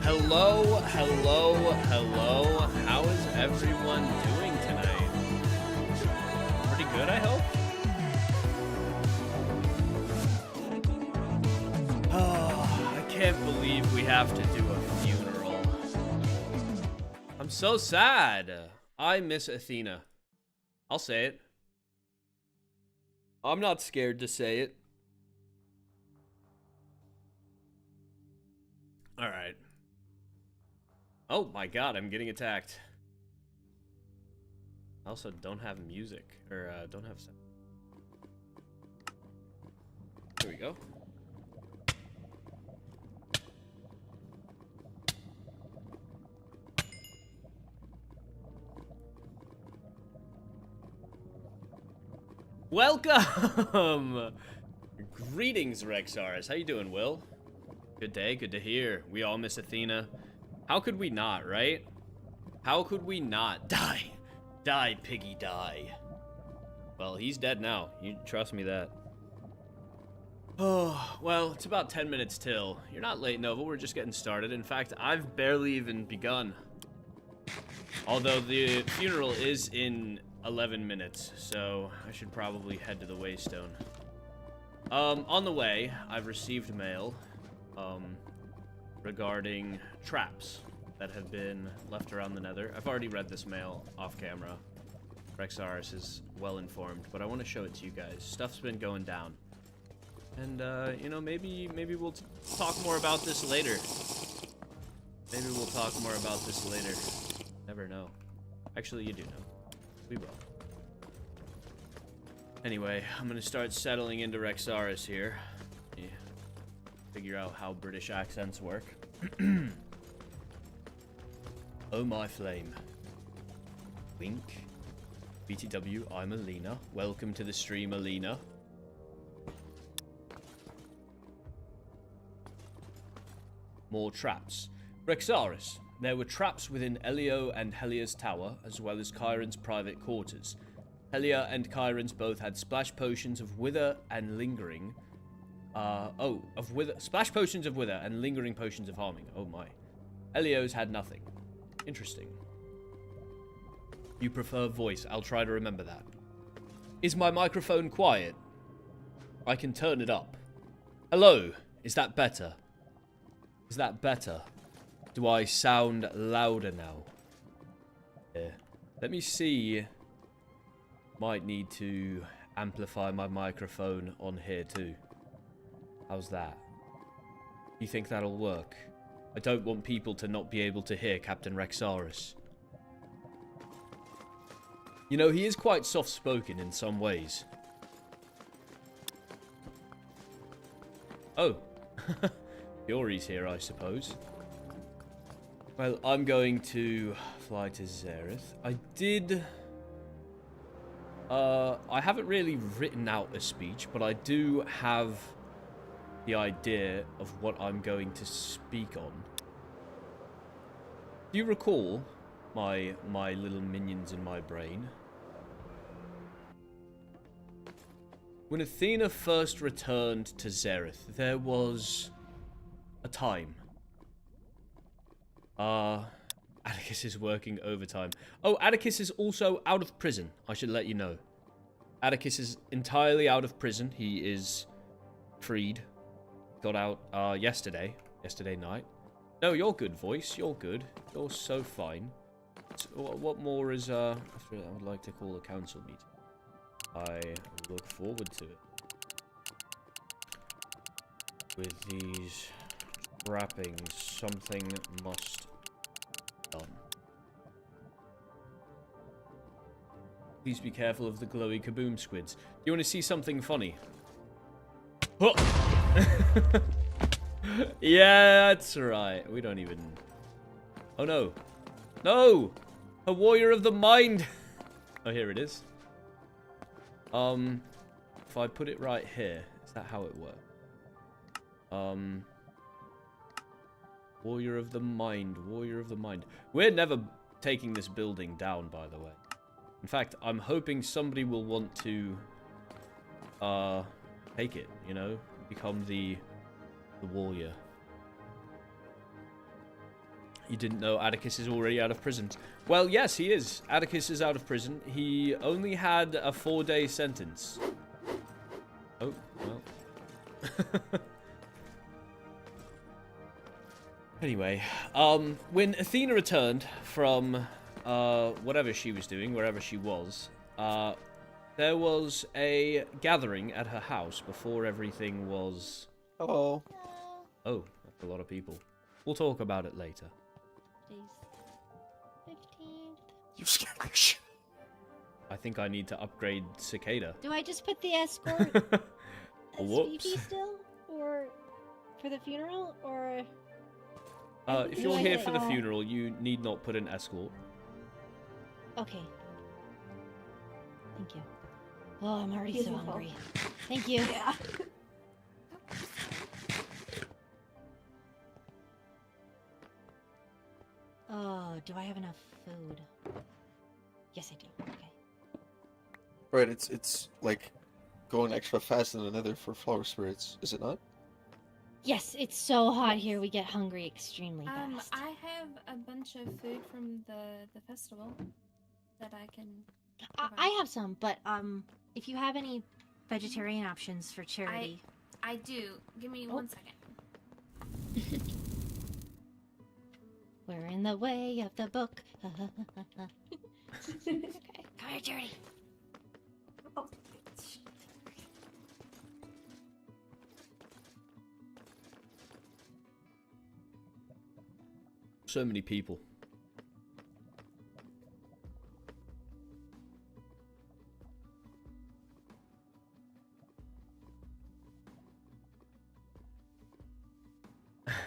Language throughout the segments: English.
Hello, hello, hello. How is everyone doing tonight? Pretty good, I hope. Oh, I can't believe we have to do a funeral. I'm so sad. I miss Athena. I'll say it. I'm not scared to say it. All right. Oh my god, I'm getting attacked. I also don't have music, or don't have sound. Here we go. Welcome! Greetings, Rexars. How you doing, Will? Good day, good to hear. We all miss Athena. How could we not, right? How could we not? Die! Die, piggy, die. Well, he's dead now. You trust me that. Oh, well, it's about 10 minutes till. You're not late, Nova. We're just getting started. In fact, I've barely even begun. Although the funeral is in 11 minutes, so I should probably head to the Waystone. On the way, I've received mail, regarding traps that have been left around the Nether. I've already read this mail off camera. Rexaris is well informed, but I want to show it to you guys. Stuff's been going down. And, you know, maybe we'll talk more about this later. Maybe we'll talk more about this later. Never know. Actually, you do know. We will. Anyway, I'm gonna start settling into Rexaris here. Yeah. Figure out how British accents work. Oh my flame. Wink. BTW, I'm Alina. Welcome to the stream, Alina. More traps. Rexaris. There were traps within Elio and Helia's tower, as well as Chiron's private quarters. Helia and Chiron's both had splash potions of wither and lingering. Splash potions of wither and lingering potions of harming. Oh my. Elio's had nothing. Interesting. You prefer voice. I'll try to remember that. Is my microphone quiet? I can turn it up. Hello. Is that better? Is that better? Do I sound louder now? Yeah. Let me see. Might need to amplify my microphone on here too. How's that? You think that'll work? I don't want people to not be able to hear Captain Rexaris. You know, he is quite soft-spoken in some ways. Oh. Yori's here, I suppose. Well, I'm going to fly to Xerath. I haven't really written out a speech, but I do have the idea of what I'm going to speak on. Do you recall my little minions in my brain? When Athena first returned to Xerath, there was a time. Atticus is working overtime. Oh, Atticus is also out of prison. I should let you know. Atticus is entirely out of prison. He is freed. Got out yesterday night. No, you're good, voice. You're good. You're so fine. So, what more is I would like to call a council meeting. I look forward to it. With these trappings, something must be done. Please be careful of the glowy kaboom squids. Do you want to see something funny? Oh! Yeah, that's right. We don't even... Oh, no. No! A warrior of the mind! Oh, here it is. If I put it right here, is that how it works? Warrior of the mind, warrior of the mind. We're never taking this building down, by the way. In fact, I'm hoping somebody will want to, take it, you know? Become the warrior. You didn't know Atticus is already out of prison. Well, yes, he is. Atticus is out of prison. He only had a 4-day sentence. Oh, well. Anyway, when Athena returned from whatever she was doing, wherever she was, there was a gathering at her house before everything was... Hello. Oh, that's a lot of people. We'll talk about it later. Days 15th. You scared the shit. I think I need to upgrade Cicada. Do I just put the escort as Whoops. VP still? Or for the funeral? Or... If you're here for the funeral, you need not put an escort. Okay. Thank you. Oh, I'm already so hungry. Thank you. Yeah. Oh, do I have enough food? Yes, I do. Okay. Right, it's like going extra fast in the Nether for flower spirits, is it not? Yes, it's so hot here. We get hungry extremely fast. I have a bunch of food from the festival that I can. I have some, but if you have any vegetarian options for charity, I do. Give me 1 second. we're in the way of the book. Okay, come here, charity. Oh. So many people.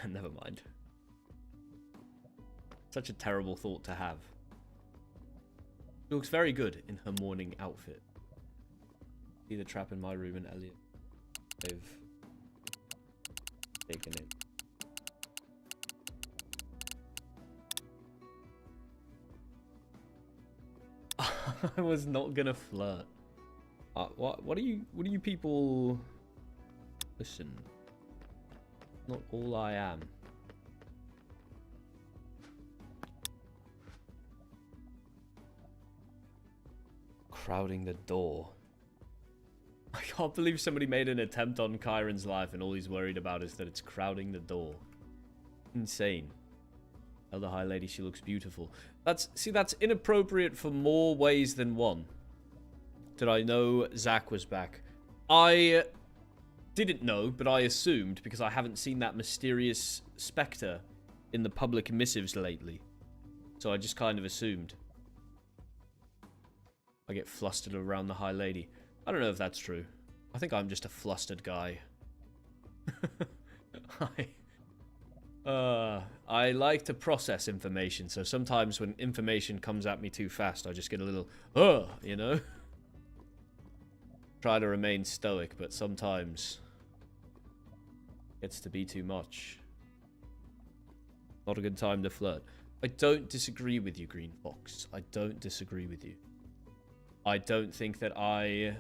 Never mind. Such a terrible thought to have. She looks very good in her morning outfit. See the trap in my room and Elliot. They've taken it. I was not gonna flirt. What are you people? Listen. Not all I am. Crowding the door. I can't believe somebody made an attempt on Kyron's life and all he's worried about is that it's crowding the door. Insane. Tell the High Lady she looks beautiful. That's inappropriate for more ways than one. Did I know Zach was back? I didn't know, but I assumed because I haven't seen that mysterious spectre in the public missives lately. So I just kind of assumed. I get flustered around the High Lady. I don't know if that's true. I think I'm just a flustered guy. I like to process information, so sometimes when information comes at me too fast, I just get a little, you know? Try to remain stoic, but sometimes it gets to be too much. Not a good time to flirt. I don't disagree with you, Green Fox. I don't disagree with you. I don't think that I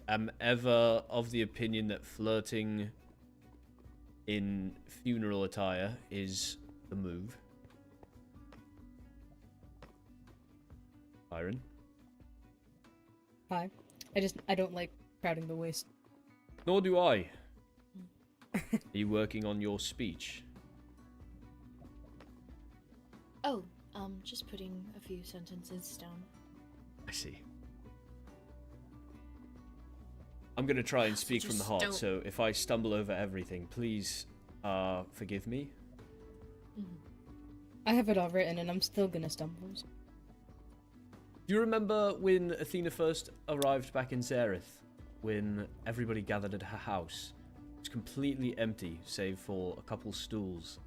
am ever of the opinion that flirting in funeral attire is the move. Byron? Hi. I don't like crowding the waist. Nor do I. Are you working on your speech? Oh, just putting a few sentences down. I see. I'm going to try and speak from the heart, so if I stumble over everything, please forgive me. I have it all written and I'm still gonna stumble. Do you remember when Athena first arrived back in Zareth? When everybody gathered at her house? It was completely empty, save for a couple stools.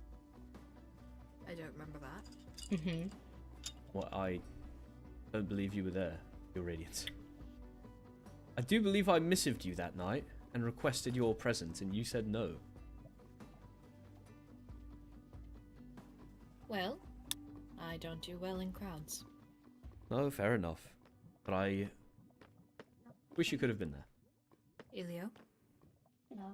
I don't remember that. Mm-hmm. Well, I don't believe you were there, Your Radiance. I do believe I missived you that night and requested your presence, and you said no. Well, I don't do well in crowds. No, fair enough. But I wish you could have been there. Elio? No.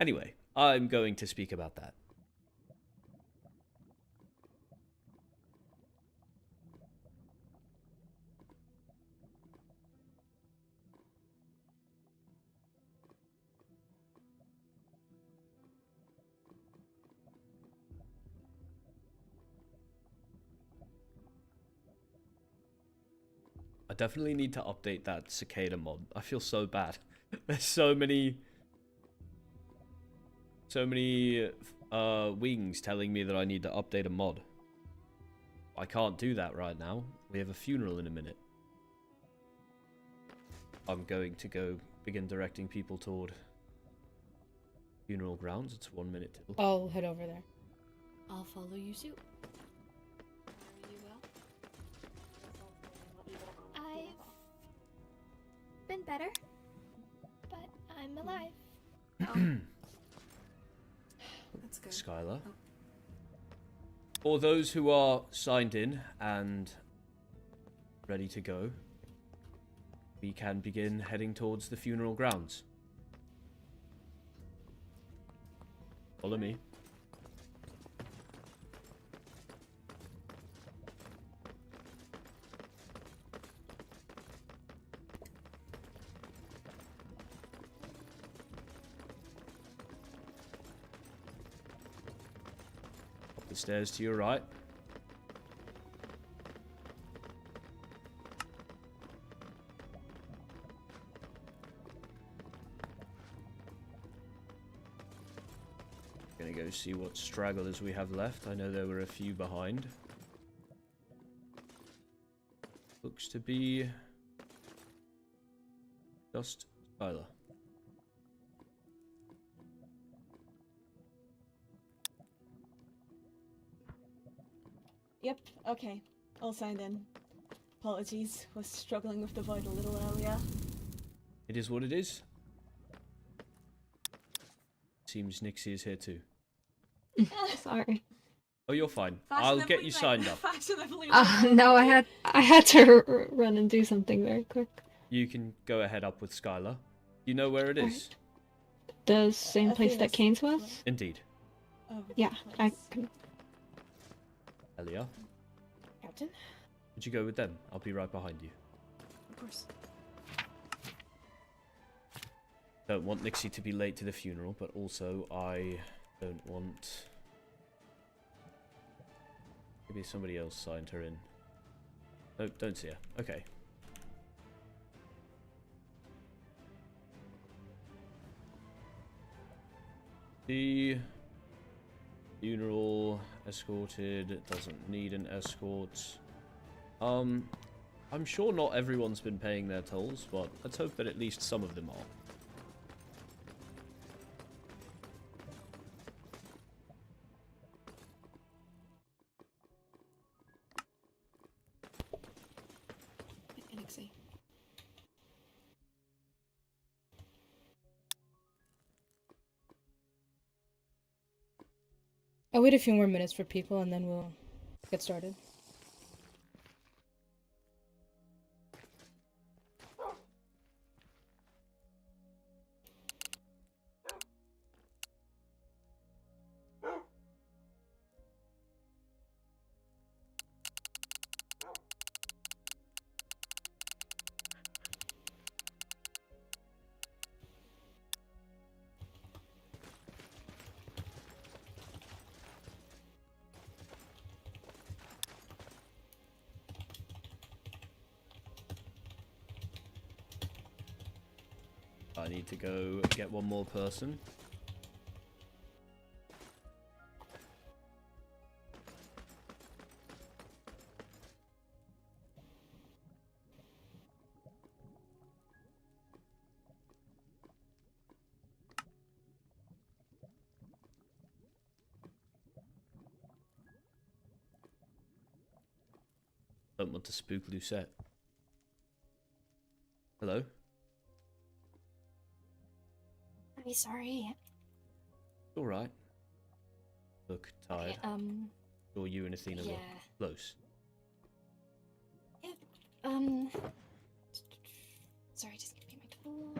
Anyway, I'm going to speak about that. I definitely need to update that cicada mod. I feel so bad. There's so many wings telling me that I need to update a mod. I can't do that right now. We have a funeral in a minute. I'm going to go begin directing people toward funeral grounds. It's 1 minute till. I'll head over there. I'll follow you suit. Are you well? I've been better, but I'm alive. That's good. Skylar. For those who are signed in and ready to go, we can begin heading towards the funeral grounds. Follow me. Up the stairs to your right. Gonna go see what stragglers we have left. I know there were a few behind. Looks to be just Skylar. Yep, okay. All signed in. Apologies, was struggling with the void a little earlier. It is what it is. Seems Nixie is here too. Sorry. Oh, you're fine. I'll get you signed up. No, I had to run and do something very quick. You can go ahead up with Skylar. You know where it is? The same place that Kane's was? Indeed. Oh, Yeah, I nice. can. Elia, Captain? would you go with them? I'll be right behind you. Of course. Don't want Nixie to be late to the funeral, but also I don't want... Maybe somebody else signed her in. Oh, don't see her. Okay. The funeral escorted, doesn't need an escort. I'm sure not everyone's been paying their tolls, but let's hope that at least some of them are. Nixie. I'll wait a few more minutes for people and then we'll get started. I need to go get one more person. Don't want to spook Lucette. Hello? I'm sorry. Alright. Look tired. Or you and Athena Yeah. were close. Sorry, just give me my tool.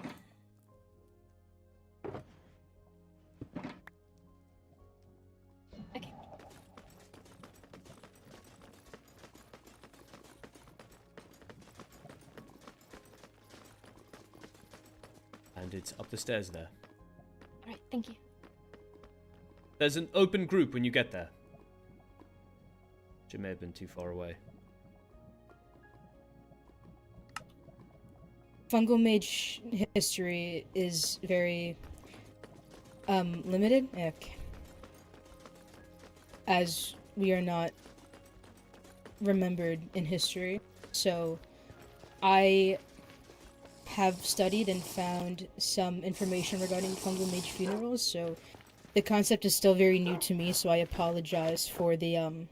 And it's up the stairs there. Alright, thank you. There's an open group when you get there. Which it may have been too far away. Fungal mage history is very limited, as we are not remembered in history. So I have studied and found some information regarding fungal mage funerals, so the concept is still very new to me, so I apologize for the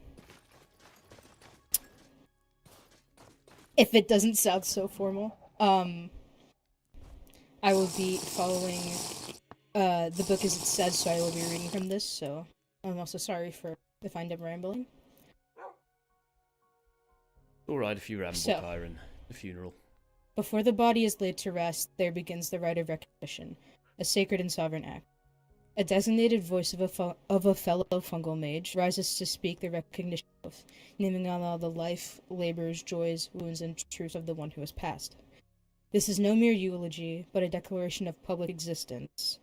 if it doesn't sound so formal. I will be following the book as it says, so I will be reading from this, so I'm also sorry for if I end up rambling. Alright if you ramble, So, Kyron. The funeral. Before the body is laid to rest, there begins the rite of recognition, a sacred and sovereign act. A designated voice of a fellow fungal mage rises to speak the recognition oath, naming on all the life, labors, joys, wounds, and truths of the one who has passed. This is no mere eulogy, but a declaration of public existence,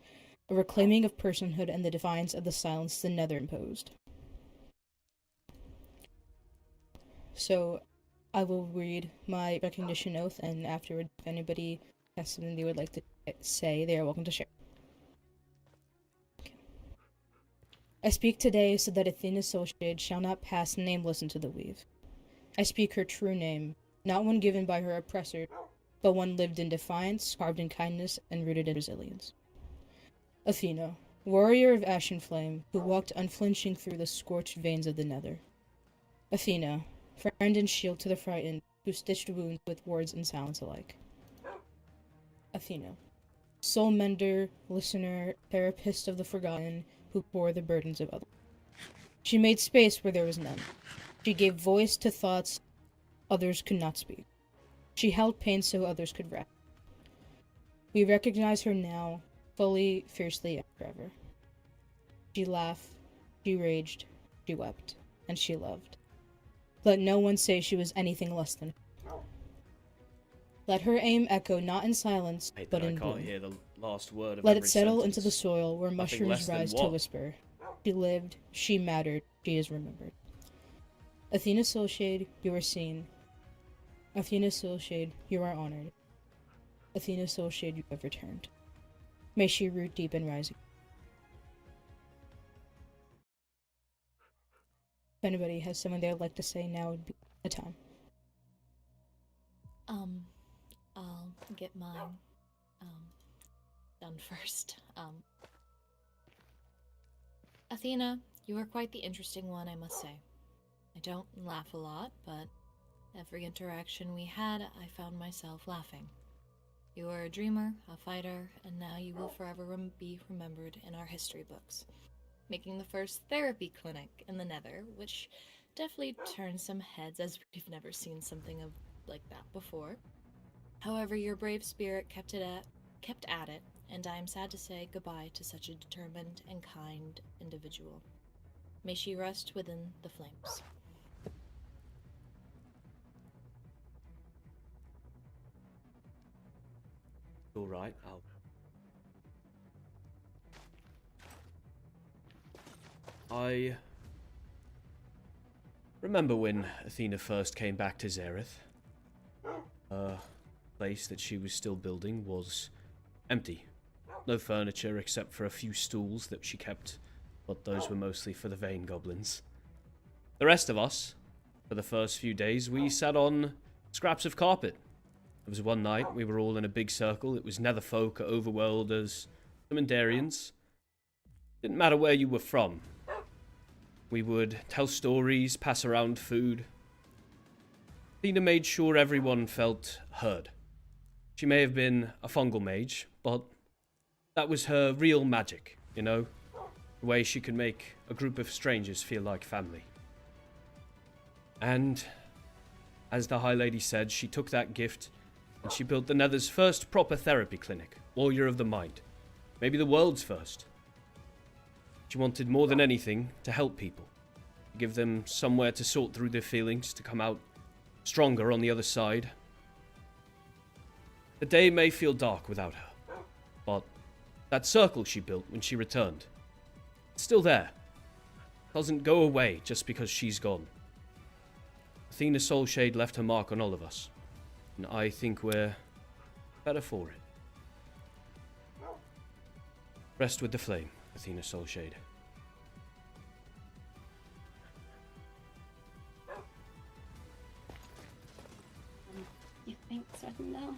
a reclaiming of personhood and the defiance of the silence the Nether imposed. So, I will read my recognition oath, and afterward, if anybody has something they would like to say, they are welcome to share. I speak today so that Athena Soulshade shall not pass nameless into the weave. I speak her true name, not one given by her oppressor, but one lived in defiance, carved in kindness, and rooted in resilience. Athena, warrior of ashen flame, who walked unflinching through the scorched veins of the Nether. Athena, friend and shield to the frightened, who stitched wounds with words and silence alike. Athena, soul mender, listener, therapist of the forgotten, who bore the burdens of others. She made space where there was none. She gave voice to thoughts others could not speak. She held pain so others could rest. We recognize her now, fully, fiercely, and forever. She laughed, she raged, she wept, and she loved. Let no one say she was anything less than her. Let her aim echo not in silence, but in I can't bloom. hear the last word of Let every it settle sentence. into the soil where Nothing mushrooms less than rise to what? whisper. She lived, she mattered, she is remembered. Athena Soulshade, you are seen. Athena Soulshade, you are honored. Athena Soulshade, you have returned. May she root deep and rise again. If anybody has something they would like to say, now would be the time. I'll get mine done first. Athena, you are quite the interesting one, I must say. I don't laugh a lot, but every interaction we had, I found myself laughing. You are a dreamer, a fighter, and now you will forever be remembered in our history books. Making the first therapy clinic in the Nether, which definitely turned some heads as we've never seen something like that before. However, your brave spirit kept at it, and I am sad to say goodbye to such a determined and kind individual. May she rest within the flames. Alright, I remember when Athena first came back to Xerath. Her place that she was still building was empty. No furniture except for a few stools that she kept, but those were mostly for the Vein Goblins. The rest of us, for the first few days, we sat on scraps of carpet. There was one night, we were all in a big circle. It was Netherfolk, Overworlders, Commandeerians. Didn't matter where you were from. We would tell stories, pass around food. Athena made sure everyone felt heard. She may have been a fungal mage, but that was her real magic, you know? The way she could make a group of strangers feel like family. And, as the High Lady said, she took that gift and she built the Nether's first proper therapy clinic, Warrior of the Mind. Maybe the world's first. She wanted more than anything to help people. To give them somewhere to sort through their feelings, to come out stronger on the other side. The day may feel dark without her, but That circle she built when she returned. It's still there. Doesn't go away just because she's gone. Athena Soulshade left her mark on all of us. And I think we're better for it. Rest with the flame, Athena Soulshade. You think it's written down?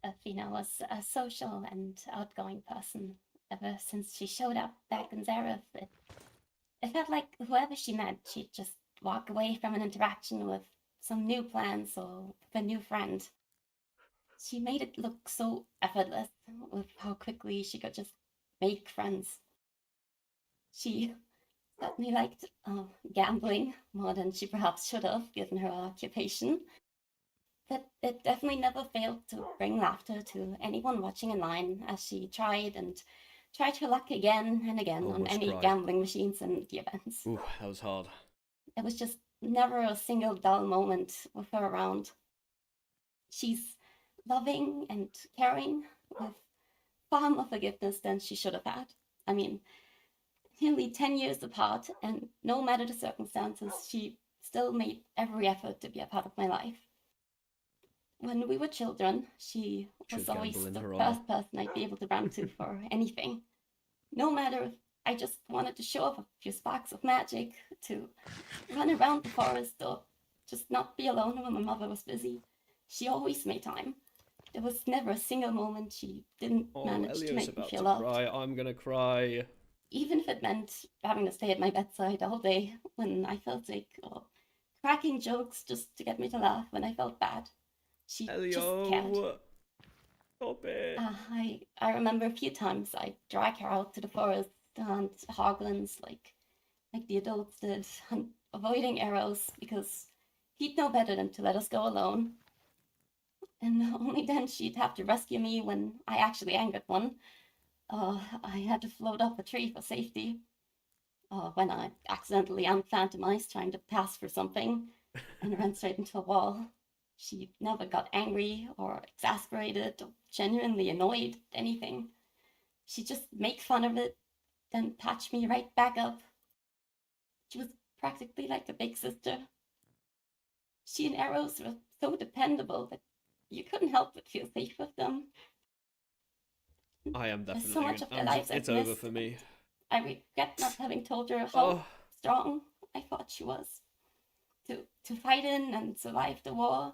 Athena was a social and outgoing person ever since she showed up back in Zareth. It felt like whoever she met, she'd just walk away from an interaction with some new plans or with a new friend. She made it look so effortless with how quickly she could just make friends. She certainly liked gambling more than she perhaps should have, given her occupation. But it definitely never failed to bring laughter to anyone watching in line as she tried her luck again and again on Almost any cried. gambling machines and the events. Ooh, that was hard. There was just never a single dull moment with her around. She's loving and caring with far more forgiveness than she should have had. I mean, nearly 10 years apart, and no matter the circumstances, she still made every effort to be a part of my life. When we were children, she was Should always gamble in the her first person I'd be able to run to for anything. No matter if I just wanted to show off a few sparks of magic, to run around the forest, or just not be alone when my mother was busy, she always made time. There was never a single moment she didn't manage to Elio's make me about feel to loved. cry. I'm gonna cry. Even if it meant having to stay at my bedside all day when I felt sick, or cracking jokes just to get me to laugh when I felt bad. She just cared. Elio! Stop it! I remember a few times I'd drag her out to the forest to hunt hoglins like the adults did, avoiding arrows because he'd know better than to let us go alone. And only then she'd have to rescue me when I actually angered one. I had to float up a tree for safety. When I accidentally unphantomized trying to pass for something and ran straight into a wall. She never got angry or exasperated or genuinely annoyed at anything. She'd just make fun of it, then patch me right back up. She was practically like a big sister. She and arrows were so dependable that you couldn't help but feel safe with them. I am There's definitely. so much of their lives it's I've over missed. for me. I regret not having told her how Oh, strong I thought she was. To fight in and survive the war,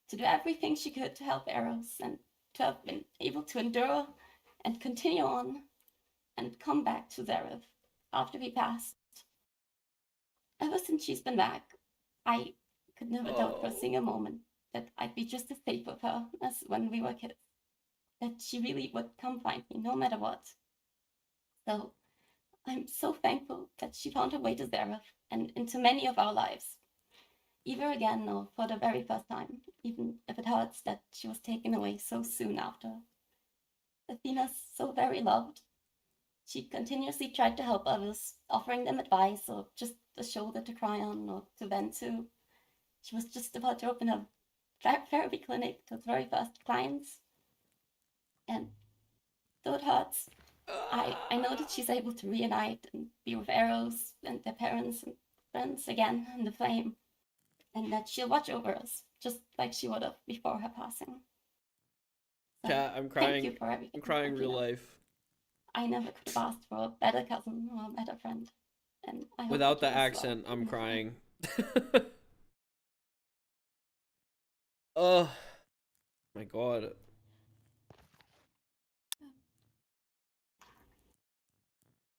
to do everything she could to help Arrows, and to have been able to endure and continue on and come back to Zareth after we passed. Ever since she's been back, I could never doubt for a single moment that I'd be just as safe with her as when we were kids. That she really would come find me no matter what. So I'm so thankful that she found her way to Zareth and into many of our lives. Either again or for the very first time, even if it hurts that she was taken away so soon after. Athena's so very loved. She continuously tried to help others, offering them advice or just a shoulder to cry on or to vent to. She was just about to open a therapy clinic to its very first clients. And though it hurts, I know that she's able to reunite and be with Arrows and their parents and friends again in the flame. And that she'll watch over us, just like she would have before her passing. So, Chat, I'm thank crying. you for everything. I'm crying Athena. real life. I never could have asked for a better cousin or a better friend. And I hope Without the that you as well. accent, I'm crying. Oh my god.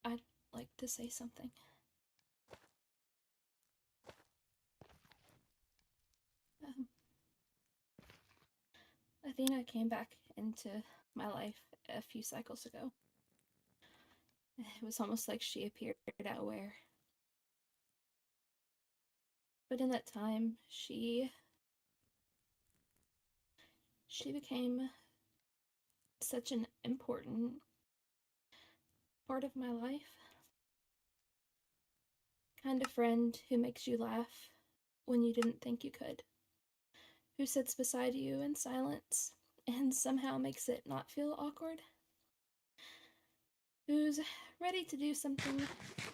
I'd like to say something. Athena came back into my life a few cycles ago. It was almost like she appeared out of nowhere. But in that time, she became such an important part of my life. Kind of friend who makes you laugh when you didn't think you could. Who sits beside you in silence and somehow makes it not feel awkward. Who's ready to do something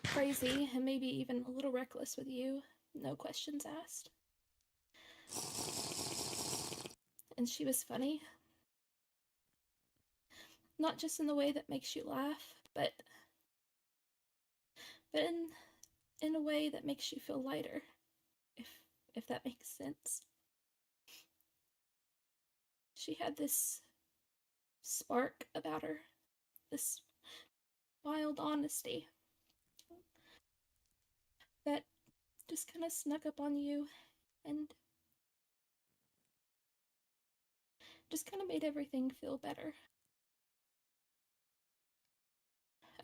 crazy and maybe even a little reckless with you, no questions asked. And she was funny. Not just in the way that makes you laugh, but in a way that makes you feel lighter, if that makes sense. She had this spark about her, this wild honesty that just kind of snuck up on you and just kind of made everything feel better.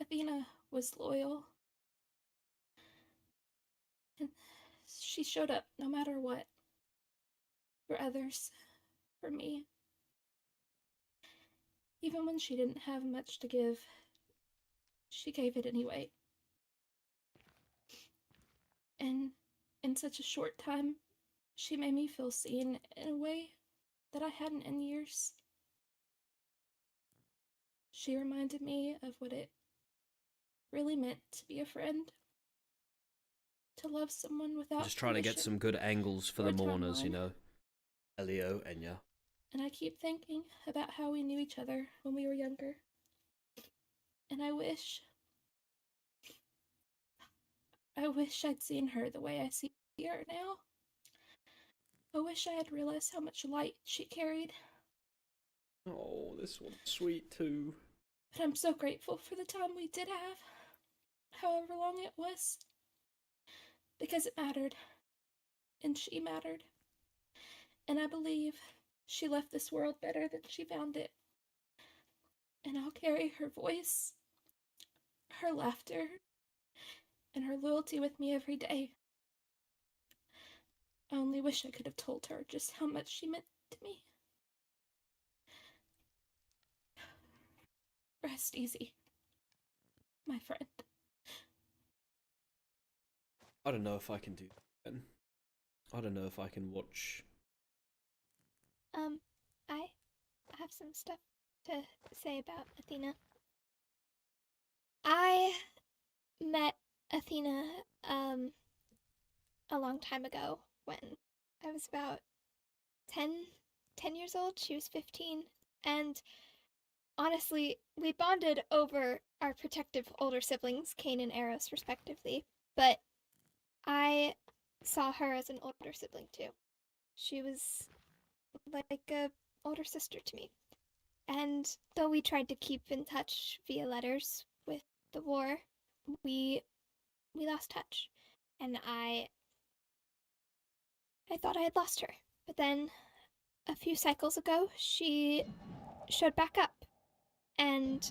Athena was loyal, and she showed up no matter what, for others, for me. Even when she didn't have much to give, she gave it anyway. And in such a short time, she made me feel seen in a way that I hadn't in years. She reminded me of what it really meant to be a friend, to love someone without Just trying to get some good angles for the mourners, you know. Elio, Enya. And I keep thinking about how we knew each other when we were younger. And I wish I'd seen her the way I see her now. I wish I had realized how much light she carried. Oh, this one's sweet too. But I'm so grateful for the time we did have, however long it was. Because it mattered. And she mattered. And I believe she left this world better than she found it. And I'll carry her voice, her laughter, and her loyalty with me every day. I only wish I could have told her just how much she meant to me. Rest easy, my friend. I don't know if I can do that. I don't know if I can watch. I have some stuff to say about Athena. I met Athena, a long time ago when I was about 10 years old. She was 15. And honestly, we bonded over our protective older siblings, Cain and Eros, respectively. But I saw her as an older sibling, too. She was like a older sister to me. And though we tried to keep in touch via letters with the war, we lost touch. And I thought I had lost her. But then a few cycles ago, she showed back up. And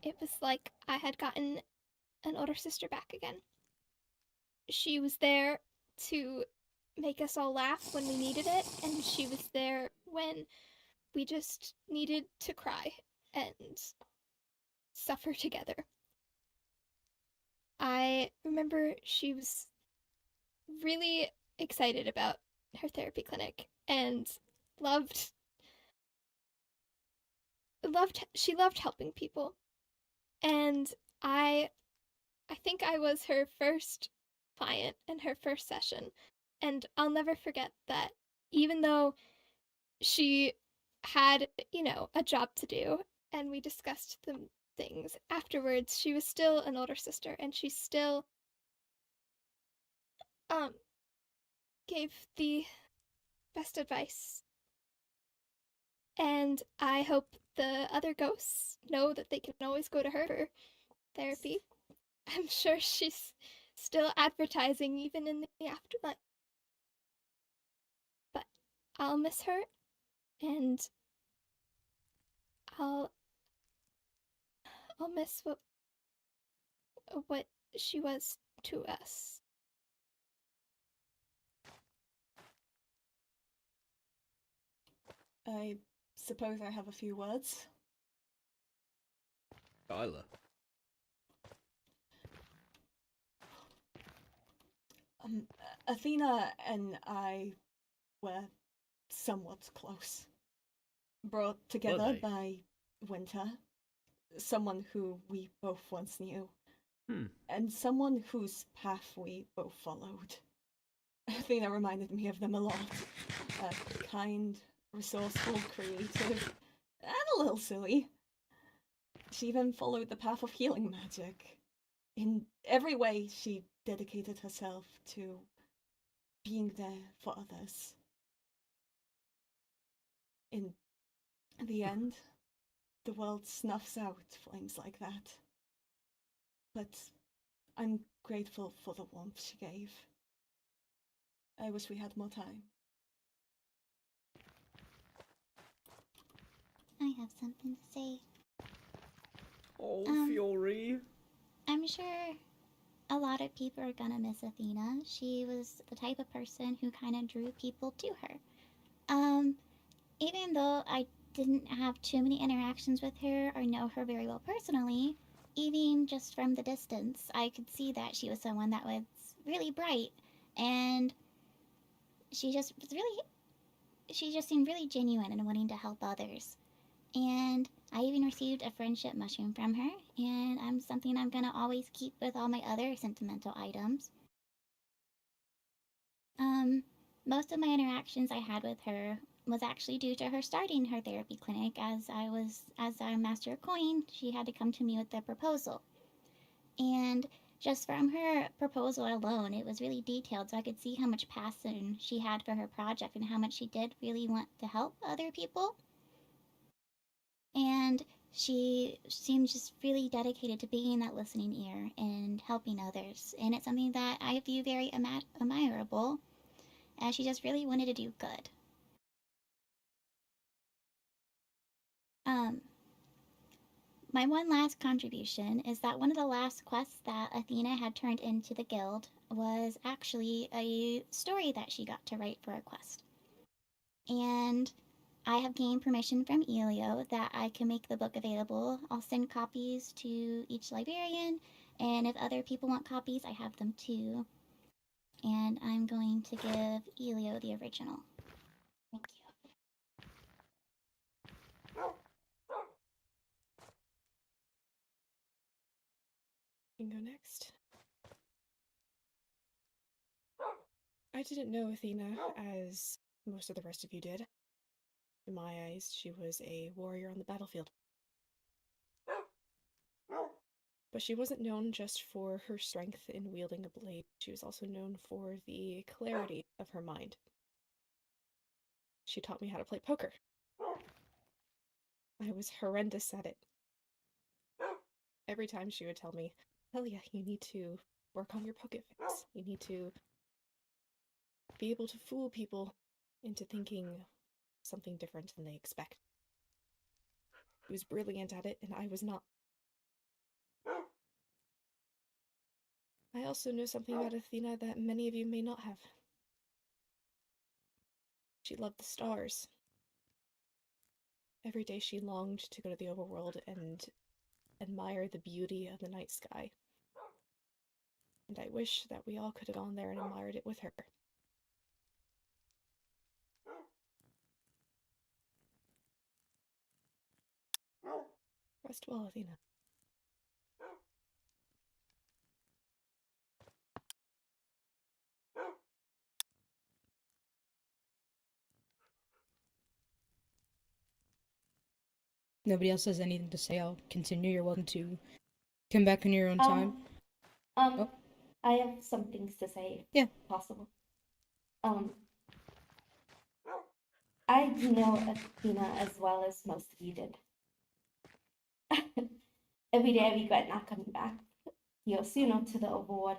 it was like I had gotten an older sister back again. She was there to make us all laugh when we needed it, and she was there when we just needed to cry and suffer together. I remember she was really excited about her therapy clinic and she loved helping people. And I think I was her first client and her first session. And I'll never forget that even though she had, a job to do and we discussed the things afterwards, she was still an older sister and she still gave the best advice. And I hope the other ghosts know that they can always go to her for therapy. I'm sure she's still advertising even in the afterlife. But I'll miss her, and I'll miss what she was to us. I suppose I have a few words. Tyler. Athena and I were somewhat close. brought together they? by Winter, someone who we both once knew, and someone whose path we both followed. Athena reminded me of them a lot. Kind, resourceful, creative, and a little silly. She even followed the path of healing magic. In every way, she dedicated herself to being there for others. In the end, the world snuffs out flames like that. But I'm grateful for the warmth she gave. I wish we had more time. I have something to say. Oh, Fiori. I'm sure a lot of people are gonna miss Athena. She was the type of person who kind of drew people to her. Even though I didn't have too many interactions with her or know her very well personally, even just from the distance, I could see that she was someone that was really bright, and she just seemed really genuine and wanting to help others. And I even received a friendship mushroom from her, and something I'm gonna always keep with all my other sentimental items. Most of my interactions I had with her was actually due to her starting her therapy clinic. As I Master of Coin, she had to come to me with a proposal. And just from her proposal alone, it was really detailed, so I could see how much passion she had for her project and how much she did really want to help other people. And she seemed just really dedicated to being that listening ear and helping others. And it's something that I view very admirable, as she just really wanted to do good. My one last contribution is that one of the last quests that Athena had turned into the guild was actually a story that she got to write for a quest. And I have gained permission from Elio that I can make the book available. I'll send copies to each librarian, and if other people want copies, I have them too. And I'm going to give Elio the original. Thank you. You can go next. I didn't know Athena as most of the rest of you did. In my eyes, she was a warrior on the battlefield. But she wasn't known just for her strength in wielding a blade. She was also known for the clarity of her mind. She taught me how to play poker. I was horrendous at it. Every time she would tell me, Elia, you need to work on your poker face. You need to be able to fool people into thinking something different than they expect. She was brilliant at it, and I was not. I also know something about Athena that many of you may not have. She loved the stars. Every day she longed to go to the overworld and admire the beauty of the night sky. And I wish that we all could have gone there and admired it with her. Rest well, Athena. Nobody else has anything to say. I'll continue. You're welcome to come back on your own time. I have some things to say. Yeah. If possible. I know Athena as well as most of you did. Every day I regret not coming back, sooner to the award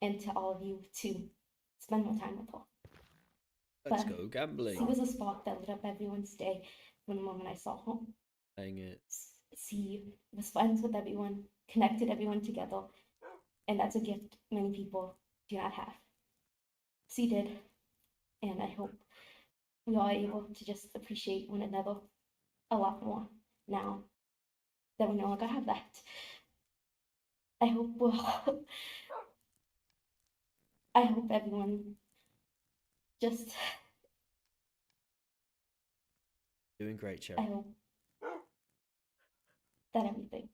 and to all of you to spend more time with her. Let's go gambling. She was a spark that lit up everyone's day from the moment I saw her. Dang it. She was friends with everyone, connected everyone together, and that's a gift many people do not have. She did, and I hope we are able to just appreciate one another a lot more now that we no longer have that. I hope everyone just Doing great, I Cherry. hope that everything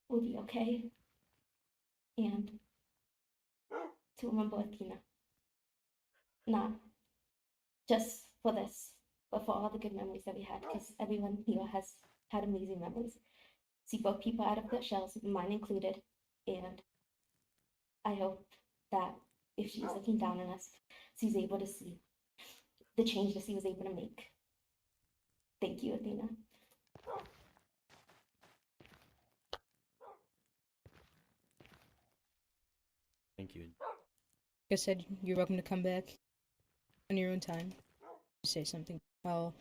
will be okay. And to remember Athena. Not just for this, but for all the good memories that we had, because everyone here has had amazing memories. See both people out of their shells, mine included, and I hope that if she's looking down on us, she's able to see the change that she was able to make. Thank you, Athena. Thank you. Like I said, you're welcome to come back on your own time. Say something. I'll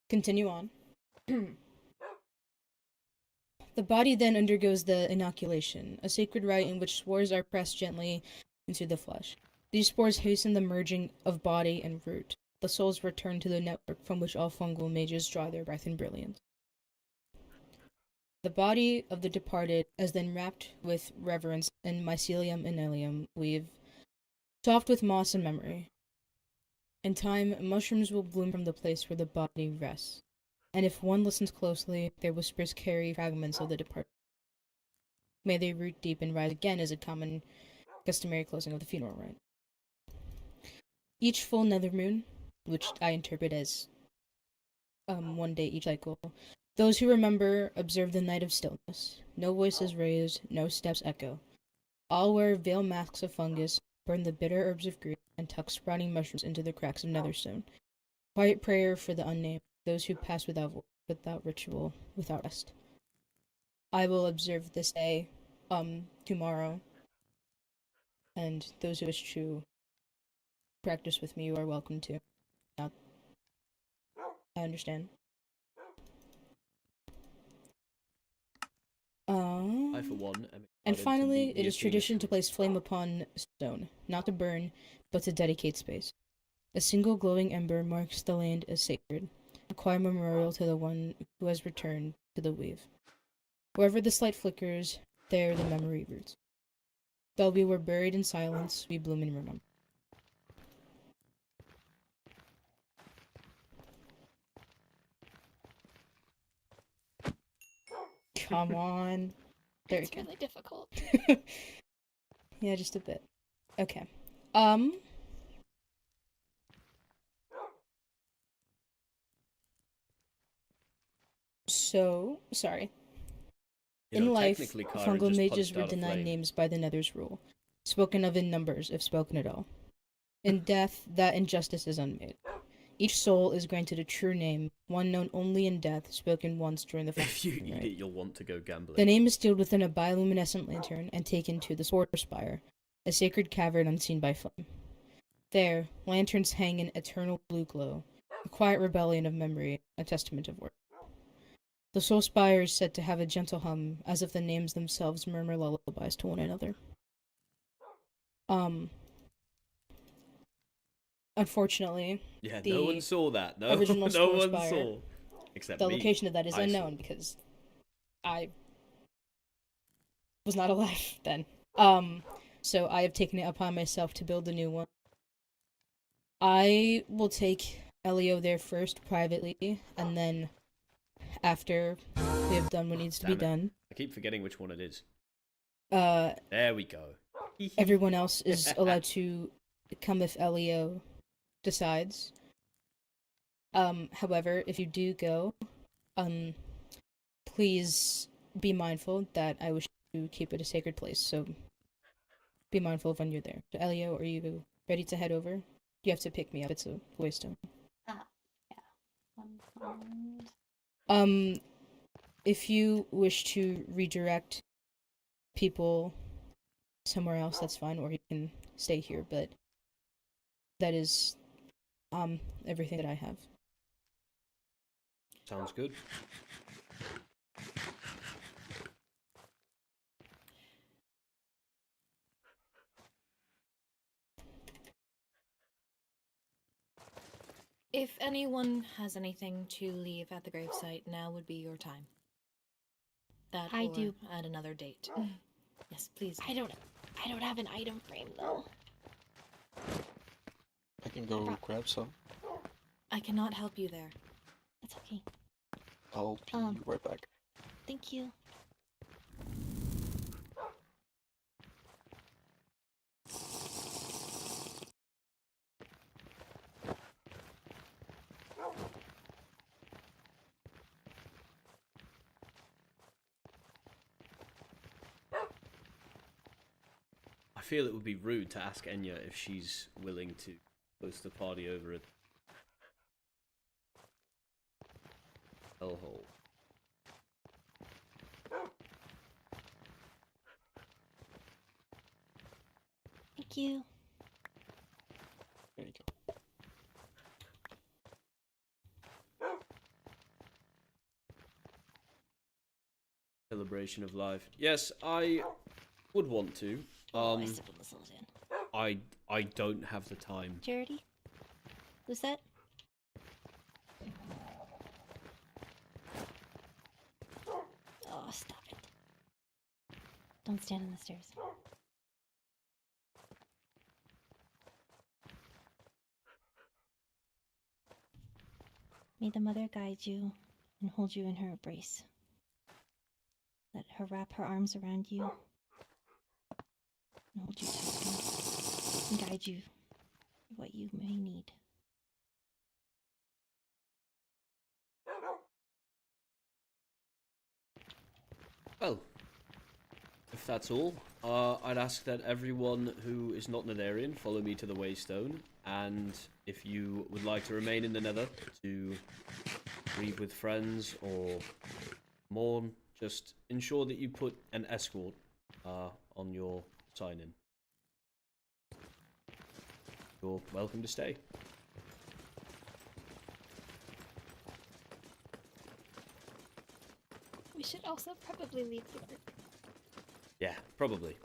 continue on. The body then undergoes the inoculation, a sacred rite in which spores are pressed gently into the flesh. These spores hasten the merging of body and root. The souls return to the network from which all fungal mages draw their breath and brilliance. The body of the departed is then wrapped with reverence in mycelium inelium weave, soft with moss and memory. In time, mushrooms will bloom from the place where the body rests, and if one listens closely, their whispers carry fragments of the departed. May they root deep and rise again is a common, customary closing of the funeral rite. Each full nether moon, which I interpret as 1 day each cycle, those who remember observe the night of stillness. No voices raised, no steps echo. All wear veil masks of fungus, burn the bitter herbs of grief, and tuck sprouting mushrooms into the cracks of netherstone. Quiet prayer for the unnamed, those who pass without ritual, without rest. I will observe this day, tomorrow, and those who wish to practice with me, you are welcome to. Now, I understand. I, for one, am And excited to finally, meet it the is Athena tradition to school. place flame upon stone, not to burn, but to dedicate space. A single glowing ember marks the land as sacred, a quiet memorial to the one who has returned to the weave. Wherever this light flickers, there the memory roots. Though we were buried in silence, we bloom in remembrance. Come on. There It's we go. really difficult. Yeah, just a bit. Okay. So, sorry. You know, In life, technically, Kyra fungal just mages punched were out a denied flame. names by the Nether's rule, spoken of in numbers, if spoken at all. In death, that injustice is unmade. Each soul is granted a true name, one known only in death, spoken once during the If you eat rite. it, you'll want to go gambling. The name is sealed within a bioluminescent lantern and taken to the Spore Spire, a sacred cavern unseen by flame. There, lanterns hang in eternal blue glow, a quiet rebellion of memory, a testament of work. The Soul Spire is said to have a gentle hum, as if the names themselves murmur lullabies to one another. Unfortunately, Yeah, the no one saw that. No, original no Spore one Spire, saw. Except the me. location of that is I saw. unknown because I was not alive then. So I have taken it upon myself to build a new one. I will take Elio there first privately, and then after we have done what needs to be done, I keep forgetting which one it is. there we go. everyone else is allowed to come if Elio decides. However, if you do go, please be mindful that I wish to keep it a sacred place, so be mindful of when you're there. So Elio, are you ready to head over? You have to pick me up, it's a waystone. Yeah. 1 second. If you wish to redirect people somewhere else, that's fine, or you can stay here, but that is, everything that I have. Sounds good. If anyone has anything to leave at the gravesite, now would be your time. That I or do. at another date. Yes, please. I don't have an item frame though. I can go grab some. I cannot help you there. That's okay. I'll be right back. Thank you. I feel it would be rude to ask Enya if she's willing to host the party over at Hellhole. Thank you. There you go. Celebration of life. Yes, I would want to. I still put the souls in. I don't have the time. Charity? Lucette? Oh, stop it. Don't stand on the stairs. May the mother guide you and hold you in her embrace. Let her wrap her arms around you and hold you tightly and guide you to what you may need. Well, if that's all, I'd ask that everyone who is not Netherian follow me to the Waystone, and if you would like to remain in the Nether to grieve with friends or mourn, just ensure that you put an escort on your sign-in. You're welcome to stay. We should also probably leave the group. Yeah, probably.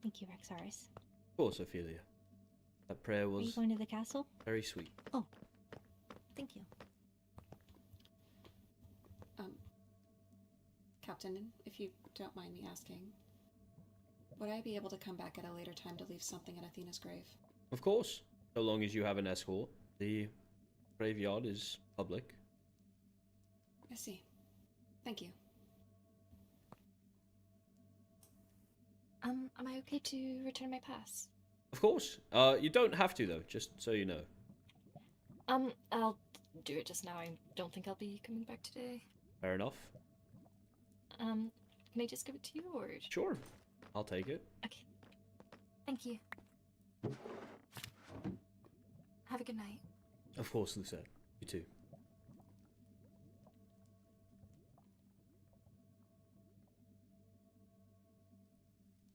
Thank you, Rexaris. Of course, Ophelia. That prayer Are you was going to the castle? very sweet. Oh, thank you. Captain, if you don't mind me asking, would I be able to come back at a later time to leave something at Athena's grave? Of course, so long as you have an escort. The graveyard is public. I see. Thank you. Am I okay to return my pass? Of course. You don't have to, though, just so you know. I'll do it just now. I don't think I'll be coming back today. Fair enough. Can I just give it to you, or? Sure. I'll take it. Okay. Thank you. Have a good night. Of course, Lucette. You too.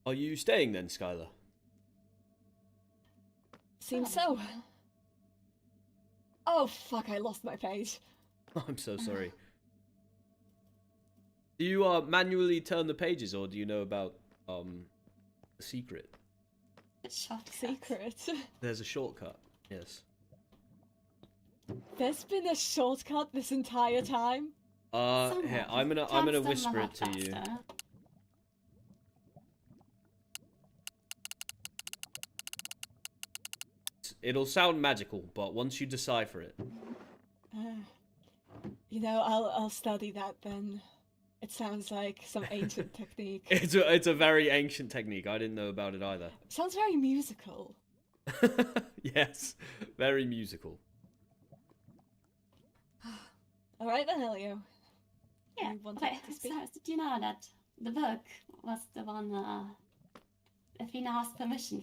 Are you staying then, Skylar? Seems so. Oh fuck, I lost my page. I'm so sorry. Do you manually turn the pages, or do you know about the secret? Secret? There's a shortcut. Yes. There's been a shortcut this entire time? Here, I'm gonna whisper it to you. It'll sound magical, but once you decipher it. You know, I'll study that then. It sounds like some ancient technique. It's a very ancient technique. I didn't know about it either. Sounds very musical. Yes, very musical. Alright then, Elio. Yeah, wait, so do you know that the book was the one Athena asked permission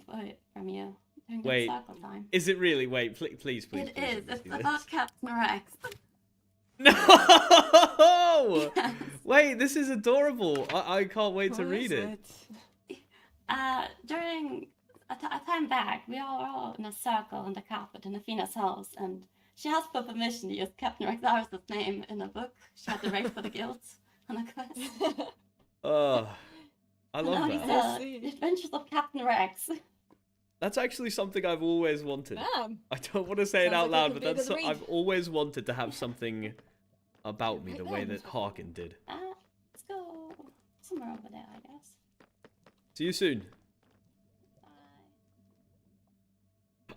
from you during the Wait, circle time? is it really? Wait, please. It please, is. let's It's do this. about Captain Rex. No! Yes. Wait, this is adorable. I can't wait to read it. During a time back, we are all in a circle on the carpet in Athena's house, and she asked for permission to use Captain Rexaris' name in a book she had to write for the guild on a quest. I love Now that. he's the Adventures of Captain Rex. That's actually something I've always wanted. Damn. I don't want to say it Sounds out like loud, it but could be a that's good read. I've always wanted to have something about me Right the way then. that Harkin did. Let's go somewhere over there, I guess. See you soon.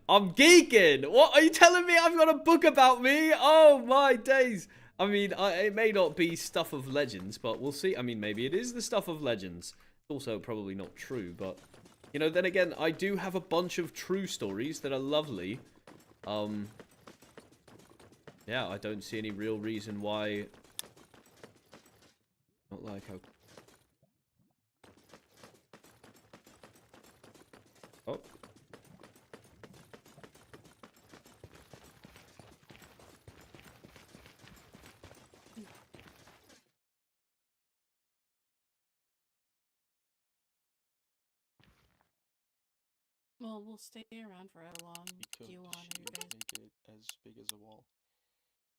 I'm geeking! What are you telling me? I've got a book about me? Oh my days! I mean, it may not be stuff of legends, but we'll see. I mean, maybe it is the stuff of legends. It's also probably not true, but... You know, then again, I do have a bunch of true stories that are lovely. Yeah, I don't see any real reason why... Not like how... Oh. Well, we'll stay around for how long do you want, you guys? Make it as big as a wall.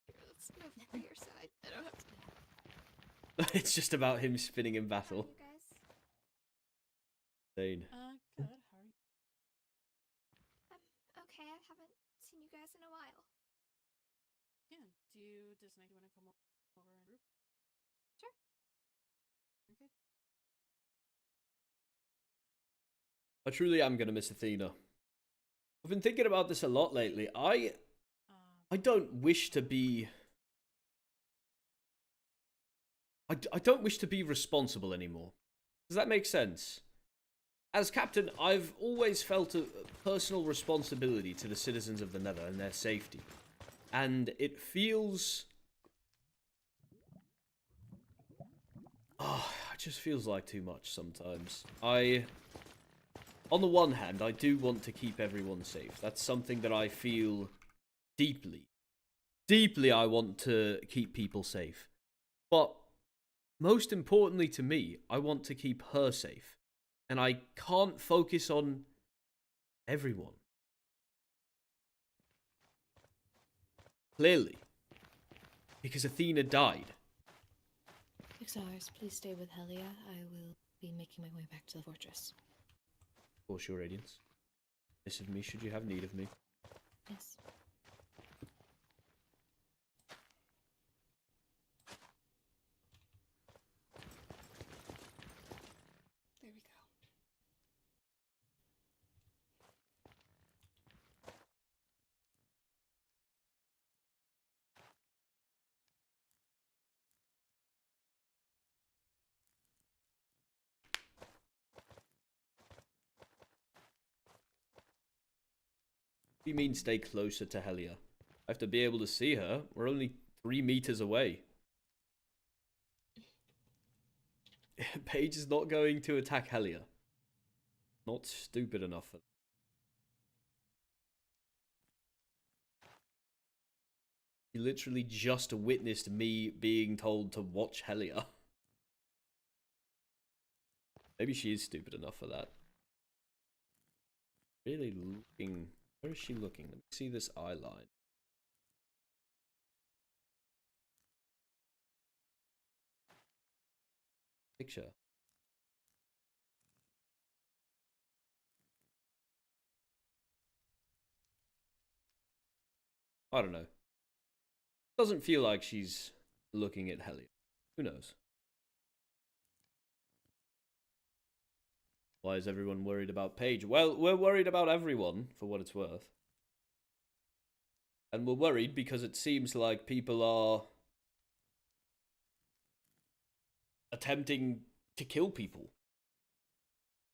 Let's move to your side. I don't have to. It's just about him spinning in battle. You guys. Insane. Good. How are you? I'm okay. I haven't seen you guys in a while. Yeah. Does Nike want to come over in group? Sure. Okay. I truly am going to miss Athena. I've been thinking about this a lot lately. I don't wish to be... I don't wish to be responsible anymore. Does that make sense? As captain, I've always felt a personal responsibility to the citizens of the Nether and their safety. And it feels... Oh, it just feels like too much sometimes. On the one hand, I do want to keep everyone safe. That's something that I feel deeply. Deeply I want to keep people safe. But most importantly to me, I want to keep her safe. And I can't focus on everyone. Clearly. Because Athena died. Exars, please stay with Helia. I will be making my way back to the fortress. Of course, your radiance. This of me should you have need of me. Yes. There we go. What do you mean stay closer to Helia? I have to be able to see her. We're only 3 meters away. Paige is not going to attack Helia. Not stupid enough for that. You literally just witnessed me being told to watch Helia. Maybe she is stupid enough for that. Really looking... Where is she looking? Let me see this eye line. Picture. I don't know. Doesn't feel like she's looking at Helia. Who knows? Why is everyone worried about Paige? Well, we're worried about everyone, for what it's worth. And we're worried because it seems like people are attempting to kill people.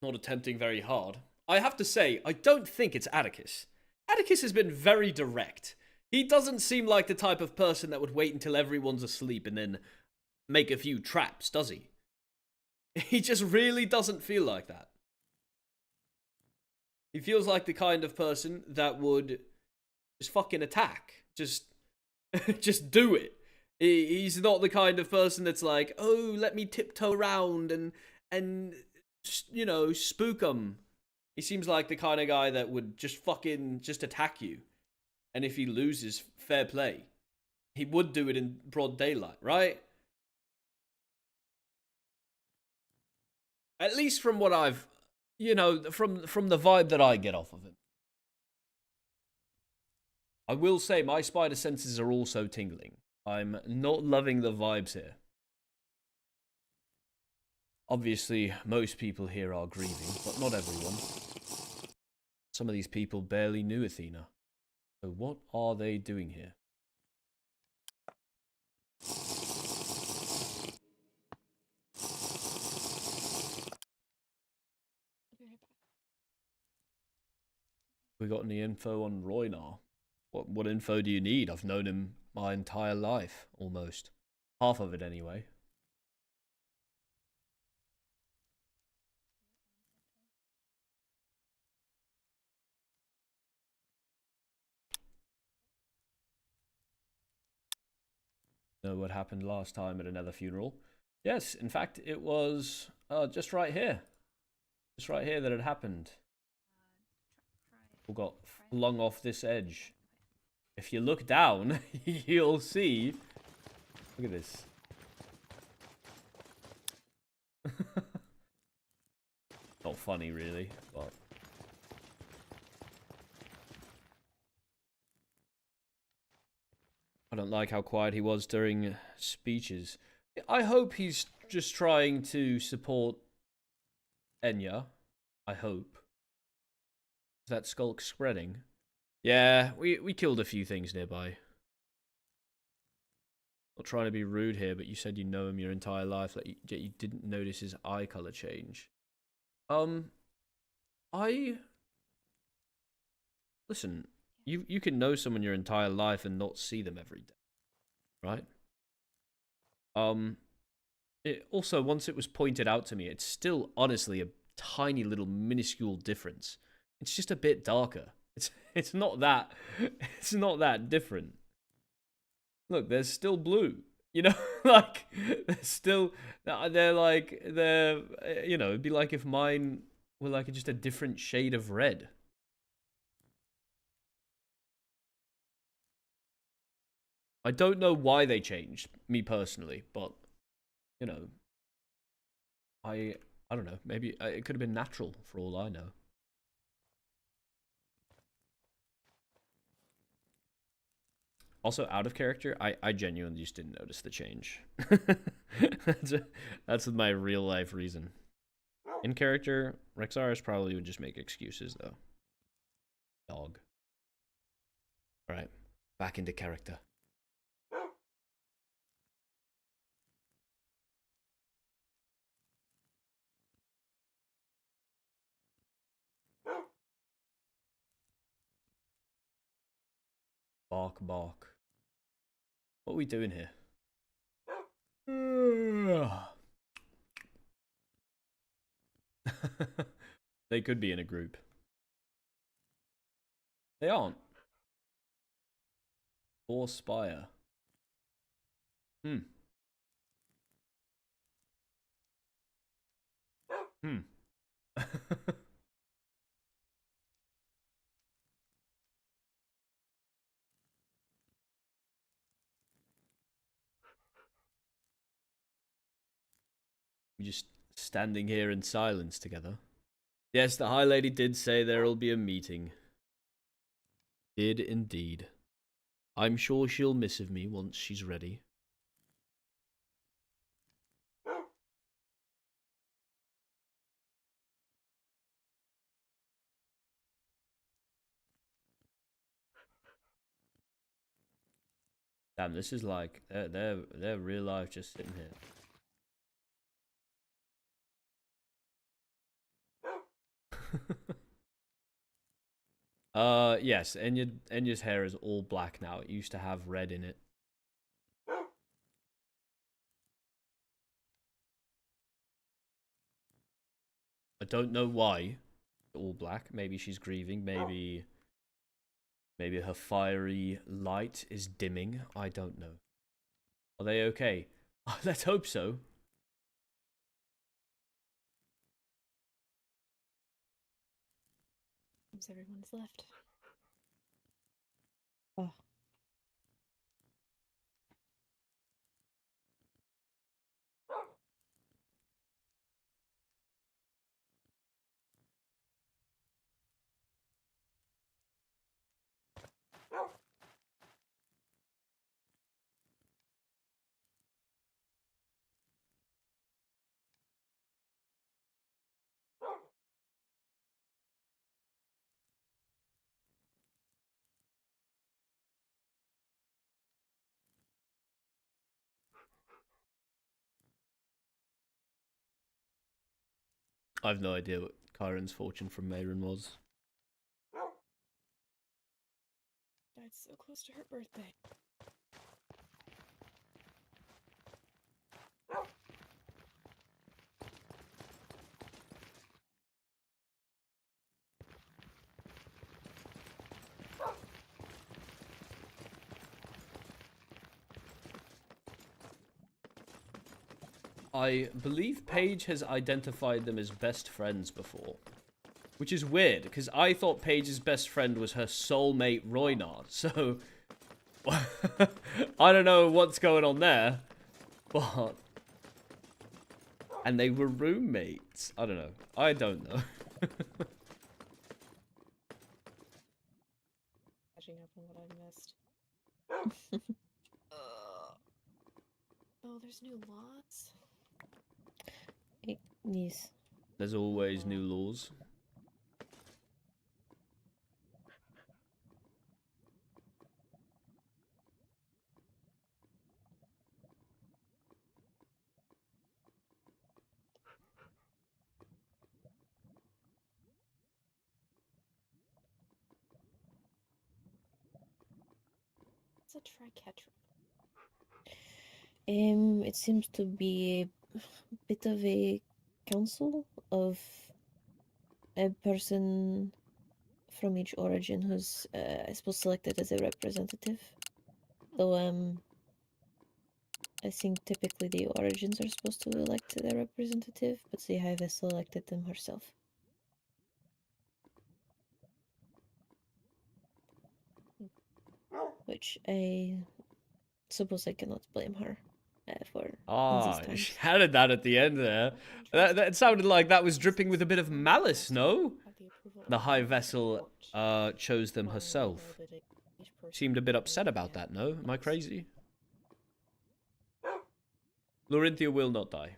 Not attempting very hard. I have to say, I don't think it's Atticus. Atticus has been very direct. He doesn't seem like the type of person that would wait until everyone's asleep and then make a few traps, does he? He just really doesn't feel like that. He feels like the kind of person that would just fucking attack. Just do it. He's not the kind of person that's like, oh, let me tiptoe around and you know, spook them. He seems like the kind of guy that would just fucking just attack you. And if he loses, fair play. He would do it in broad daylight, right? At least from what I've, you know, from the vibe that I get off of it. I will say my spider senses are also tingling. I'm not loving the vibes here. Obviously, most people here are grieving, but not everyone. Some of these people barely knew Athena. So what are they doing here? We got any info on Roynar? What info do you need? I've known him my entire life, almost. Half of it, anyway. Know what happened last time at another funeral? Yes, in fact, it was just right here. Just right here that it happened. We got flung off this edge. If you look down, you'll see. Look at this. Not funny, really, but. I don't like how quiet he was during speeches. I hope he's just trying to support Enya. I hope. Is that skulk spreading? Yeah, we killed a few things nearby. Not trying to be rude here, but you said you know him your entire life, yet you didn't notice his eye color change. Listen, you can know someone your entire life and not see them every day, right? Also, once it was pointed out to me, it's still honestly a tiny little minuscule difference. It's just a bit darker. It's not that different. Look, there's still blue. You know, like they're like you know, it'd be like if mine were like just a different shade of red. I don't know why they changed, me personally, but you know, I don't know. Maybe it could have been natural for all I know. Also, out of character, I genuinely just didn't notice the change. That's my real life reason. In character, Rexaris probably would just make excuses though. Dog. Alright, back into character. Bark, bark. What are we doing here? They could be in a group. They aren't. Or spire. Hmm. Hmm. We're just standing here in silence together. Yes, the High Lady did say there'll be a meeting. Did indeed. I'm sure she'll miss of me once she's ready. Damn, this is like they're real life just sitting here. Yes, Enya's hair is all black now. It used to have red in it. I don't know why. All black. Maybe she's grieving. Maybe her fiery light is dimming. I don't know. Are they okay? Let's hope so. Seems everyone's left. Oh. I have no idea what Kyron's fortune from Mayron was. Died so close to her birthday. I believe Paige has identified them as best friends before. Which is weird, because I thought Paige's best friend was her soulmate Roynard, so... I don't know what's going on there, but... And they were roommates. I don't know. I don't know. Catching up on what I missed. Oh, there's new laws? Yes. There's always new laws. It's a triquetra. It seems to be a bit of a council of a person from each origin who's, I suppose, selected as a representative. Though, I think typically the origins are supposed to elect their representative, but the High Vessel elected them herself. Which I suppose I cannot blame her for. Ah, she added that at the end there. That sounded like that was dripping with a bit of malice, no? The High Vessel chose them herself. Seemed a bit upset about that, no? Am I crazy? Laurinthia will not die.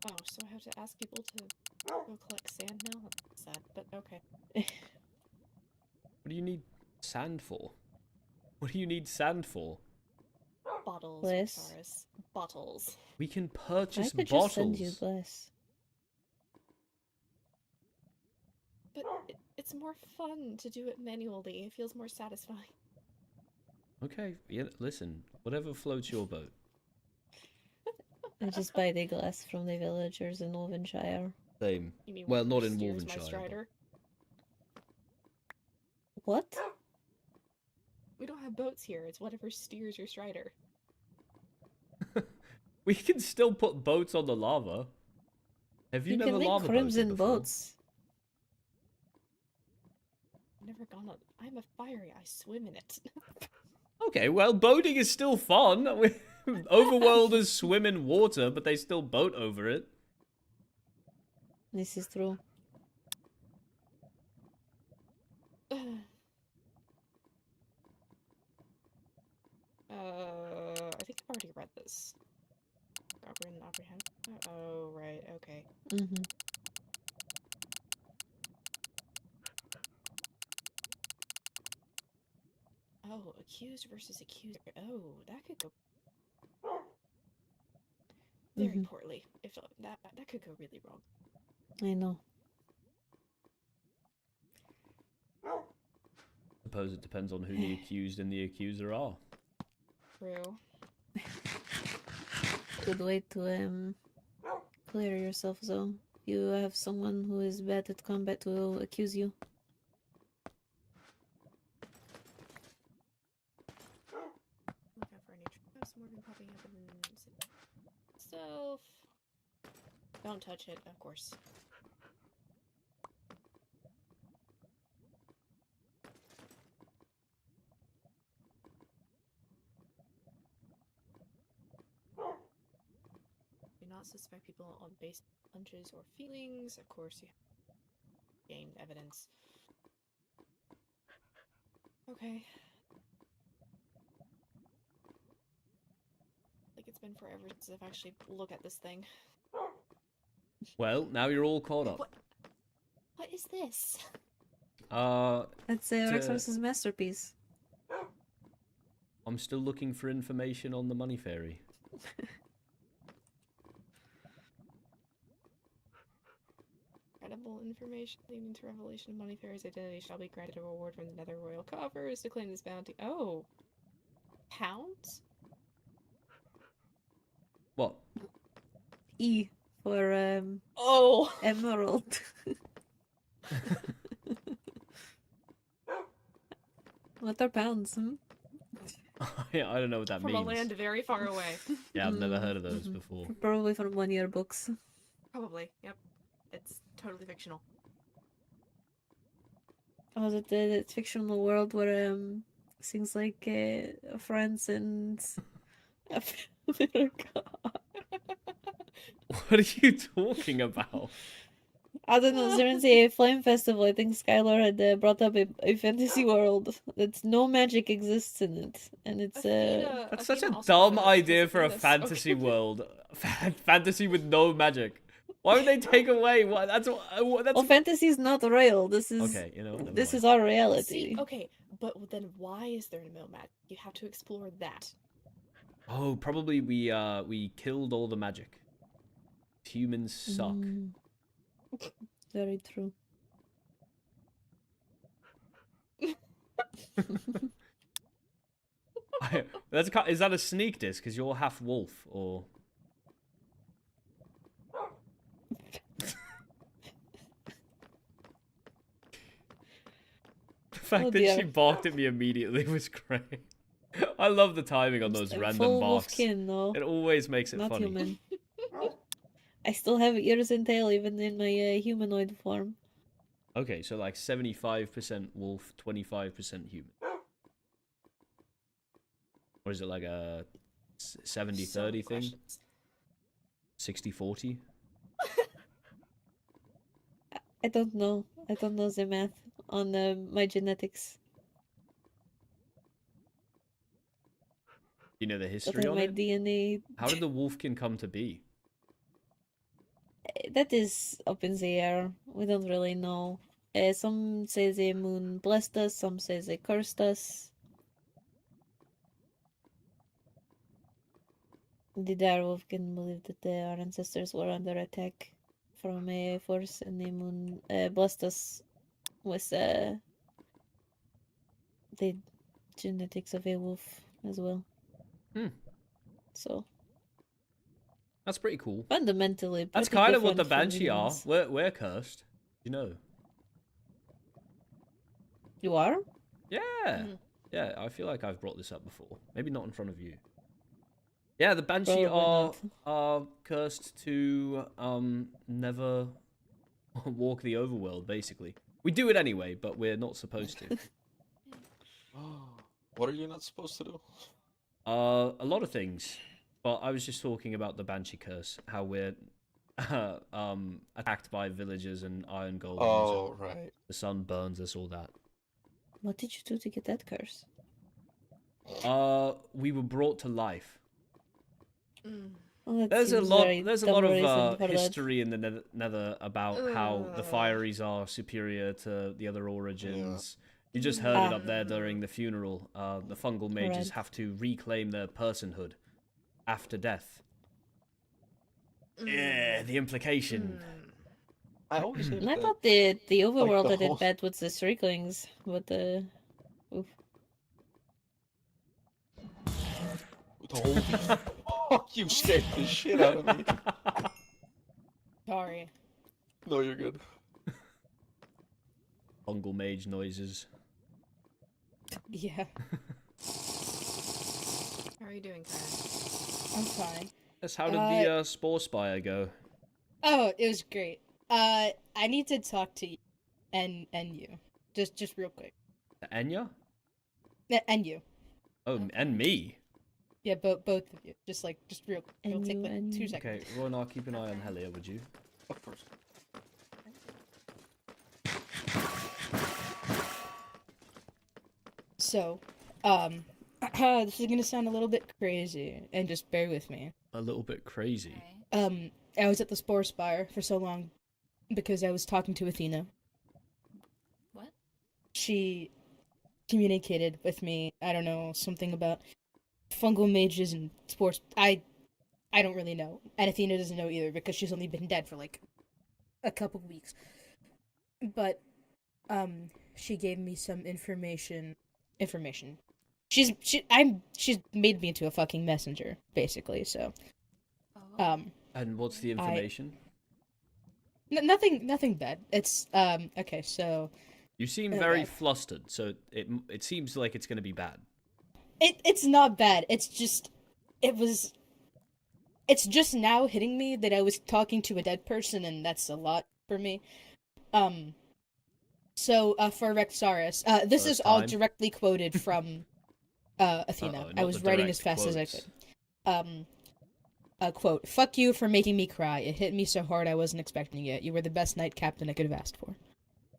Oh, so I have to ask people to go collect sand now? That's sad, but okay. What do you need sand for? What do you need sand for? Bottles, Bliss. Taurus. Bottles. We can purchase I could bottles. just send you bliss. But it's more fun to do it manually. It feels more satisfying. Okay, yeah, listen. Whatever floats your boat. I just buy the glass from the villagers in Wolvenshire. Same. You mean Well, not whatever in steers my Wolvenshire. strider? What? We don't have boats here. It's whatever steers your strider. We can still put boats on the lava. Have you, never can make lava crimson boated before? boats. I've never gone on. I'm a fiery. I swim in it. Okay, well, boating is still fun. Overworlders swim in water, but they still boat over it. This is true. I think I've already read this. Goblin apprehend. Oh, right. Okay. Mm-hmm. Oh, accused versus accuser. Oh, that could go very poorly. If that could go really wrong. I know. Suppose it depends on who the accused and the accuser are. True. Good way to clear yourself, though. You have someone who is bad at combat who will accuse you. Looking for any traps. More than popping up in self. Don't touch it, of course. Do not suspect people on base hunches or feelings. Of course, you gain evidence. Okay. Like it's been forever since I've actually looked at this thing. Well, now you're all caught up. What is this? That's Rexex's masterpiece. I'm still looking for information on the money fairy. Credible information leading to revelation of Money Fairy's identity shall be granted a reward from the Nether Royal coffers to claim this bounty. Oh. Pounds? What? E for Oh, emerald. What are pounds? Yeah, I don't know what that from means. a land very far away. Yeah, I've never heard of those before. Probably from one-year books. Probably, yep. It's totally fictional. Oh, that fictional world where things like France and America. What are you talking about? I don't know, during a flame festival, I think Skylar had brought up a fantasy world that no magic exists in it, and it's That's such a dumb idea for a fantasy world. Fantasy with no magic. Why would they take away what? That's well, fantasy is not real. This is okay. You know, this is our reality. See, okay, but then why is there no magic? You have to explore that. Oh, probably we killed all the magic. Humans suck. Very true. Is that a sneak disc? Because you're half wolf, or? The fact that she barked at me immediately was great. I love the timing on those random full barks. Wolfkin, though. It always makes it Not funny. human. I still have ears and tail even in my humanoid form. Okay, so like 75% wolf, 25% human. Or is it like a 70-30 thing? 60-40? I don't know. I don't know the math on my genetics. You know the But history on on my it? DNA. How did the wolfkin come to be? That is up in the air. We don't really know. Some say the moon blessed us, some say they cursed us. The Darwolfkin believed that our ancestors were under attack from a force, and the moon blessed us with the genetics of a wolf as well. So that's pretty cool. Fundamentally, that's pretty kind of what the different from Banshee are. humans. We're cursed. You know. You are? Yeah. Yeah, I feel like I've brought this up before. Maybe not in front of you. Yeah, the Banshee are cursed to never walk the overworld, basically. We do it anyway, but we're not supposed to. What are you not supposed to do? A lot of things. But I was just talking about the Banshee curse, how we're attacked by villagers and iron golems. Oh, right. The sun burns us, all that. What did you do to get that curse? We were brought to life. Well, There's a seems lot. very There's a dumb lot reason of for that. history in the Nether about how the Fireys are superior to the other origins. You just heard it up there during the funeral. The fungal mages have to reclaim their personhood after death. Yeah, the implication. I always hear I that, thought the overworld the that whole- did bad with the Stricklings, but oof. the whole thing. Oh, you scared the shit out of me. Sorry. No, you're good. Fungal mage noises. Yeah. How are you doing, Karen? I'm fine. Yes, how did the Spore Spire go? Oh, it was great. I need to talk to you and you. Just real quick. Enya? And you. Oh, and me? Yeah, both of you. Just real quick. It'll take like 2 seconds. Okay, Ron, I'll keep an eye on Helia, would you? Of course. So, this is gonna sound a little bit crazy, and just bear with me. A little bit crazy. I was at the Spore Spire for so long because I was talking to Athena. What? She communicated with me, I don't know, something about fungal mages and spores. I don't really know. And Athena doesn't know either because she's only been dead for like a couple weeks. But she gave me some information. She's made me into a fucking messenger, basically, so And what's the information? Nothing bad. It's okay, so You seem very flustered, so it seems like it's going to be bad. It's not bad. It's just it's just now hitting me that I was talking to a dead person, and that's a lot for me. So for Rexaris, this First is all time. directly quoted from Athena. I was writing as fast as I could. Quote, "Fuck you for making me cry. It hit me so hard I wasn't expecting it. You were the best knight captain I could have asked for."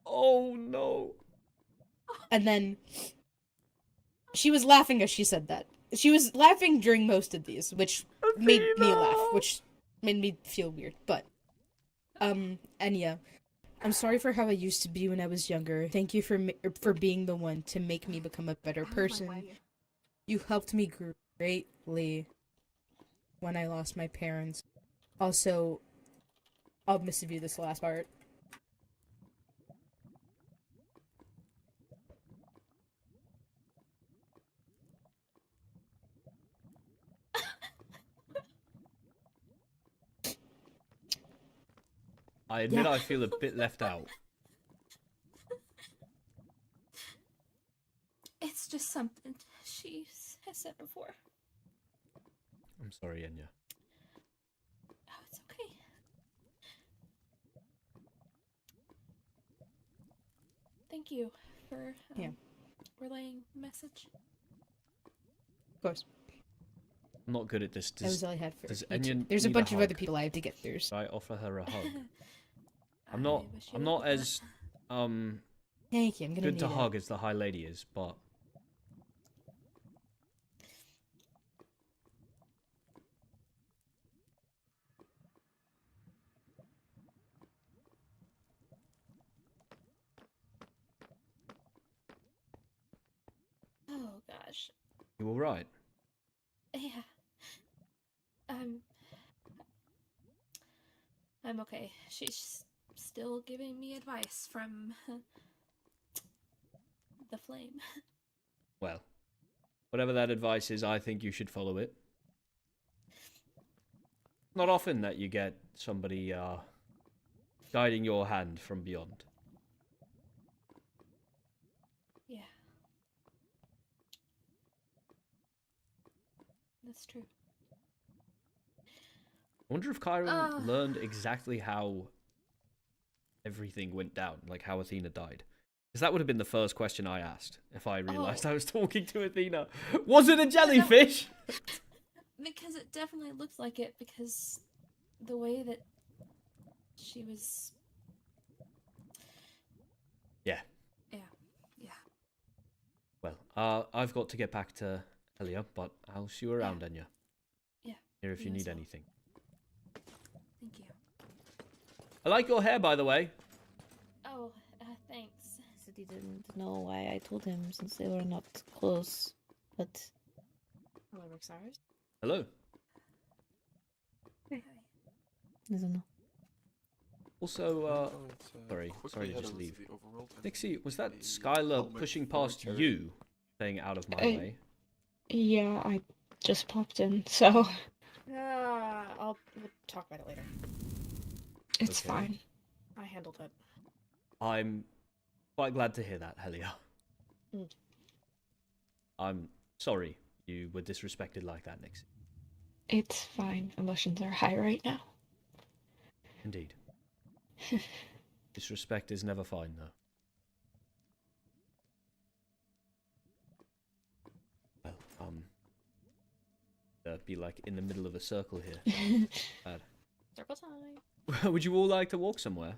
Oh no. And then she was laughing as she said that. She was laughing during most of these, which made me laugh, which made me feel weird. But Enya, I'm sorry for how I used to be when I was younger. Thank you for being the one to make me become a better person. You helped me greatly when I lost my parents. Also, I'll miss you this last part. I admit I feel a bit left out. It's just something she has said before. I'm sorry, Enya. Oh, it's okay. Thank you for relaying the message. Of course. I'm not good at this. That was all I had for does you two. Enya There's a need bunch of hug? other people I have to get through. Should I offer her a hug? I'm wish you not would. as Thank you. I'm gonna good need to it. hug as the High Lady is, but Oh gosh. you all right? Yeah. I'm okay. She's still giving me advice from the flame. Well, whatever that advice is, I think you should follow it. Not often that you get somebody guiding your hand from beyond. Yeah. That's true. I wonder if Chiron learned exactly how everything went down, like how Athena died. Because that would have been the first question I asked if I realized I was talking to Athena. Was it a jellyfish? Because it definitely looked like it, because the way that she was... Yeah. Yeah. Yeah. Well, I've got to get back to Elia, but I'll see you around, Enya. Yeah. Here if you You as need well. anything. Thank you. I like your hair, by the way. Oh, thanks. Said he didn't know why I told him since they were not close, but... Hello, Rexaris. Hello. I don't know. Also, sorry to just leave. Nixie, was that Skylar pushing past you, saying out of my way? Yeah, I just popped in, so We'll talk about it later. it's Okay. fine. I handled it. I'm quite glad to hear that, Helia. Mm. I'm sorry you were disrespected like that, Nixie. It's fine. Emotions are high right now. Indeed. Disrespect is never fine, though. Well, be like in the middle of a circle here. Bad. Circle time. Would you all like to walk somewhere?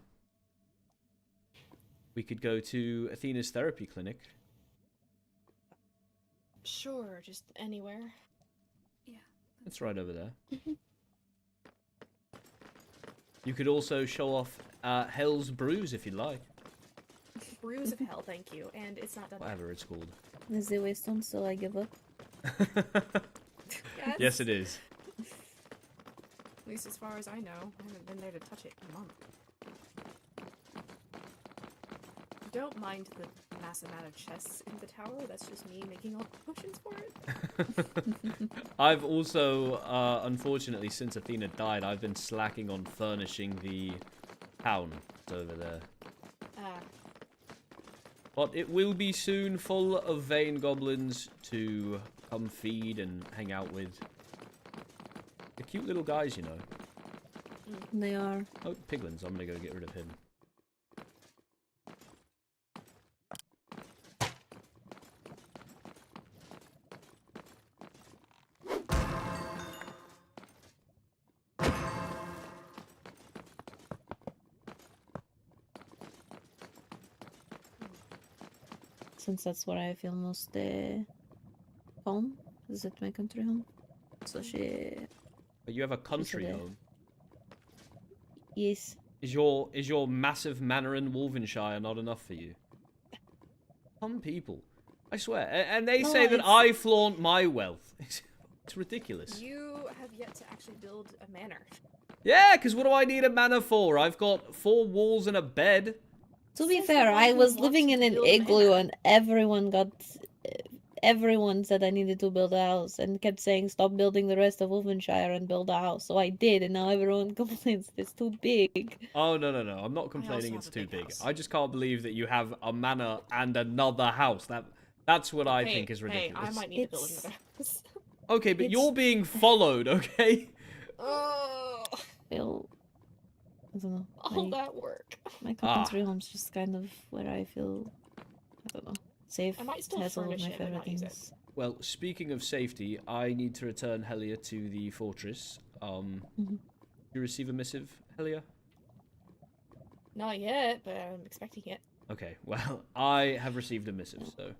We could go to Athena's therapy clinic. Sure, just anywhere. Yeah. It's right over there. You could also show off Hell's Brews if you'd like. Brews of Hell, thank you. And it's not done. Whatever it's called. Is it Waystone, so I give up? Yes, it is. At least as far as I know. I haven't been there to touch it in a month. Don't mind the massive amount of chests in the tower. That's just me making all the potions for it. I've also, unfortunately, since Athena died, I've been slacking on furnishing the town over there. But it will be soon full of vain goblins to come feed and hang out with. The cute little guys, you know. They are. Oh, Piglins. I'm gonna go get rid of him. Since that's where I feel most home. Is it my country home? So But you have a country there. home. Yes. Is your massive manor in Wolvenshire not enough for you? Some people, I swear, and they say that I flaunt my wealth. It's ridiculous. You have yet to actually build a manor. Yeah, because what do I need a manor for? I've got 4 walls and a bed. To be fair, I was living in an igloo and everyone said I needed to build a house and kept saying stop building the rest of Wolvenshire and build a house. So I did, and now everyone complains it's too big. Oh, no. I'm not complaining it's too big. I just can't believe that you have a manor and another house. That's what I think is ridiculous. Hey, I might need to build another house. Okay, but you're being followed, okay? Oh. I don't know. All that work. My country home's just kind of where I feel, I don't know, safe. I might still Has all of furnish my it and favorite not use it. things. Well, speaking of safety, I need to return Helia to the fortress. You receive a missive, Helia? Not yet, but I'm expecting it. Okay, well, I have received a missive, so...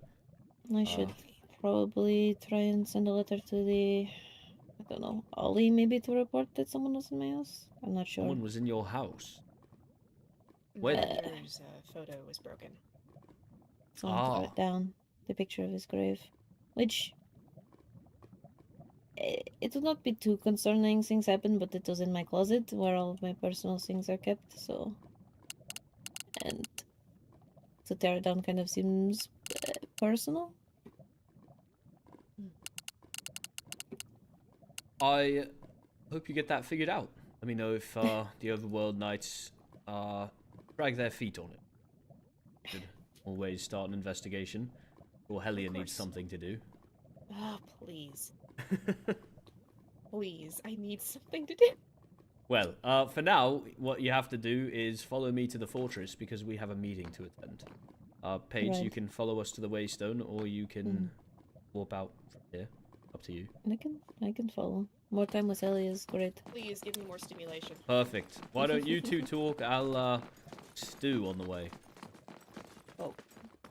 I should probably try and send a letter to the, I don't know, Ollie maybe to report that someone was in my house? I'm not sure. Someone was in your house? The When? doctor's photo was broken. Someone threw it down, the picture of his grave. Which, it would not be too concerning things happen, but it was in my closet where all of my personal things are kept, so... And to tear it down kind of seems personal. I hope you get that figured out. Let me know if the Overworld Knights drag their feet on it. Should always start an investigation. Or Helia needs something to do. Oh, please. Please, I need something to do. Well, for now, what you have to do is follow me to the fortress because we have a meeting to attend. Paige, Right. you can follow us to the Waystone, or you can warp out from here. Up to you. I can follow. More time with Ellie is great. Please give me more stimulation. Perfect. Why don't you two talk? I'll stew on the way. Oh.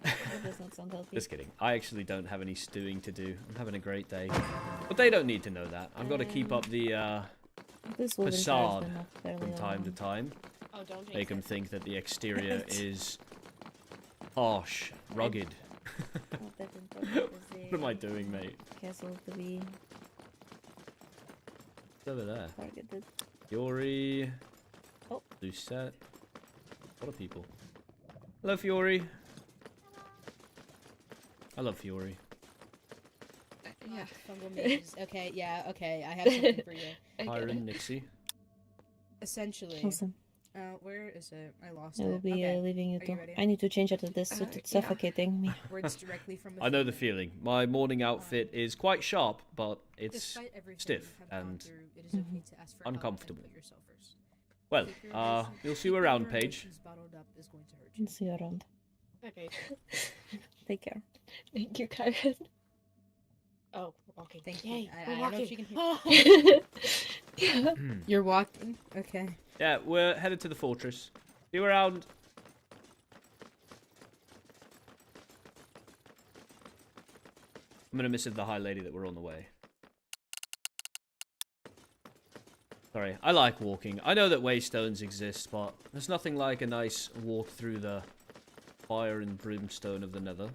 That does not sound healthy. Just kidding. I actually don't have any stewing to do. I'm having a great day. But they don't need to know that. I've got to keep up the This facade been up fairly from time to long. time. Oh, don't jinx Make them it. think that the exterior is harsh, rugged. Not that important as the What am I doing, mate? castle to be It's over there. targeted. Fiori. Oh. Lucette. A lot of people. Hello, Fiori. I love Fiori. Yeah. Fungal mages. Okay, yeah, okay. I have something for you. Byron, Nixie. Essentially. Awesome. Where is it? I lost I it. will be Okay. leaving you Are too. ready? I need to change out of this suit. It's suffocating me. Words directly from the I know the feeling. My morning outfit is quite sharp, but it's Despite everything stiff you have gone and through, it is okay to ask for help and uncomfortable. put yourself first. Well, Keep your emotions- you'll see you keeping around, your Paige. emotions bottled up is going to hurt you. I'll see you around. Okay. Take care. Thank you, Karen. Oh, we're walking. Thank Yay, you. we're I don't know if walking. you can hear. You're walking? Okay. Yeah, we're headed to the fortress. See you around. I'm gonna miss the High Lady that we're on the way. Sorry, I like walking. I know that waystones exist, but there's nothing like a nice walk through the fire and brimstone of the Nether.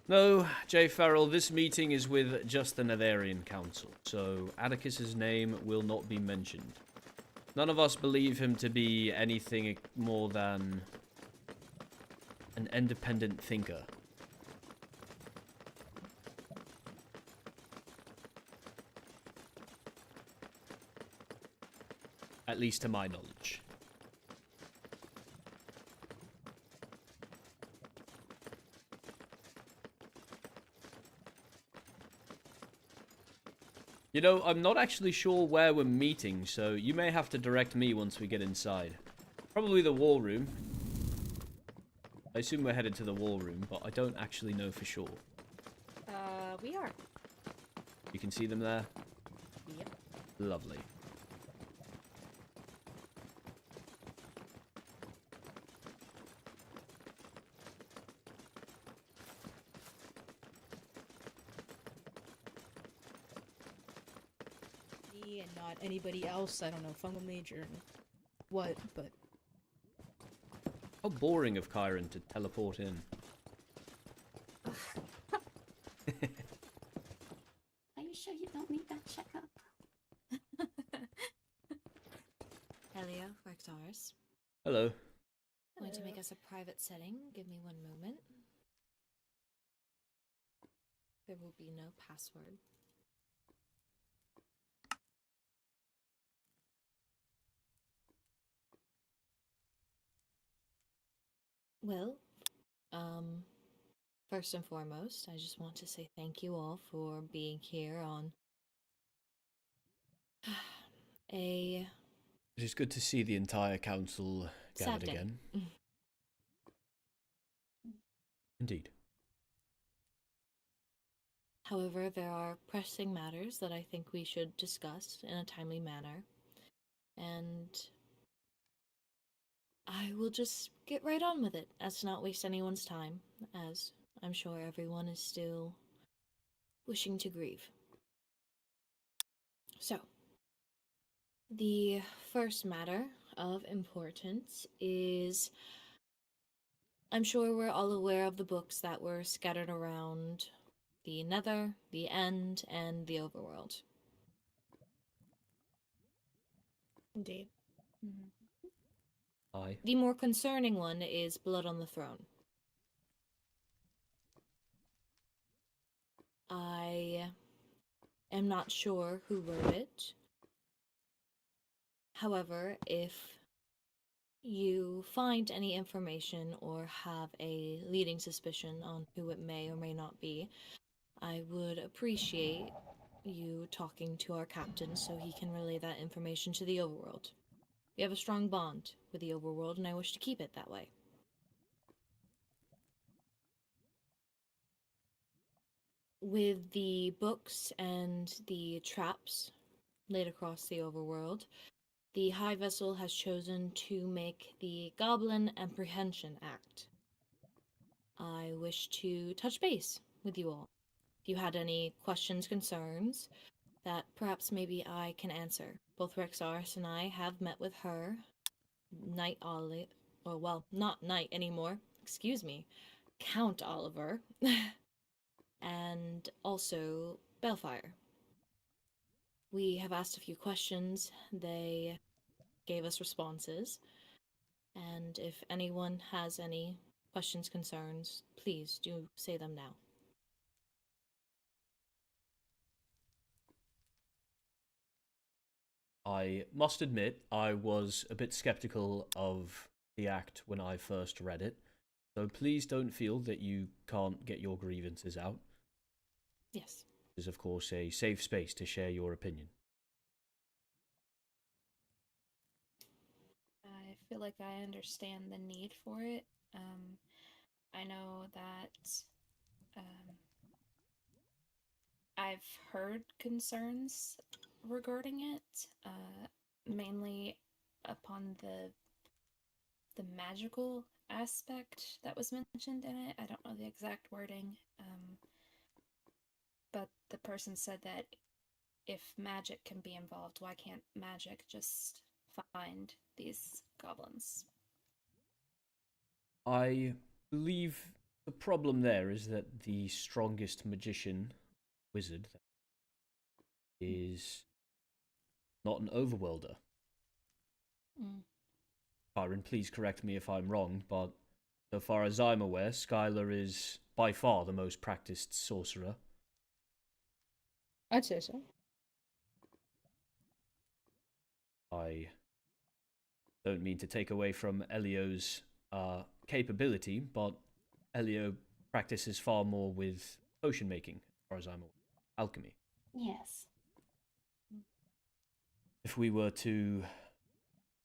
No, J. Farrell, this meeting is with just the Netherian Council, so Atticus's name will not be mentioned. None of us believe him to be anything more than an independent thinker. At least to my knowledge. You know, I'm not actually sure where we're meeting, so you may have to direct me once we get inside. Probably the war room. I assume we're headed to the war room, but I don't actually know for sure. We are. You can see them there? Yep. Lovely. Me and not anybody else. I don't know, fungal major and what, but... How boring of Chiron to teleport in. Are you sure you don't need that checkup? Helio, Rexars. Hello. I'm going to make us a private setting. Give me one moment. There will be no password. Well, first and foremost, I just want to say thank you all for being here on a It is good to see the entire council gathered sad day. again. Indeed. However, there are pressing matters that I think we should discuss in a timely manner, and I will just get right on with it, as to not waste anyone's time, as I'm sure everyone is still wishing to grieve. So, the first matter of importance is, I'm sure we're all aware of the books that were scattered around the Nether, the End, and the Overworld. Indeed. Aye. The more concerning one is Blood on the Throne. I am not sure who wrote it. However, if you find any information or have a leading suspicion on who it may or may not be, I would appreciate you talking to our captain so he can relay that information to the Overworld. We have a strong bond with the Overworld, and I wish to keep it that way. With the books and the traps laid across the Overworld, the High Vessel has chosen to make the Goblin Apprehension Act. I wish to touch base with you all. If you had any questions, concerns, that perhaps maybe I can answer. Both Rexars and I have met with her, Knight Olive, or well, not Knight anymore, excuse me, Count Oliver, and also Bellfire. We have asked a few questions, they gave us responses, and if anyone has any questions, concerns, please do say them now. I must admit, I was a bit skeptical of the act when I first read it, so please don't feel that you can't get your grievances out. Yes. It is, of course, a safe space to share your opinion. I feel like I understand the need for it. I know that I've heard concerns regarding it, mainly upon the magical aspect that was mentioned in it. I don't know the exact wording, but the person said that if magic can be involved, why can't magic just find these goblins? I believe the problem there is that the strongest magician, wizard, is not an overworlder. Byron, please correct me if I'm wrong, but so far as I'm aware, Skylar is by far the most practiced sorcerer. I'd say so. I don't mean to take away from Elio's capability, but Elio practices far more with potion making, as far as I'm aware. Alchemy. Yes. If we were to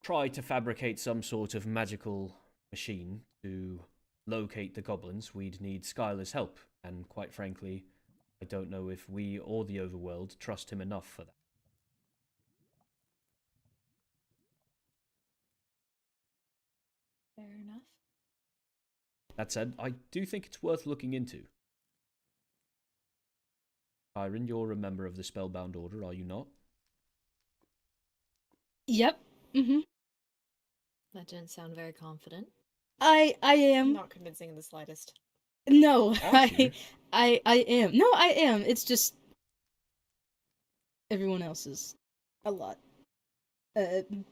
try to fabricate some sort of magical machine to locate the goblins, we'd need Skylar's help, and quite frankly, I don't know if we or the overworld trust him enough for that. Fair enough. That said, I do think it's worth looking into. Byron, you're a member of the Spellbound Order, are you not? Yep. Mm-hmm. That didn't sound very confident. I am. Not convincing in the slightest. No, Aren't you? I am. No, I am. It's just everyone else is a lot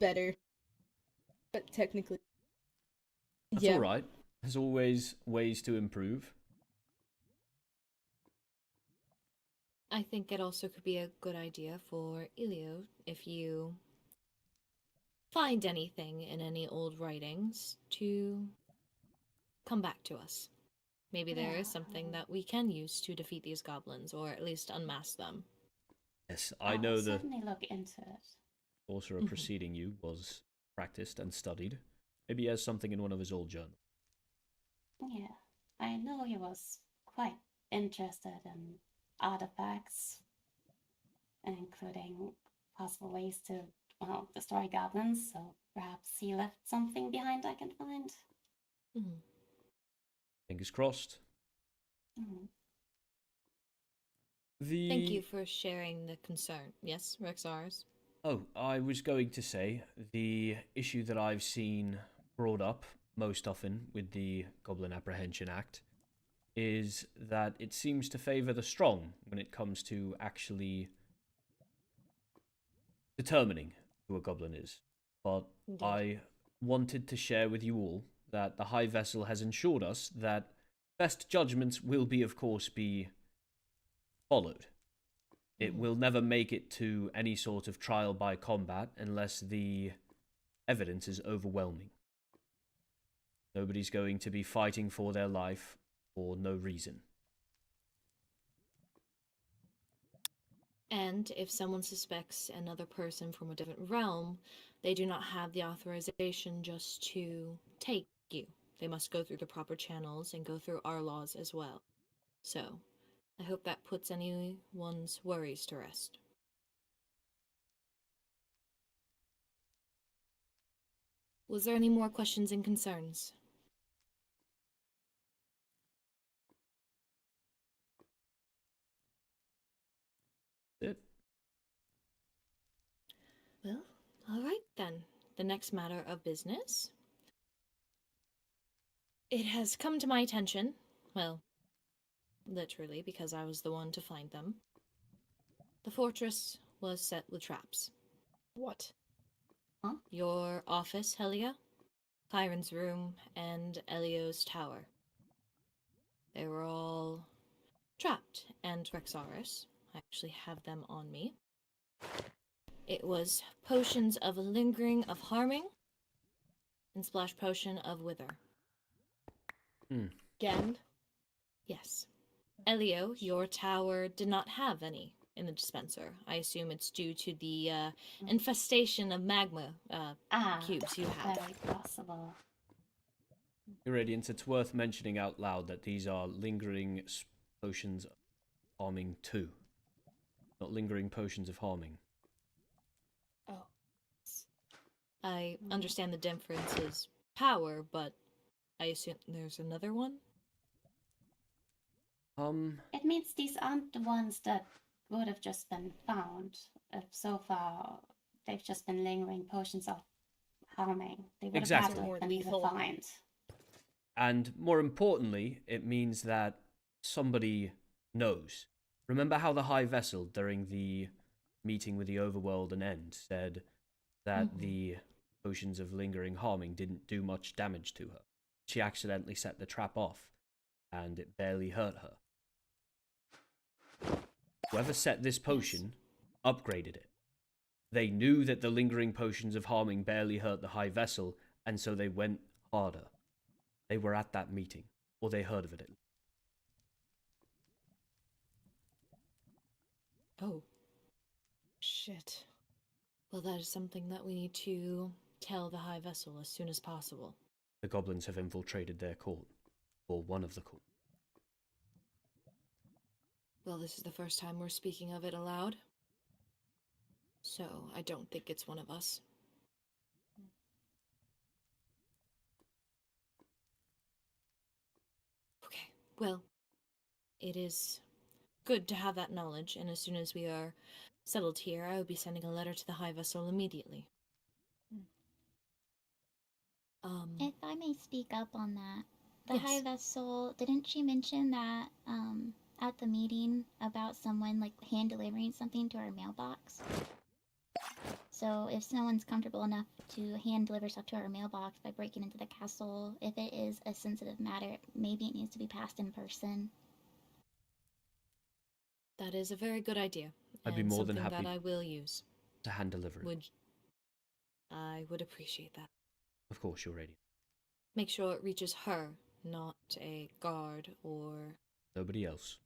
better. But technically, That's yeah. alright. There's always ways to improve. I think it also could be a good idea for Elio if you find anything in any old writings to come back to us. Maybe there is something that we can use to defeat these goblins, or at least unmask them. Yes, I'll know the certainly look into it. sorcerer preceding you was practiced and studied. Maybe he has something in one of his old journals. Yeah, I know he was quite interested in artifacts, including possible ways to, well, destroy goblins, so perhaps he left something behind I can find. Fingers crossed. Thank you for sharing the concern. Yes, Rexars? Oh, I was going to say, the issue that I've seen brought up most often with the Goblin Apprehension Act is that it seems to favour the strong when it comes to actually determining who a goblin is. But Indeed. I wanted to share with you all that the High Vessel has ensured us that best judgments will of course, be followed. It will never make it to any sort of trial by combat unless the evidence is overwhelming. Nobody's going to be fighting for their life for no reason. And if someone suspects another person from a different realm, they do not have the authorization just to take you. They must go through the proper channels and go through our laws as well. So, I hope that puts anyone's worries to rest. Was there any more questions and concerns? It. Well, alright then. The next matter of business. It has come to my attention, well, literally, because I was the one to find them. The fortress was set with traps. What? Huh? Your office, Helia, Kyron's room, and Elio's tower. They were all trapped, and Rexaris, I actually have them on me. It was potions of lingering of harming, and splash potion of wither. Again? Yes. Elio, your tower did not have any in the dispenser. I assume it's due to the infestation of magma cubes you have. Very possible. Irradiance, it's worth mentioning out loud that these are lingering potions of harming 2. not lingering potions of harming. Oh. I understand the difference is power, but I assume there's another one? It means these aren't the ones that would have just been found. So far, they've just been lingering potions of harming. They would have had to have been refined. And more importantly, it means that somebody knows. Remember how the High Vessel, during the meeting with the Overworld and End, said that the potions of lingering harming didn't do much damage to her. She accidentally set the trap off, and it barely hurt her. Whoever set this potion upgraded it. They knew that the lingering potions of harming barely hurt the High Vessel, and so they went harder. They were at that meeting, or they heard of it. Oh. Shit. Well, that is something that we need to tell the High Vessel as soon as possible. The goblins have infiltrated their court, or one of the court. Well, this is the first time we're speaking of it aloud, so I don't think it's one of us. Okay, well, it is good to have that knowledge, and as soon as we are settled here, I will be sending a letter to the High Vessel immediately. If I may speak up on that, the Yes. High Vessel, didn't she mention that at the meeting about someone like hand delivering something to our mailbox? So if someone's comfortable enough to hand deliver stuff to our mailbox by breaking into the castle, if it is a sensitive matter, maybe it needs to be passed in person. That is a very good idea. I'd be and more than something happy that I will use. to hand deliver it. I would appreciate that. Of course, you're ready. Make sure it reaches her, not a guard or... Nobody else.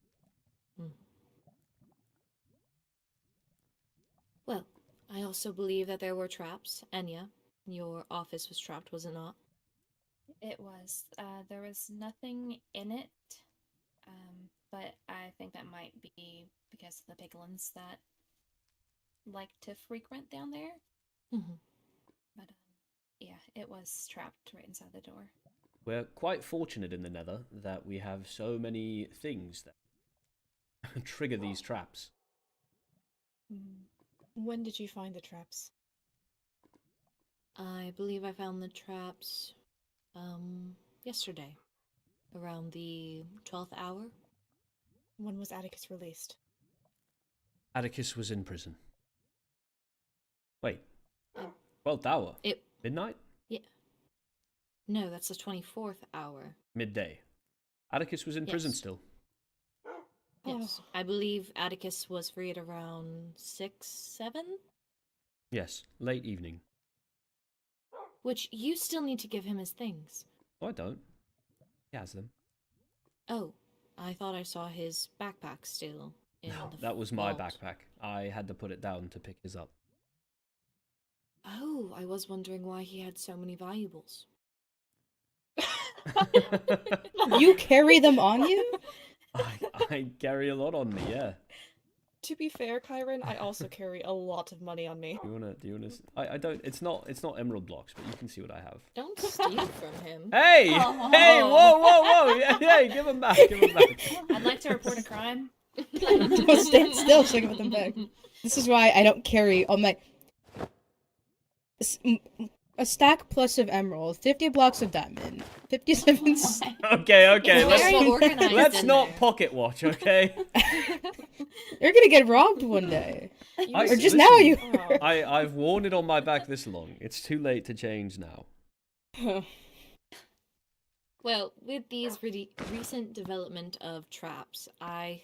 Well, I also believe that there were traps. Enya, your office was trapped, was it not? It was. There was nothing in it, but I think that might be because of the piglins that like to frequent down there. But yeah, it was trapped right inside the door. We're quite fortunate in the Nether that we have so many things that trigger these traps. When did you find the traps? I believe I found the traps, yesterday. Around the 12th hour. When was Atticus released? Atticus was in prison. Wait. 12th hour? Midnight? Yeah. No, that's the 24th hour. Midday. Atticus was in prison still. Yes. I believe Atticus was freed around 6, 7? Yes, late evening. Which you still need to give him his things. Oh, I don't. He has them. Oh, I thought I saw his backpack still in No, the that was my vault. backpack. I had to put it down to pick his up. Oh, I was wondering why he had so many valuables. You carry them on you? I carry a lot on me, yeah. To be fair, Kyron, I also carry a lot of money on me. Do you wanna I don't it's not emerald blocks, but you can see what I have. Don't steal from him. Hey! Hey, whoa! Yeah, give them back, I'd like to report a crime. No, stand still so I can put them back. This is why I don't carry all my... A stack plus of emerald, 50 blocks of diamond, 57... Okay, organized let's in not there. pocket watch, okay? You're gonna get robbed one day. Or just listen, now you I've worn it on my back this long. It's too late to change now. Well, with these recent development of traps, I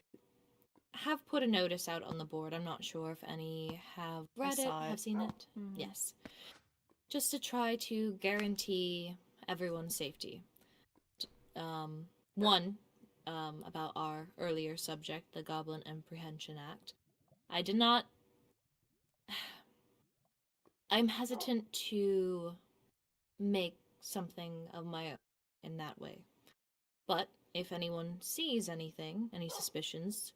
have put a notice out on the board. I'm not sure if any have read it, saw it. have seen it. Yes. Just to try to guarantee everyone's safety. One, about our earlier subject, the Goblin Apprehension Act. I did not... I'm hesitant to make something of my own in that way. But if anyone sees anything, any suspicions,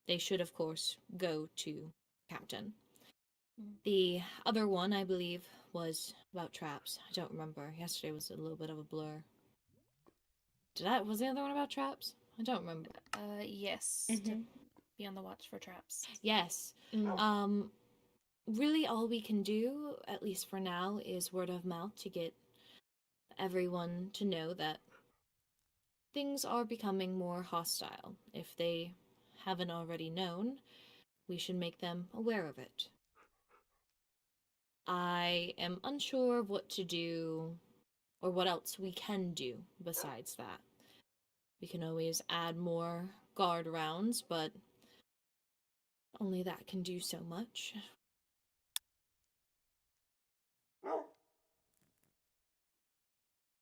they should, of course, go to Captain. The other one, I believe, was about traps. I don't remember. Yesterday was a little bit of a blur. Was the other one about traps? I don't remember. Yes. To be on the watch for traps. Yes. Really all we can do, at least for now, is word of mouth to get everyone to know that things are becoming more hostile. If they haven't already known, we should make them aware of it. I am unsure of what to do, or what else we can do besides that. We can always add more guard rounds, but only that can do so much.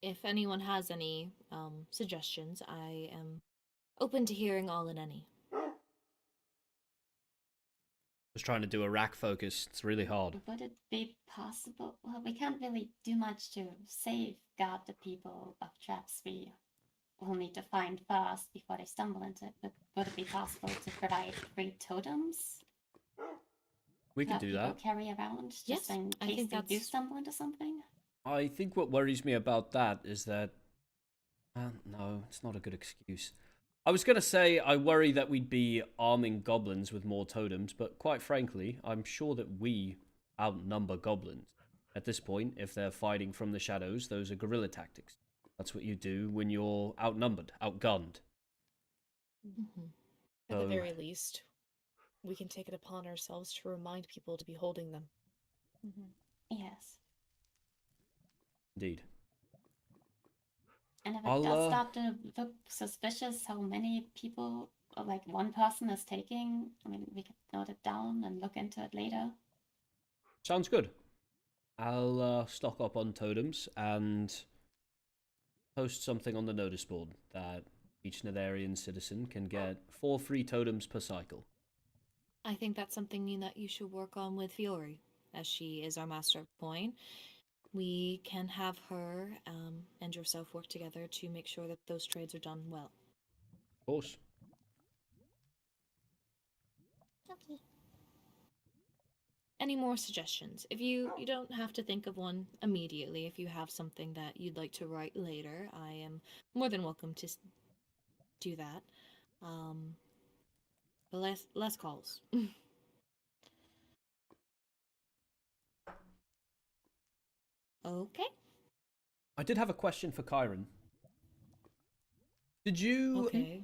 If anyone has any suggestions, I am open to hearing all and any. Just trying to do a rack focus. It's really hard. Would it be possible? Well, we can't really do much to safeguard the people of traps we will need to find first before they stumble into it. But would it be possible to provide free totems? We could do that. Carry around just in case they do stumble into something. I think what worries me about that is that... no, it's not a good excuse. I was going to say I worry that we'd be arming goblins with more totems, but quite frankly, I'm sure that we outnumber goblins. At this point, if they're fighting from the shadows, those are guerrilla tactics. That's what you do when you're outnumbered, outgunned. At the very least, we can take it upon ourselves to remind people to be holding them. Yes. Indeed. And if it does start to look suspicious how many people, or like one person is taking, I mean, we could note it down and look into it later. Sounds good. I'll stock up on totems and post something on the notice board that each Netherian citizen can get 4 free totems per cycle. I think that's something that you should work on with Fiore, as she is our master of coin. We can have her and yourself work together to make sure that those trades are done well. Of course. Okay. Any more suggestions? If you don't have to think of one immediately. If you have something that you'd like to write later, I am more than welcome to do that. But less calls. Okay. I did have a question for Kyron. Did you... Okay.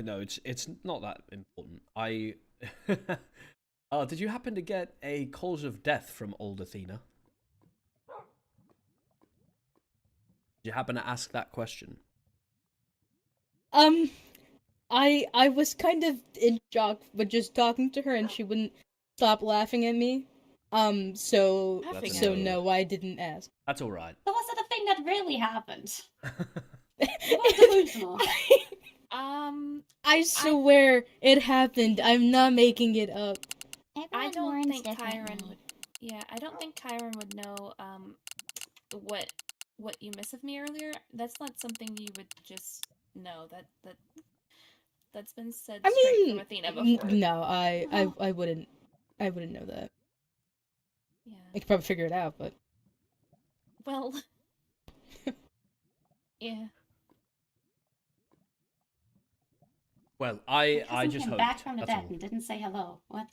No, it's not that important. Did you happen to get a cause of death from old Athena? Did you happen to ask that question? I was kind of in shock with just talking to her, and she wouldn't stop laughing at me. So no, I didn't ask. That's all right. But was it a thing that really happened? Delusional. I swear it happened. I'm not making it up. Everyone I don't mourns think differently. Kyron would. Yeah, I don't think Kyron would know what you miss of me earlier. That's not something you would just know. That's been said straight from Athena before. No, I wouldn't know that. Yeah. I could probably figure it out, but Well, yeah. Well, I just came hoped. back from the That's dead all. and didn't say hello. What?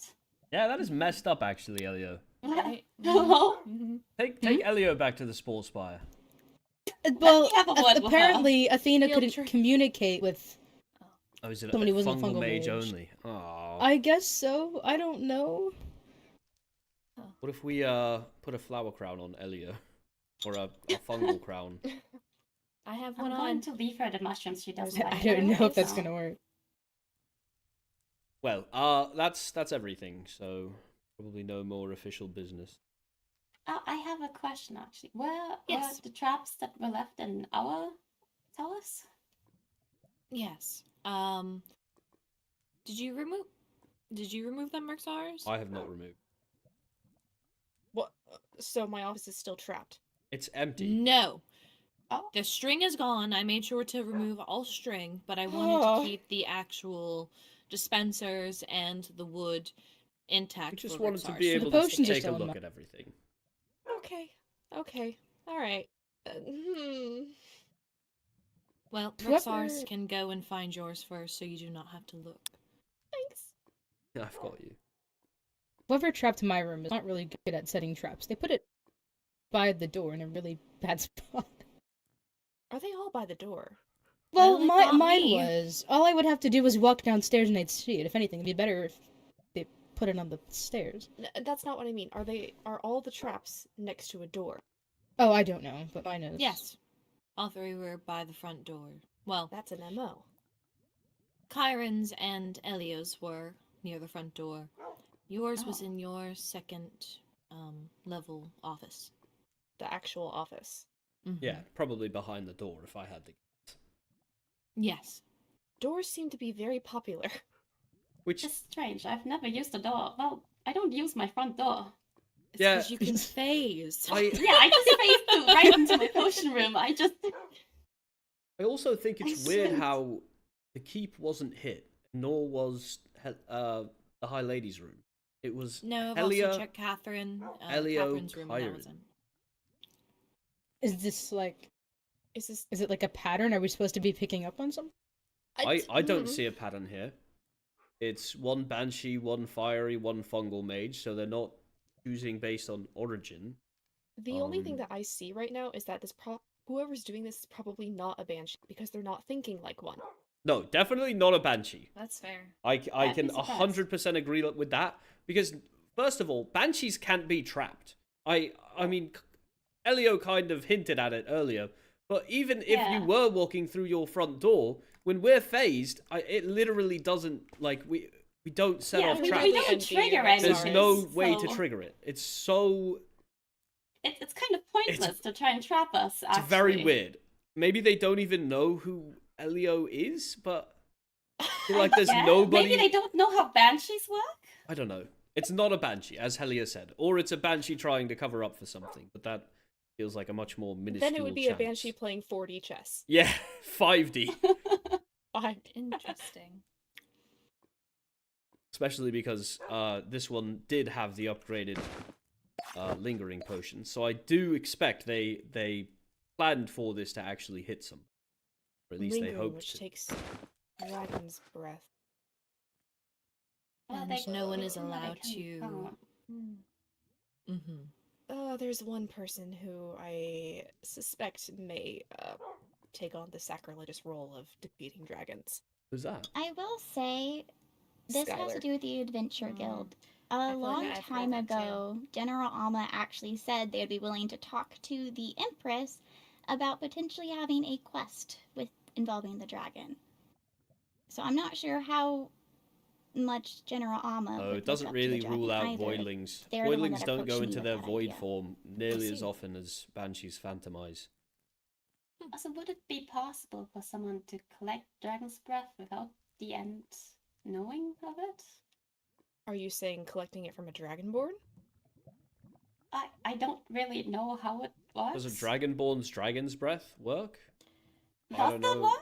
Yeah, that is messed up, actually, Elio. Right? Hello? Take Elio back to the sports spire. well, have a word with apparently Athena Field couldn't trip. communicate with. Oh, is it Somebody a wasn't fungal fungal mage mage. only? Oh. I guess so. I don't know. What if we put a flower crown on Elio? Or a fungal crown? I have I'm one going on. to leave her the mushrooms she doesn't like. I don't know if that's so- gonna work. Well, that's everything, so probably no more official business. Oh, I have a question actually. Where Yes. were the traps that were left in our towers? Yes. Did you remove them, Rexars? I have not removed. What? So my office is still trapped. It's empty. No. Oh. The string is gone. I made sure to remove all string, but I wanted to keep the actual dispensers and the wood intact. We just for wanted to Rexar's be able to potions are take a still in look my- at everything. Okay. Okay. All right. Well, Whoever- Rexars can go and find yours first, so you do not have to look. Thanks. I've got you. Whoever trapped my room is not really good at setting traps. They put it by the door in a really bad spot. Are they all by the door? Well, Well, not mine me. was. All I would have to do was walk downstairs and I'd see it. If anything, it'd be better if they put it on the stairs. That's not what I mean. Are all the traps next to a door? Oh, I don't know, but mine is. Yes. All three were by the front door. Well, That's an MO. Kyron's and Elio's were near the front door. Yours was in your second level office. The actual office. Yeah, probably behind the door if I had to. Yes. Doors seem to be very popular. Which It's strange. I've never used a door. Well, I don't use my front door. It's Yeah. because you can phase. Yeah, I just phased through right into my potion room. I also think it's I weird shouldn't. how the keep wasn't hit, nor was the High Lady's room. It was No, I've Elia, also checked Catherine. Elio, Catherine's room, and that Kyron. wasn't. Is this like? Is this? Is it like a pattern? Are we supposed to be picking up on something? I don't see a pattern here. It's one banshee, one fiery, one fungal mage, so they're not choosing based on origin. The only thing Um, that I see right now is that whoever's doing this is probably not a banshee because they're not thinking like one. No, definitely not a banshee. That's fair. I I'd can be surprised. 100% agree with that because first of all, banshees can't be trapped. I mean, Elio kind of hinted at it earlier, but even if Yeah. you were walking through your front door, when we're phased, it literally doesn't like we don't set Yeah, off we traps. don't trigger anything. There's no way to so trigger it. It's so It's kind of pointless to try and trap us. it's very weird. Maybe they don't even know who Elio is, but I feel like there's Yeah, nobody. Maybe they don't know how banshees work. I don't know. It's not a banshee, as Helia said, or it's a banshee trying to cover up for something. But that feels like a much more minuscule. Then it would be chance. a banshee playing 4D chess. Yeah, 5D. Interesting. Especially because this one did have the upgraded lingering potion, so I do expect they planned for this to actually hit some, or at least Lingering, they hoped which to. takes dragon's breath. And no one is allowed to. There's one person who I suspect may take on the sacrilegious role of defeating dragons. Who's that? I will say, this has to Skylar. do with the Adventure Guild. A feel like long I've heard time that too. ago, General Alma actually said they would be willing to talk to the Empress about potentially having a quest with involving the dragon. So I'm not sure how much General Alma. Oh, would it doesn't look up to the really dragon rule out either. voidlings. They're the one Voidlings that don't go approached me into with their that void idea. form nearly as see. often as banshees phantomize. Also, would it be possible for someone to collect dragon's breath without the end knowing of it? Are you saying collecting it from a dragonborn? I don't really know how it works. Does a dragonborn's dragon's breath work? I Does don't that know. work?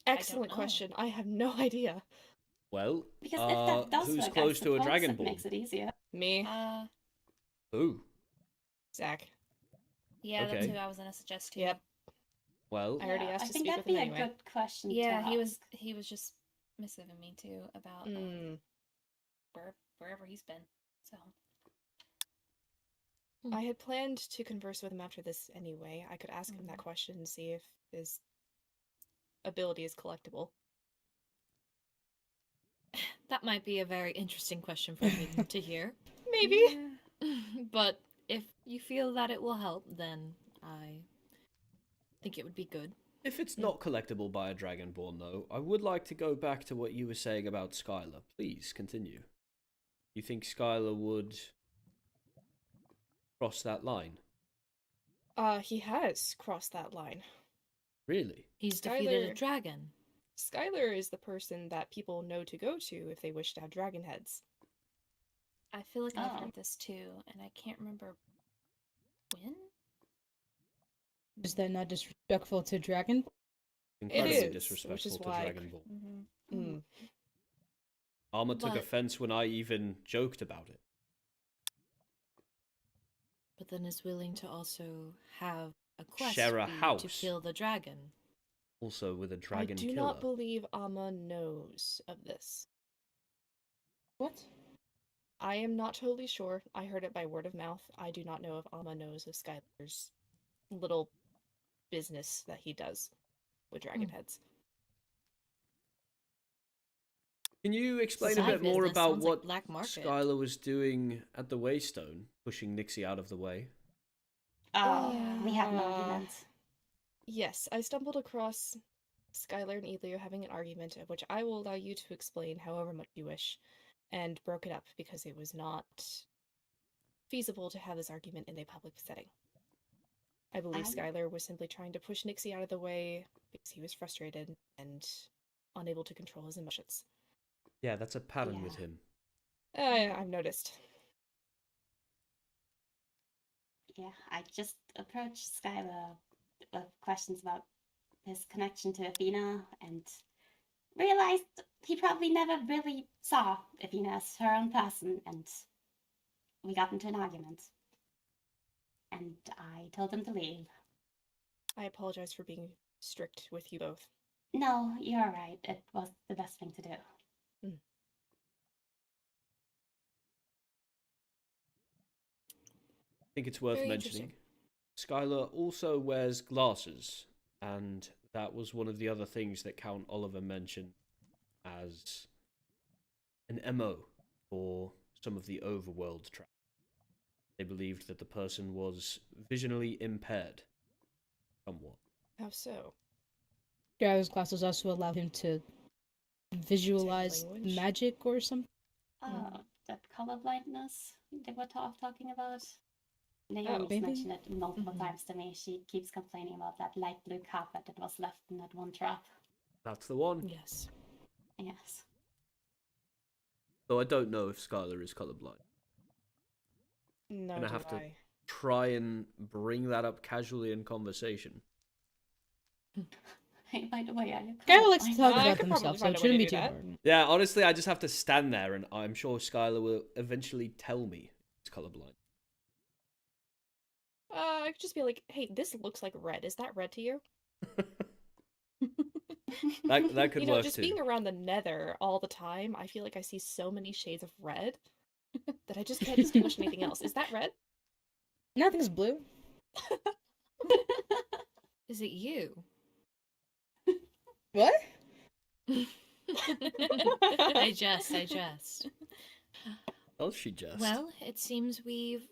Excellent know. question. I have no idea. Well, Because if that does who's work, close I to a suppose it dragonborn? makes it easier. Me, Who? Zach. Yeah, that's Okay. who I was gonna suggest too. Yep. Well, I already Yeah, asked I to think speak that'd with be him a anyway. good question. Yeah, to he was just messaging me too about wherever he's been. So I had planned to converse with him after this anyway. I could ask him that question and see if his ability is collectible. that might be a very interesting question for him to hear. Maybe. But if you feel that it will help, then I think it would be good. if it's not collectible by a dragonborn, though, I would like to go back to what you were saying about Skylar. Please continue. You think Skylar would cross that line? He has crossed that line. Really? He's defeated a Skylar- dragon. Skylar is the person that people know to go to if they wish to have dragon heads. I feel like I've Oh. heard this too, and I can't remember when. Is that not disrespectful to dragon? Incredibly is, which disrespectful is to why- dragonborn. Mm. Arma took But- offense when I even joked about it. But then is willing to also have a quest Share a for you to house. kill the dragon. Also with a dragon I do killer. not believe Amma knows of this. What? I am not totally sure. I heard it by word of mouth. I do not know if Amma knows of Skylar's little business that he does with dragon heads. Can you explain a Side bit more business about sounds like what black market. Skylar was doing at the Waystone, pushing Nixie out of the way? We had an argument. Yes, I stumbled across Skylar and Elio having an argument, of which I will allow you to explain however much you wish, and broke it up because it was not feasible to have this argument in a public setting. I believe Skylar was simply trying to push Nixie out of the way because he was frustrated and unable to control his emotions. Yeah, that's a pattern with him. I've noticed. Yeah, I just approached Skylar with questions about his connection to Athena and realized he probably never really saw Athena as her own person, and we got into an argument. And I told him to leave. I apologize for being strict with you both. No, you're right. It was the best thing to do. I think it's worth Very mentioning. Skylar also wears glasses, and that was one of the other things that Count Oliver mentioned as an MO for some of the overworld track. They believed that the person was visionally impaired, somewhat. How so? Skylar's glasses also allow him to visualize language? magic or something. That colorblindness they were talking about. maybe? Naomi's mentioned it multiple times to me. She keeps complaining about that light blue carpet that was left in that one trap. That's the one. Yes. Yes. Though I don't know if Skylar is colorblind. No, And I do have to I. try and bring that up casually in conversation. Hey, by the way, Skylar likes to talk I about could probably themselves, so find it a way to shouldn't be do too that. hard. Yeah, honestly, I just have to stand there, and I'm sure Skylar will eventually tell me he's colorblind. I could just be like, hey, this looks like red. Is that red to you? That could You know, work just too. being around the Nether all the time, I feel like I see so many shades of red that I just can't distinguish anything else. Is that red? Nothing's blue. Is it you? What? I jest. Oh, she just. Well, it seems we've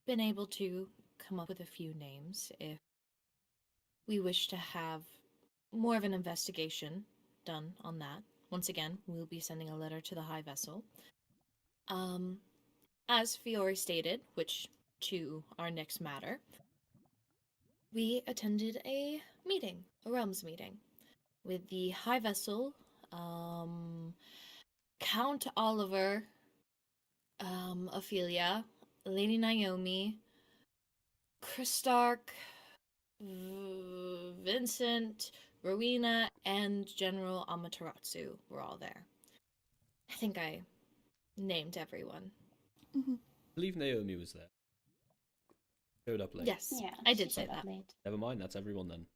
been able to come up with a few names if we wish to have more of an investigation done on that. Once again, we'll be sending a letter to the High Vessel. As Fiore stated, which to our next matter, we attended a meeting, a realms meeting, with the High Vessel, Count Oliver, Ophelia, Lady Naomi, Christark, Vincent, Rowena, and General Amaterasu were all there. I think I named everyone. I believe Naomi was there. Showed up late. Yes, Yeah, I did she say showed up that. late. Never mind, that's everyone then.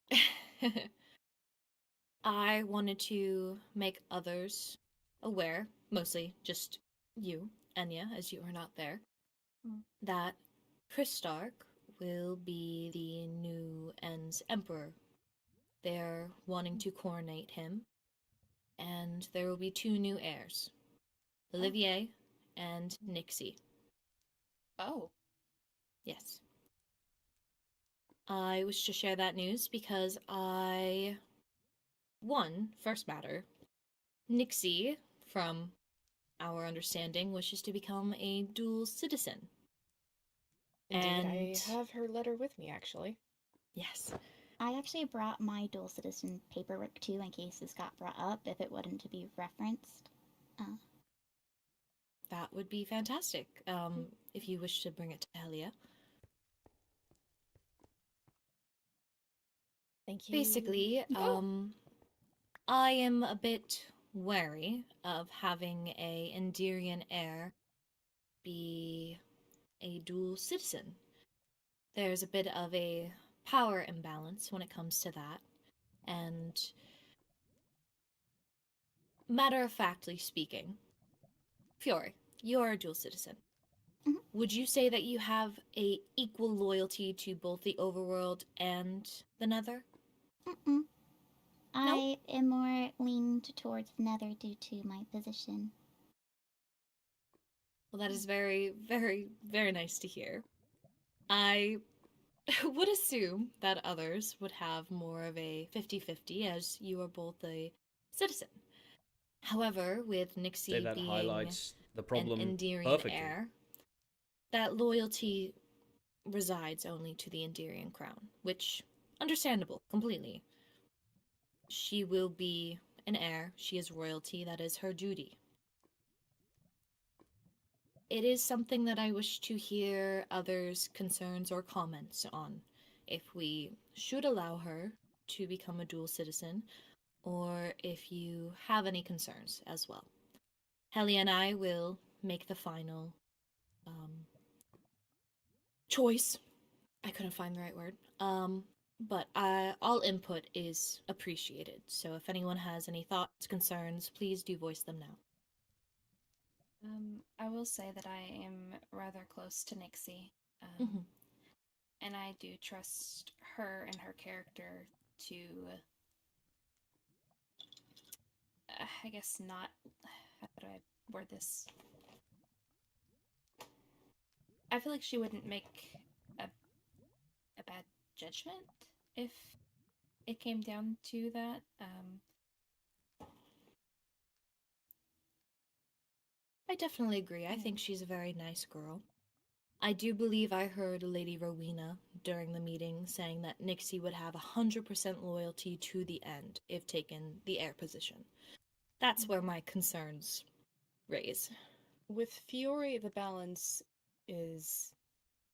I wanted to make others aware, mostly just you, Enya, as you are not there, that Christark will be the new En's emperor. They're wanting to coronate him, and there will be 2 new heirs, Olivier and Nixie. Oh. Yes. I wish to share that news because first matter, Nixie, from our understanding, wishes to become a dual citizen. Indeed, And I have her letter with me, actually. yes. I actually brought my dual citizen paperwork too in case this got brought up, if it wouldn't to be referenced. That would be fantastic, if you wish to bring it to Helia. Thank you. Basically, Oh. I am a bit wary of having a Endirian heir be a dual citizen. There's a bit of a power imbalance when it comes to that, and matter-of-factly speaking, Fiore, you're a dual citizen. Mhm. Would you say that you have a equal loyalty to both the overworld and the Nether? Mm-mm. I am more leaned towards the Nether due to my position. Well, that is very, very, very nice to hear. I would assume that others would have more of a 50-50 as you are both a citizen. However, with Nixie Say that being highlights the problem an Endirian perfectly. heir, that loyalty resides only to the Endirian crown, which, understandable, completely. She will be an heir, she is royalty, that is her duty. It is something that I wish to hear others' concerns or comments on, if we should allow her to become a dual citizen, or if you have any concerns as well. Helly and I will make the final choice. I couldn't find the right word. But all input is appreciated. So if anyone has any thoughts, concerns, please do voice them now. I will say that I am rather close to Nixie. And I do trust her and her character to, I guess not, how do I word this? I feel like she wouldn't make a bad judgment if it came down to that. I definitely agree. I think she's a very nice girl. I do believe I heard Lady Rowena during the meeting saying that Nixie would have 100% loyalty to the end if taken the heir position. That's where my concerns raise. With Fiore, the balance is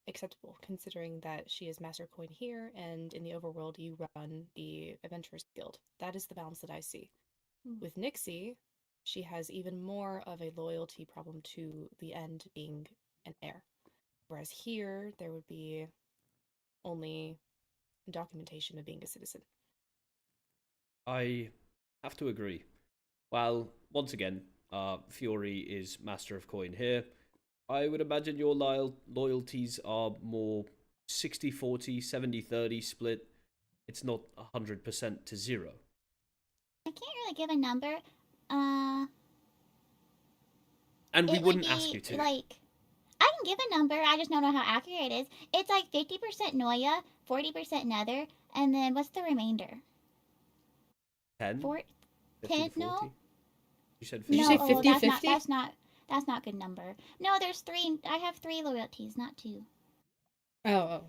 acceptable, considering that she is Master Coin here, and in the overworld you run the Adventurers Guild. That is the balance that I see. With Nixie, she has even more of a loyalty problem to the end being an heir. Whereas here, there would be only documentation of being a citizen. I have to agree. While, once again, Fiore is Master of Coin here, I would imagine your loyalties are more 60-40, 70-30 split. It's not 100% to 0. I can't really give a number. And we it wouldn't would be, ask you to. Like, I can give a number, I just don't know how accurate it is. It's like 50% Noya, 40% Nether, and then what's the remainder? 10? 10? No. You said 50? No, Did you say 50-50? That's not good number. No, there's 3. I have 3 loyalties, not 2. Oh,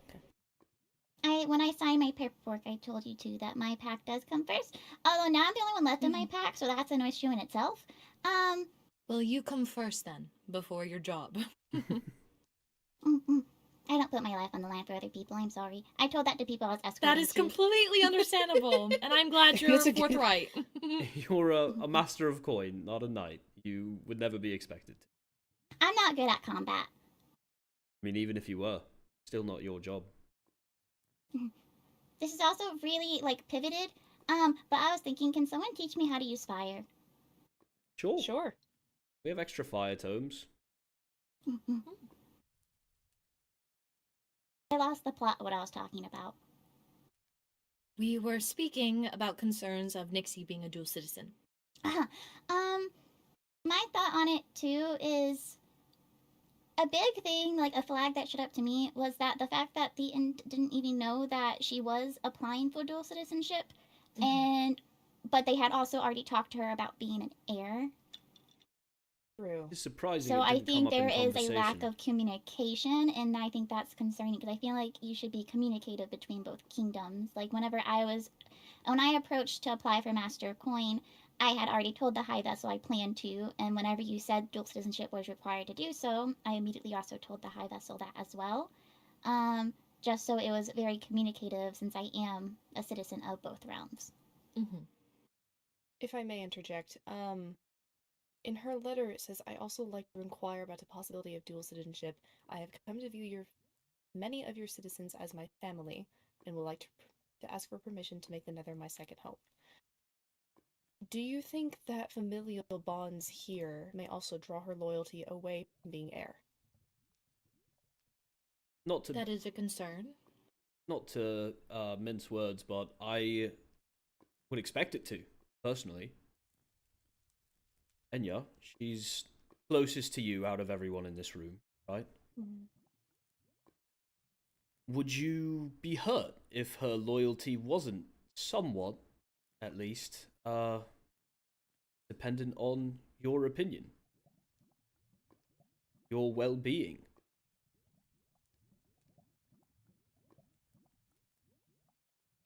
okay. When I signed my paperwork, I told you too that my pack does come first. Although now I'm the only one left in my pack, so that's an issue in itself. Well, you come first then, before your job. I don't put my life on the line for other people. I'm sorry. I told that to people I was escorting. That is completely understandable, and I'm glad you're forthright. You're a Master of Coin, not a knight. You would never be expected to. I'm not good at combat. I mean, even if you were, still not your job. This is also really, like, pivoted. But I was thinking, can someone teach me how to use fire? Sure. We have extra fire tomes. I lost the plot of what I was talking about. We were speaking about concerns of Nixie being a dual citizen. My thought on it too is a big thing, like a flag that showed up to me, was that the fact that the End didn't even know that she was applying for dual citizenship, but they had also already talked to her about being an heir. True. It's surprising. So it I didn't come think up in there is a lack conversation. of communication, and I think that's concerning because I feel like you should be communicative between both kingdoms. Like when I approached to apply for Master Coin, I had already told the High Vessel I planned to, and whenever you said dual citizenship was required to do so, I immediately also told the High Vessel that as well. Just so it was very communicative since I am a citizen of both realms. If I may interject, in her letter it says, "I also like to inquire about the possibility of dual citizenship. I have come to view many of your citizens as my family, and would like to ask for permission to make the Nether my second home." Do you think that familial bonds here may also draw her loyalty away from being heir? Not to That is a concern. not to mince words, but I would expect it to, personally. Enya, she's closest to you out of everyone in this room, right? Mhm. Would you be hurt if her loyalty wasn't somewhat, at least, dependent on your opinion? Your well-being?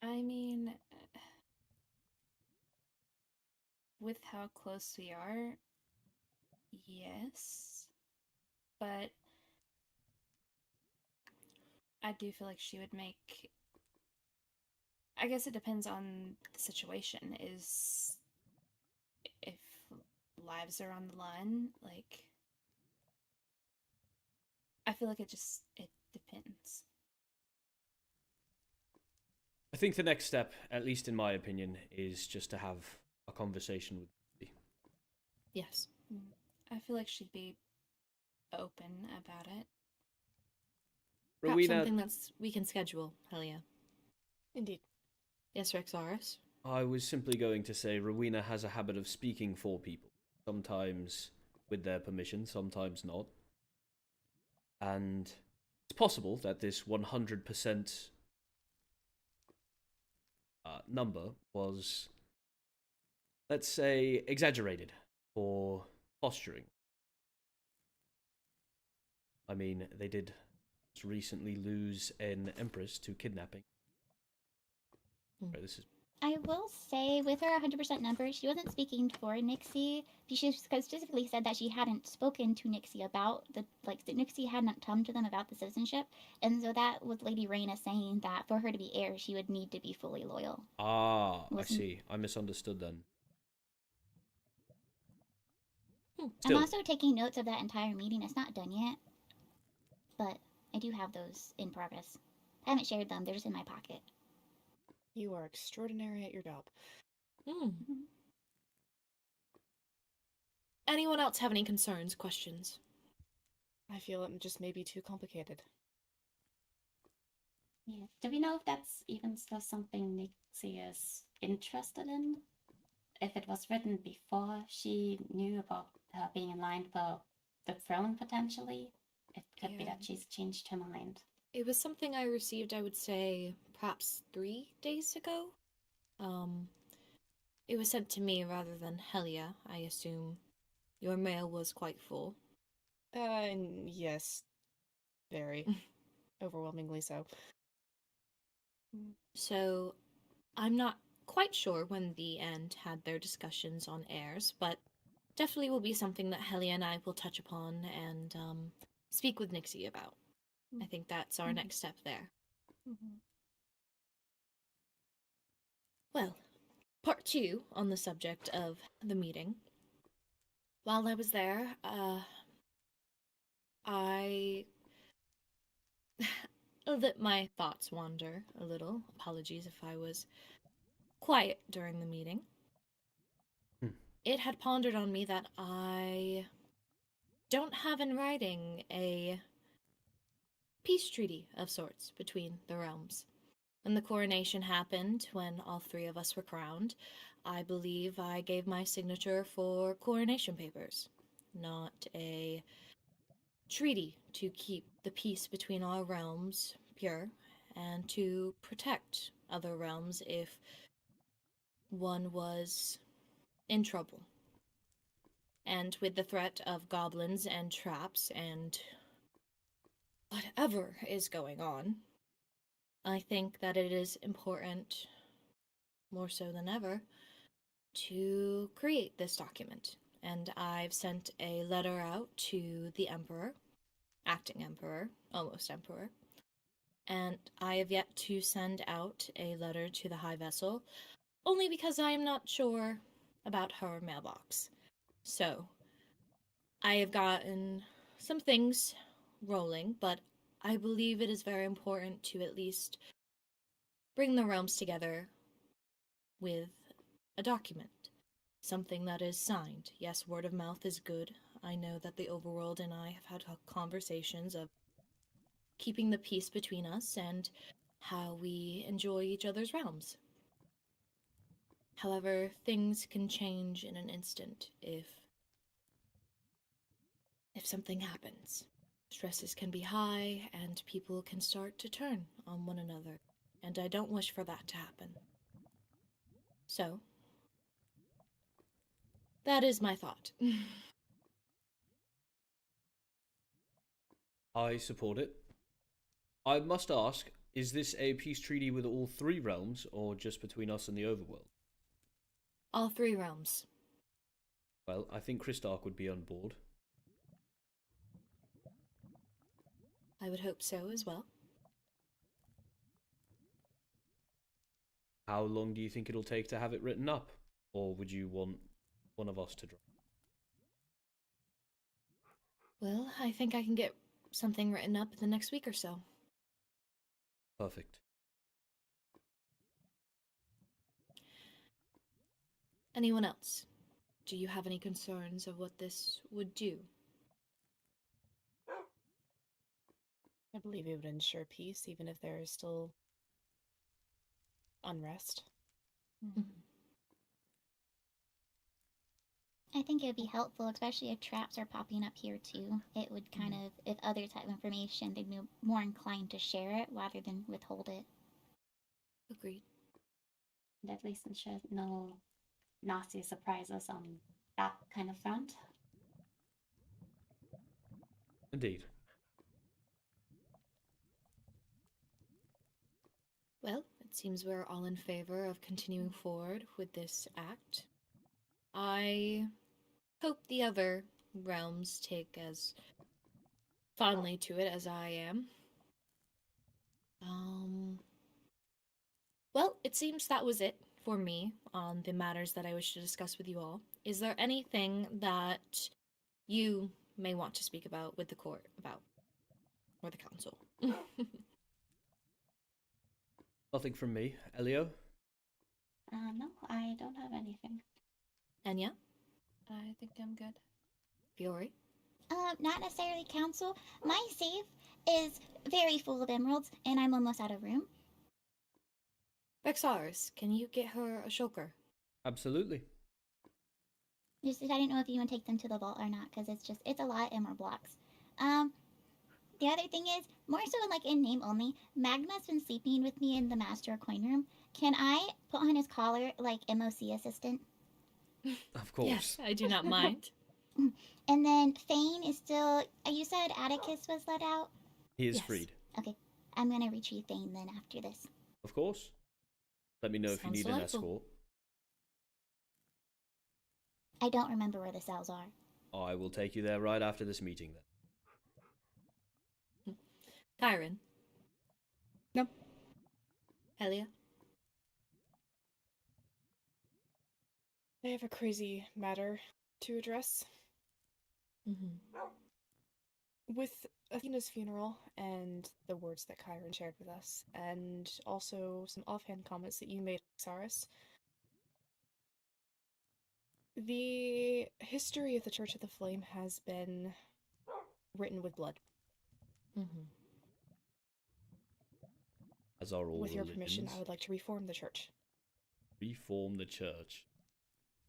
I mean, with how close we are, yes. But I do feel like she would make. I guess it depends on the situation. Is if lives are on the line, like. I feel like it depends. I think the next step, at least in my opinion, is just to have a conversation with me. Yes. I feel like she'd be open about it. Perhaps Rowena, something we can schedule, Helia. Indeed. Yes, Rexaris? I was simply going to say Rowena has a habit of speaking for people, sometimes with their permission, sometimes not. And it's possible that this 100% number was, let's say, exaggerated for posturing. I mean, they did recently lose an empress to kidnapping. Right, this is. I will say, with her 100% number, she wasn't speaking for Nixie. She specifically said that she hadn't spoken to Nixie about that Nixie hadn't come to them about the citizenship, and so that was Lady Raina saying that for her to be heir, she would need to be fully loyal. Ah, I see. I misunderstood then. I'm also taking notes of that entire meeting. It's not done yet, but I do have those in progress. I haven't shared them. They're just in my pocket. You are extraordinary at your job. Anyone else have any concerns, questions? I feel it just may be too complicated. Yeah. Do we know if that's even still something Nixie is interested in? If it was written before she knew about her being in line for the throne, potentially, it could be that she's changed her mind. It was something I received, I would say, perhaps 3 days ago. It was sent to me rather than Helia. I assume your mail was quite full. Yes. Very. Overwhelmingly so. So, I'm not quite sure when the End had their discussions on heirs, but definitely will be something that Helia and I will touch upon and speak with Nixie about. I think that's our next step there. Well, part 2 on the subject of the meeting. While I was there, I let my thoughts wander a little. Apologies if I was quiet during the meeting. It had pondered on me that I don't have in writing a peace treaty of sorts between the realms. When the coronation happened, when all 3 of us were crowned, I believe I gave my signature for coronation papers, not a treaty to keep the peace between our realms pure and to protect other realms if one was in trouble. And with the threat of goblins and traps and whatever is going on, I think that it is important, more so than ever, to create this document. And I've sent a letter out to the Emperor, acting Emperor, almost Emperor, and I have yet to send out a letter to the High Vessel, only because I am not sure about her mailbox. So, I have gotten some things rolling, but I believe it is very important to at least bring the realms together with a document. Something that is signed. Yes, word of mouth is good. I know that the overworld and I have had conversations of keeping the peace between us and how we enjoy each other's realms. However, things can change in an instant if something happens. Stresses can be high and people can start to turn on one another, and I don't wish for that to happen. So, that is my thought. I support it. I must ask, is this a peace treaty with all three realms, or just between us and the overworld? All three realms. Well, I think Christark would be on board. I would hope so as well. How long do you think it'll take to have it written up? Or would you want one of us to draw? Well, I think I can get something written up in the next week or so. Perfect. Anyone else? Do you have any concerns of what this would do? I believe it would ensure peace, even if there is still unrest. I think it would be helpful, especially if traps are popping up here too. It would kind of, if others have information, they'd be more inclined to share it rather than withhold it. Agreed. And at least ensure no nasty surprises on that kind of front. Indeed. Well, it seems we're all in favor of continuing forward with this act. I hope the other realms take as fondly to it as I am. Well, it seems that was it for me on the matters that I wish to discuss with you all. Is there anything that you may want to speak about with the court about? Or the council? Nothing from me. Elio? No, I don't have anything. Enya? I think I'm good. Fiore? Not necessarily council. My safe is very full of emeralds, and I'm almost out of room. Rexars, can you get her a shulker? Absolutely. Just, I didn't know if you want to take them to the vault or not, because it's a lot of emerald blocks. The other thing is, more so like in name only, Magma's been sleeping with me in the master coin room. Can I put on his collar like MOC assistant? Of course. Yes, I do not mind. And then Thane is still, you said Atticus was let out? He is freed. Okay, I'm gonna retrieve Thane then after this. Of course. Let me know if you need an escort. I don't remember where the cells are. I will take you there right after this meeting then. Kyron? No. Helia? I have a crazy matter to address. With Athena's funeral and the words that Kyron shared with us, and also some offhand comments that you made, Saris, the history of the Church of the Flame has been written with blood. As are all With your permission, religions. I would like to reform the church. Reform the church?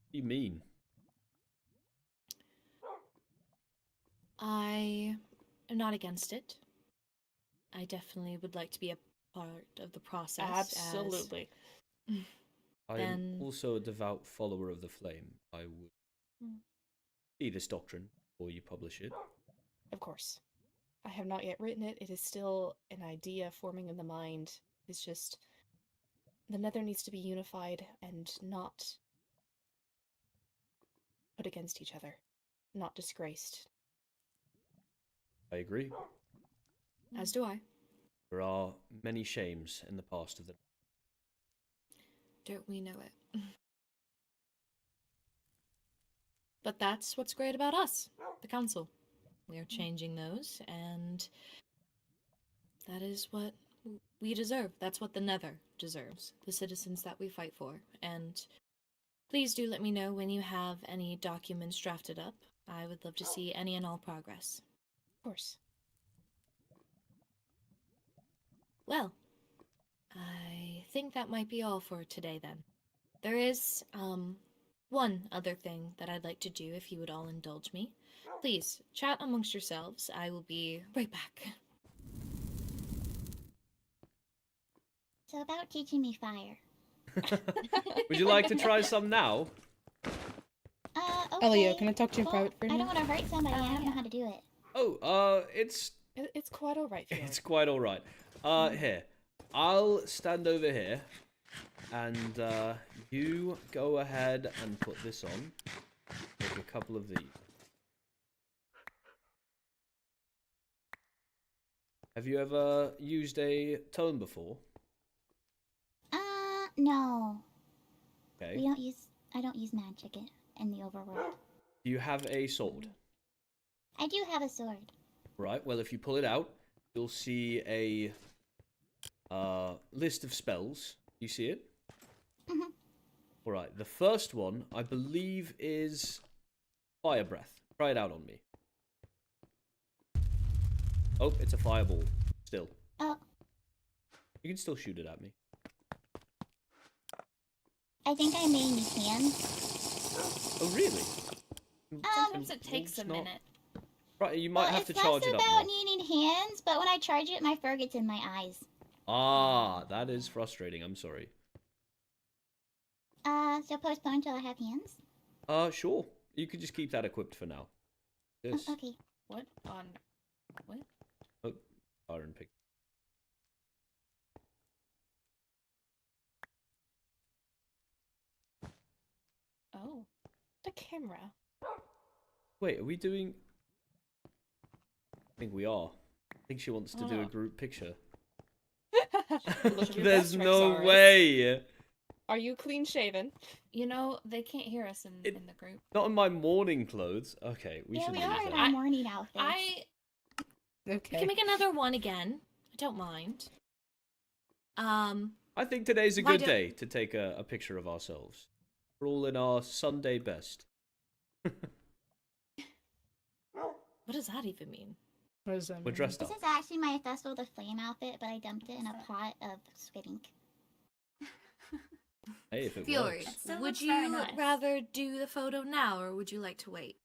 What do you mean? I am not against it. I definitely would like to be a part of the process. Absolutely. I am also a devout follower of the flame. I would see this doctrine before you publish it. Of course. I have not yet written it. It is still an idea forming in the mind. It's just the Nether needs to be unified and not put against each other, not disgraced. I agree. As do I. There are many shames in the past of the... Don't we know it? But that's what's great about us, the council. We are changing those, and that is what we deserve. That's what the Nether deserves, the citizens that we fight for. And please do let me know when you have any documents drafted up. I would love to see any and all progress. Of course. Well, I think that might be all for today then. There is, one other thing that I'd like to do if you would all indulge me. Please, chat amongst yourselves. I will be right back. So about teaching me fire. Would you like to try some now? Okay. Elio, can I talk to you in Well, private for a I don't minute? want to hurt somebody. I don't know how to do it. Oh, it's quite alright. It's quite all right. Here, I'll stand over here, and you go ahead and put this on. Take a couple of these. Have you ever used a tome before? No. Okay. I don't use magic in the overworld. Do you have a sword? I do have a sword. Right, well, if you pull it out, you'll see a list of spells. You see it? Mhm. Alright, the first one, I believe, is Fire Breath. Try it out on me. Oh, it's a fireball. Still. Oh. You can still shoot it at me. I think I may need hands. Oh, really? Sometimes it takes a minute. Right, you might have to charge it's it up less about more. needing hands, but when I charge it, my fur gets in my eyes. Ah, that is frustrating. I'm sorry. So postpone till I have hands? Sure. You could just keep that equipped for now. Yes. Okay. What on... What? Oh, iron pick. Oh. The camera. Wait, are we doing... I think we are. I think she wants to do a group picture. Look your There's best, no Rexaurus. way! Are you clean shaven? You know, they can't hear us in the group. Not in my morning clothes. Okay, we should we use are in that. our morning outfits. We can make another one again. I don't mind. I think today's a Why good don't- day to take a picture of ourselves. We're all in our Sunday best. What does that even mean? What does that We're dressed This up. is actually my Festival of the Flame outfit, but I dumped it in a pot of squid ink. Hey, if it Fury, works. still would looks very you nice. rather do the photo now, or would you like to wait?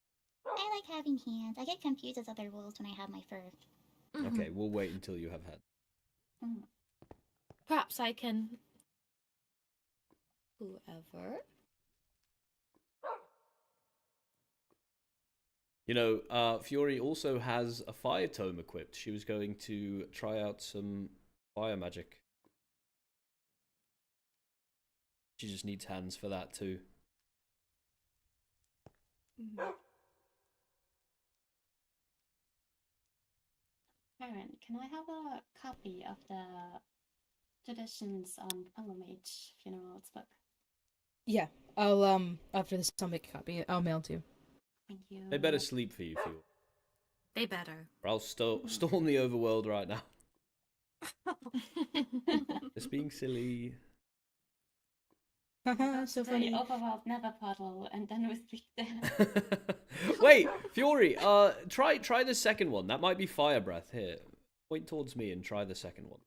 I like having hands. I get confused as other wolves when I have my fur. Okay, we'll wait until you have had. Perhaps I can... Whoever... You know, Fury also has a fire tome equipped. She was going to try out some fire magic. She just needs hands for that too. Karen, can I have a copy of the Traditions on Pilgrimage Funerals book? Yeah, I'll after this I'll make a copy. I'll mail it to you. Thank you. They better sleep for you, Fury. They better. Or I'll storm the overworld right now. Just being silly. Haha, so The funny. overworld Nether portal, and then we speak there. Wait, Fury, try the second one. That might be fire breath. Here, point towards me and try the second one.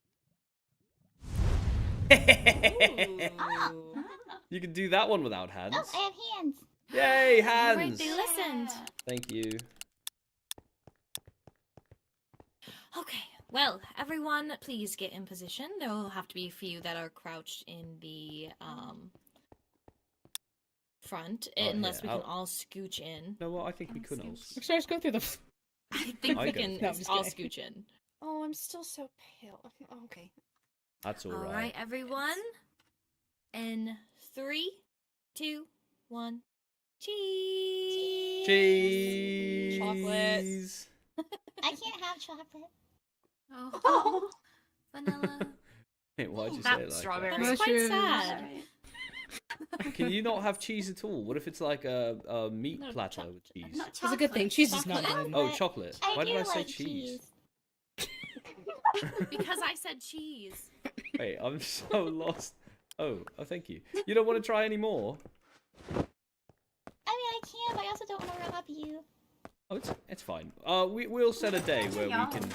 You can do that one without hands. Oh, I have hands. Yay, Right, hands! they listened. Thank you. Okay, well, everyone, please get in position. There will have to be a few that are crouched in the front, unless we here, can all scooch in. No, well, I think we could all. Let's just go through the. I think I we go can No, I'm just all kidding. scooch in. Oh, I'm still so pale. Okay. That's all All right, everyone. In 3, 2, 1. Cheese. Cheese. Chocolate. I can't have chocolate. Oh, vanilla. Wait, why'd you That say it like strawberry. that? That's quite Mushrooms. sad. Can you not have cheese at all? What if it's like a meat platter with cheese? That's a good thing. Cheese is not good. Oh, chocolate. Why did I say like cheese? Because I said cheese. Wait, I'm so lost. Oh, thank you. You don't want to try any more? I mean, I can, but I also don't want to rob you. Oh, it's fine. We'll set a day where we can.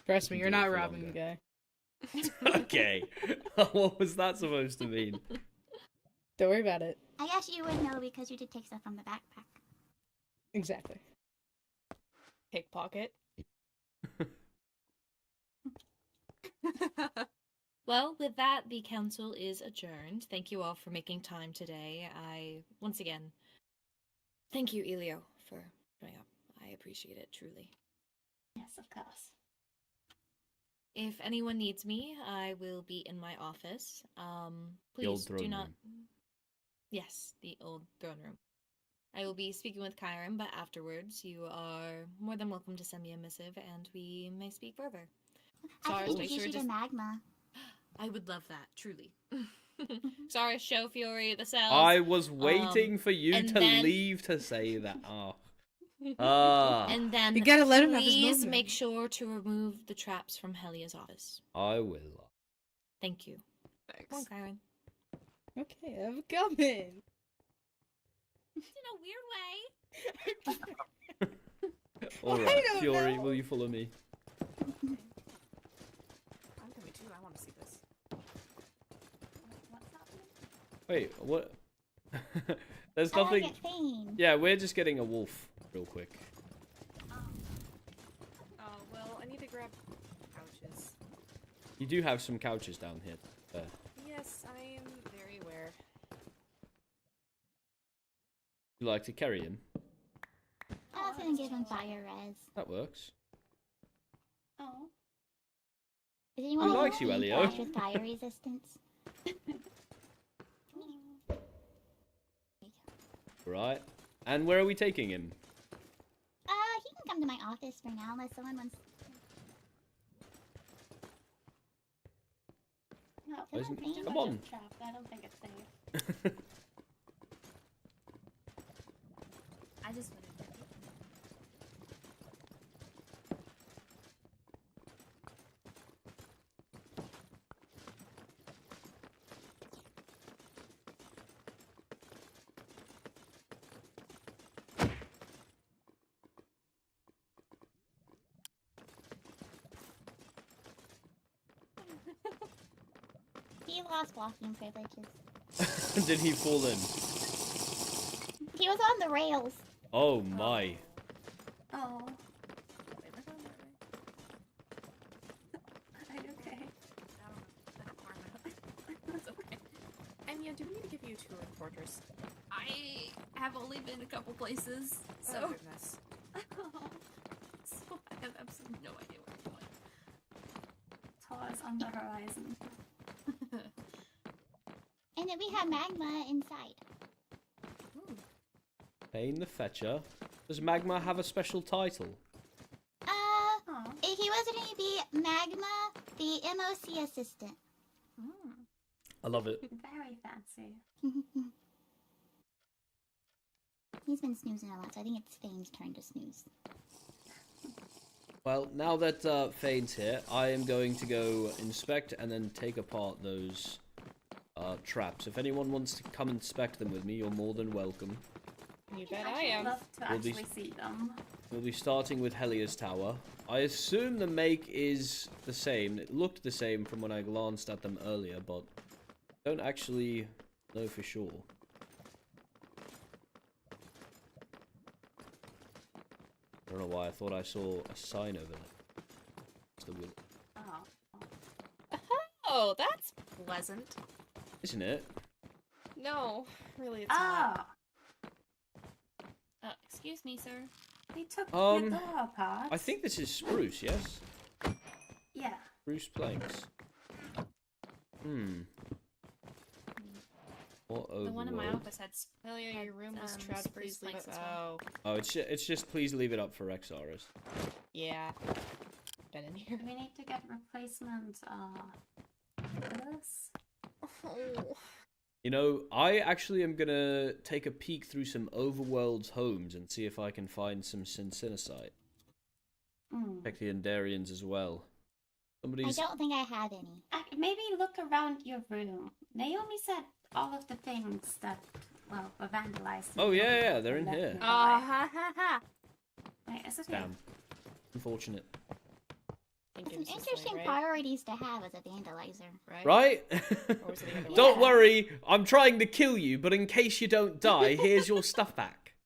Trust me, you're not robbing me, guy. Okay. What was that supposed to mean? Don't worry about it. I guess you would know because you did take stuff from the backpack. Exactly. Pickpocket. Well, with that, the council is adjourned. Thank you all for making time today. Once again, thank you, Elio, for showing up. I appreciate it, truly. Yes, of course. If anyone needs me, I will be in my office. Please do not... Yes, the old throne room. I will be speaking with Kyron, but afterwards you are more than welcome to send me a missive and we may speak further. I can introduce you to Magma. I would love that, truly. Sorry, Show Fury, the cells. I was waiting for you to leave to say that. And then you gotta let him have his please moment. make sure to remove the traps from Helia's office. I will. Thank you. Thanks. Come on, Kyron. Okay, I'm coming. In a weird way. Alright, Fury, will you follow me? I'm coming too. I want to see this. What's happening? Wait, what? There's I nothing. like it clean. Yeah, we're just getting a wolf real quick. Oh, well, I need to grab couches. You do have some couches down here. There. Yes, I am very aware. You like to carry him? I was gonna give him fire res. That works. Oh. Is anyone likes you, Elio? Flash with fire resistance? Right. And where are we taking him? He can come to my office for now unless someone wants. No, Isn't- too come much on. is trapped. I don't think it's safe. I just wanted to... He lost walking privileges. Did he fall in? He was on the rails. Oh my. Oh. Are you okay? That's okay. And yeah, do we need to give you a tour of the fortress? I have only been a couple places, so... Oh, goodness. So I have absolutely no idea where I'm going. Tours on the horizon. And then we have Magma inside. Pain the Fetcher. Does Magma have a special title? He was going to be Magma, the MOC assistant. I love it. Very fancy. He's been snoozing a lot, so I think it's Fane's turn to snooze. Well, now that Fane's here, I am going to go inspect and then take apart those traps. If anyone wants to come inspect them with me, you're more than welcome. You bet I I am. love to actually see them. We'll be starting with Helia's tower. I assume the make is the same. It looked the same from when I glanced at them earlier, but I don't actually know for sure. I don't know why I thought I saw a sign over there. Still will. Oh, that's pleasant. Isn't it? No, really, it's not. Excuse me, sir. They took your door apart. I think this is spruce, yes? Yeah. Spruce planks. What The one in my overworld? office had... Elia, your room was trapped. spruce Please leave it. planks as well. Oh, it's just please leave it up for Rexaris. Yeah. Been in here. We need to get replacement this. Oh. You know, I actually am gonna take a peek through some overworld's homes and see if I can find some syncinacite. Check the Endarians as well. Somebody's... I don't think I have any. Maybe look around your room. Naomi said all of the things that, well, were vandalized. Oh, yeah, they're in here. Oh, ha ha ha. Wait, is it here? Damn. Unfortunate. It's an interesting priorities to have as a vandalizer. Right? Don't worry, I'm trying to kill you, but in case you don't die, here's your stuff back.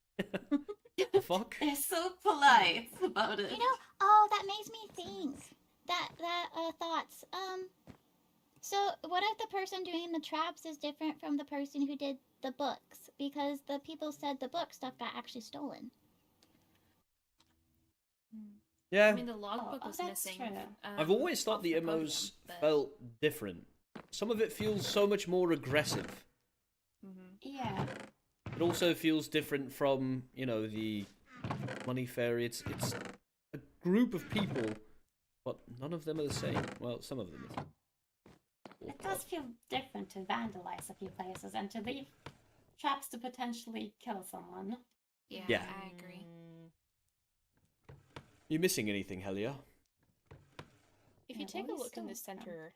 The fuck? They're so polite about it. You know, oh, that makes me think. Thoughts. So what if the person doing the traps is different from the person who did the books? Because the people said the book stuff got actually stolen. Yeah. I mean, the logbook was missing. I've always thought the MOs felt different. Some of it feels so much more aggressive. Yeah. It also feels different from, you know, the Money Fairy. It's a group of people, but none of them are the same. Well, some of them are. It does feel different to vandalize a few places and to leave traps to potentially kill someone. Yeah. I agree. You missing anything, Helia? If you take a look in the center,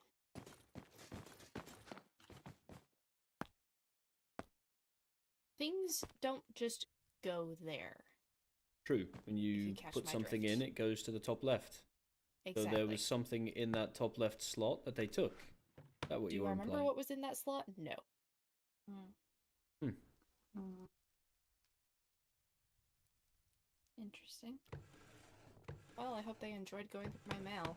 things don't just go there. True. When you catch put my something drift. in, it goes to the top left. Exactly. So there was something in that top left slot that they took. Is that what Do you you were remember implying? what was in that slot? No. Interesting. Well, I hope they enjoyed going through my mail.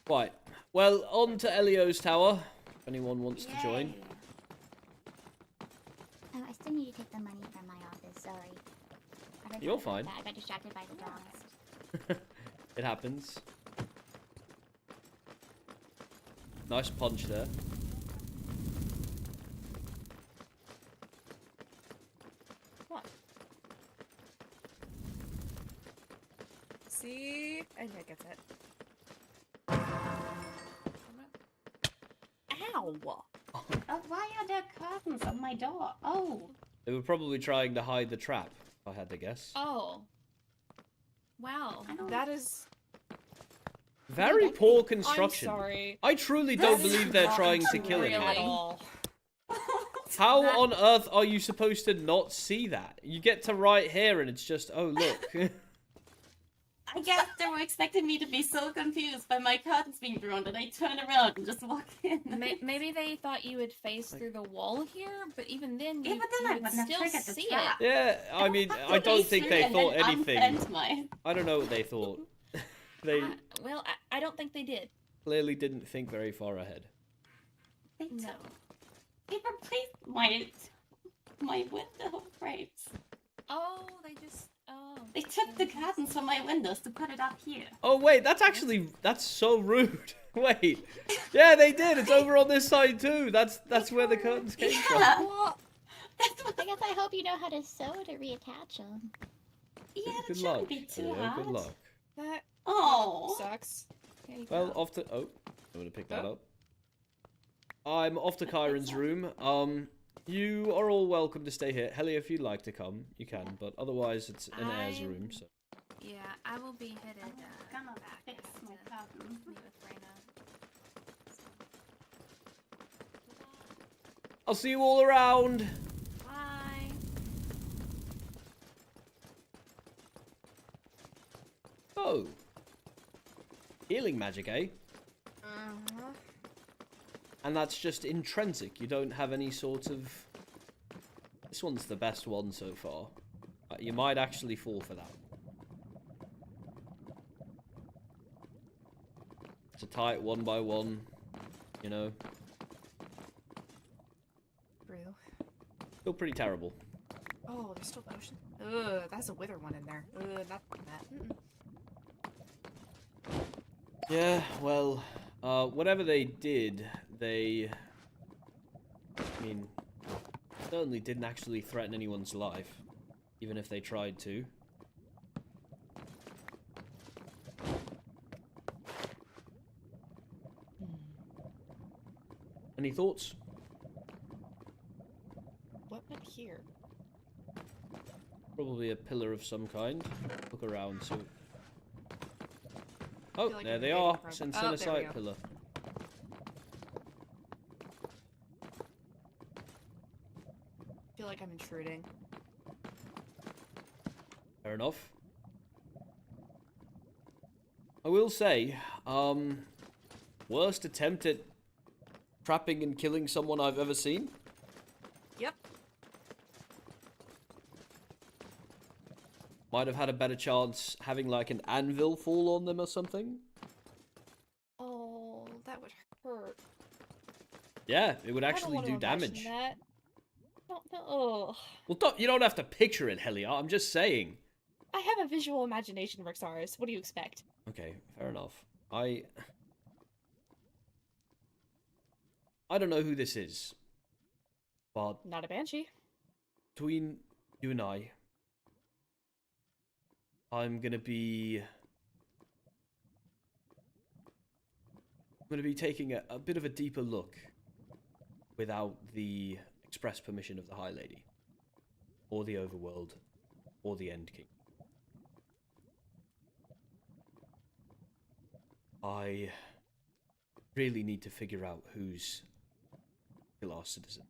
Right. Well, on to Elio's tower. If anyone wants to join. Oh, I still need to take the money from my office. Sorry. I forgot You're about fine. that. I got distracted by the dogs. It happens. Nice punch there. Come on. See? I think that's it. Ow! Oh, why are there curtains on my door? Oh. They were probably trying to hide the trap, if I had to guess. Oh. Wow. That is... Very poor construction. I'm sorry. I truly don't believe they're trying to kill anyone. How on earth are you supposed to not see that? You get to right here and it's just, oh look. I guess they were expecting me to be so confused by my curtains being drawn that I turn around and just walk in. Maybe they thought you would face through the wall here, but even then, you, but then I you would wouldn't have still triggered the see it. trap. Yeah, I mean, I don't think they thought anything. Mine. I don't know what they thought. They Well, I don't think they did. clearly didn't think very far ahead. They replaced my window frames. Oh, they just... Oh. They took the curtains from my windows to put it up here. Oh wait, that's so rude. Wait, yeah, they did. It's over on this side too. That's where the curtains came from. I guess I hope you know how to sew to reattach them. Yeah, that Good shouldn't luck. be too Elio, hard. good luck. That sucks. Well, off to... Oh, I'm gonna pick that up. I'm off to Kyron's room. You are all welcome to stay here. Helia, if you'd like to come, you can. But otherwise, it's an air's room, so... Yeah, I will be headed gonna back fix my curtains. meet with Reyna. I'll see you all around! Bye. Oh. Healing magic, eh? Uh-huh. And that's just intrinsic. You don't have any sort of... This one's the best one so far. You might actually fall for that. To tie it one by one, you know. Real. Still pretty terrible. Oh, there's still potion. Ugh, that's a wither one in there. Ugh, not that. Yeah, well, whatever they did, they... I mean, certainly didn't actually threaten anyone's life, even if they tried to. Any thoughts? Probably a pillar of some kind. Look around, so... I Oh, feel like there I'm they getting are. the front. Send Oh, there we Silicite go. pillar. I feel like I'm intruding. Fair enough. I will say, worst attempt at trapping and killing someone I've ever seen. Yep. Might have had a better chance having like an anvil fall on them or something. Oh, that would hurt. Yeah, it would I don't actually want do to imagine damage. that. No. Well, you don't have to picture it, Helia. I'm just saying. I have a visual imagination, Rexaris. What do you expect? Okay, fair enough. I don't know who this is, but Not a banshee. between you and I'm gonna be taking a bit of a deeper look without the express permission of the High Lady, or the Overworld, or the End King. I really need to figure out who's the last citizen.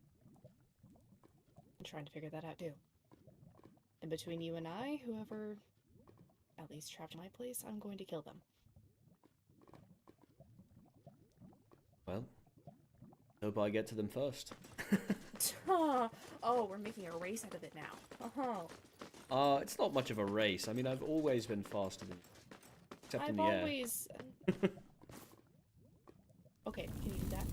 I'm trying to figure that out too. And between you and I, whoever at least trapped my place, I'm going to kill them. Well, hope I get to them first. Oh, we're making a race out of it now. It's not much of a race. I mean, I've always been faster than you. Except in the air. always... Okay, can you do that?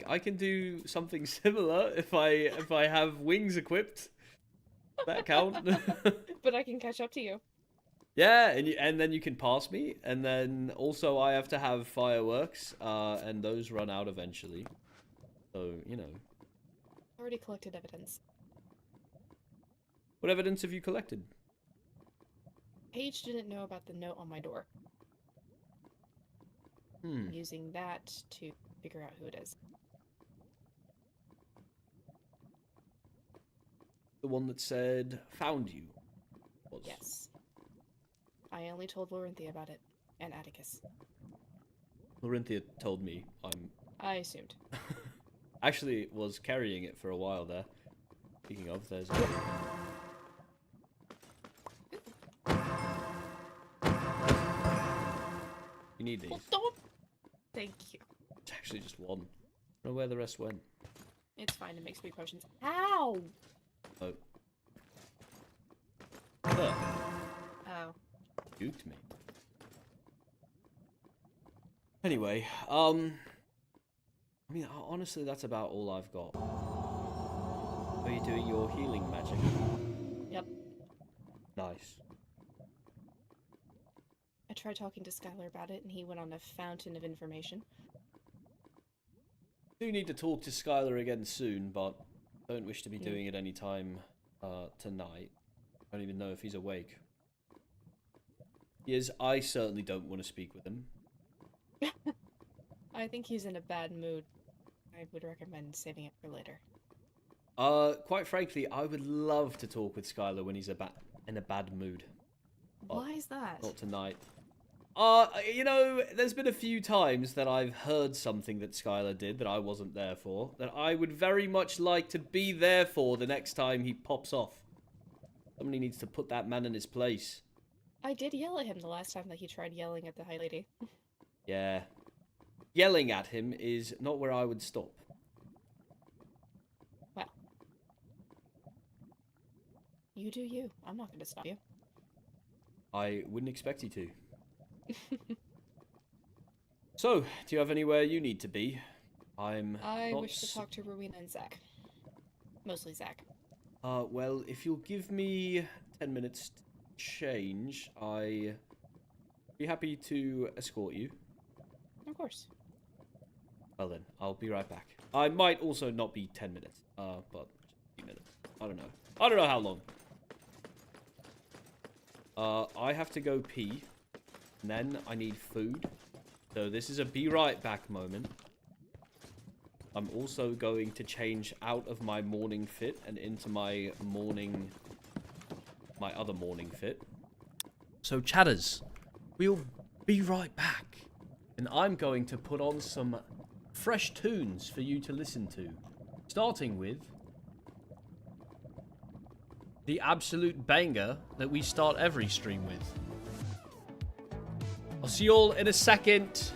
I can do something similar if I have wings equipped. That count? But I can catch up to you. Yeah, and then you can pass me, and then also I have to have fireworks, and those run out eventually. So, you know. Already collected evidence. What evidence have you collected? Paige didn't know about the note on my door. I'm using that to figure out who it is. The one that said, found you. Was. Yes. I only told Laurenthia about it, and Atticus. Laurenthia told me. I assumed. Actually was carrying it for a while there. Speaking of, there's You need these. Well, don't! Thank you. It's actually just one. I don't know where the rest went. It's fine, it makes 3 potions. Ow! Oh. Look. Oh. Duped me. Anyway, I mean, honestly, that's about all I've got. Are you doing your healing magic? Yep. Nice. I tried talking to Skylar about it, and he went on a fountain of information. Do need to talk to Skylar again soon, but don't wish to be doing it any time tonight. I don't even know if he's awake. He is. I certainly don't want to speak with him. I think he's in a bad mood. I would recommend saving it for later. Quite frankly, I would love to talk with Skylar when he's in a bad mood. Why is that? Not tonight. You know, there's been a few times that I've heard something that Skylar did that I wasn't there for, that I would very much like to be there for the next time he pops off. Somebody needs to put that man in his place. I did yell at him the last time that he tried yelling at the High Lady. Yeah. Yelling at him is not where I would stop. Well. You do you. I'm not going to stop you. I wouldn't expect you to. So, do you have anywhere you need to be? I wish to talk to Rowena and Zach. Mostly Zach. Well, if you'll give me 10 minutes to change, I'd be happy to escort you. Of course. Well then, I'll be right back. I might also not be 10 minutes, but just a few minutes. I don't know. I don't know how long. I have to go pee, and then I need food. So this is a be right back moment. I'm also going to change out of my morning fit and into my morning my other morning fit. So, chatters, we'll be right back. And I'm going to put on some fresh tunes for you to listen to. Starting with the absolute banger that we start every stream with. I'll see you all in a second.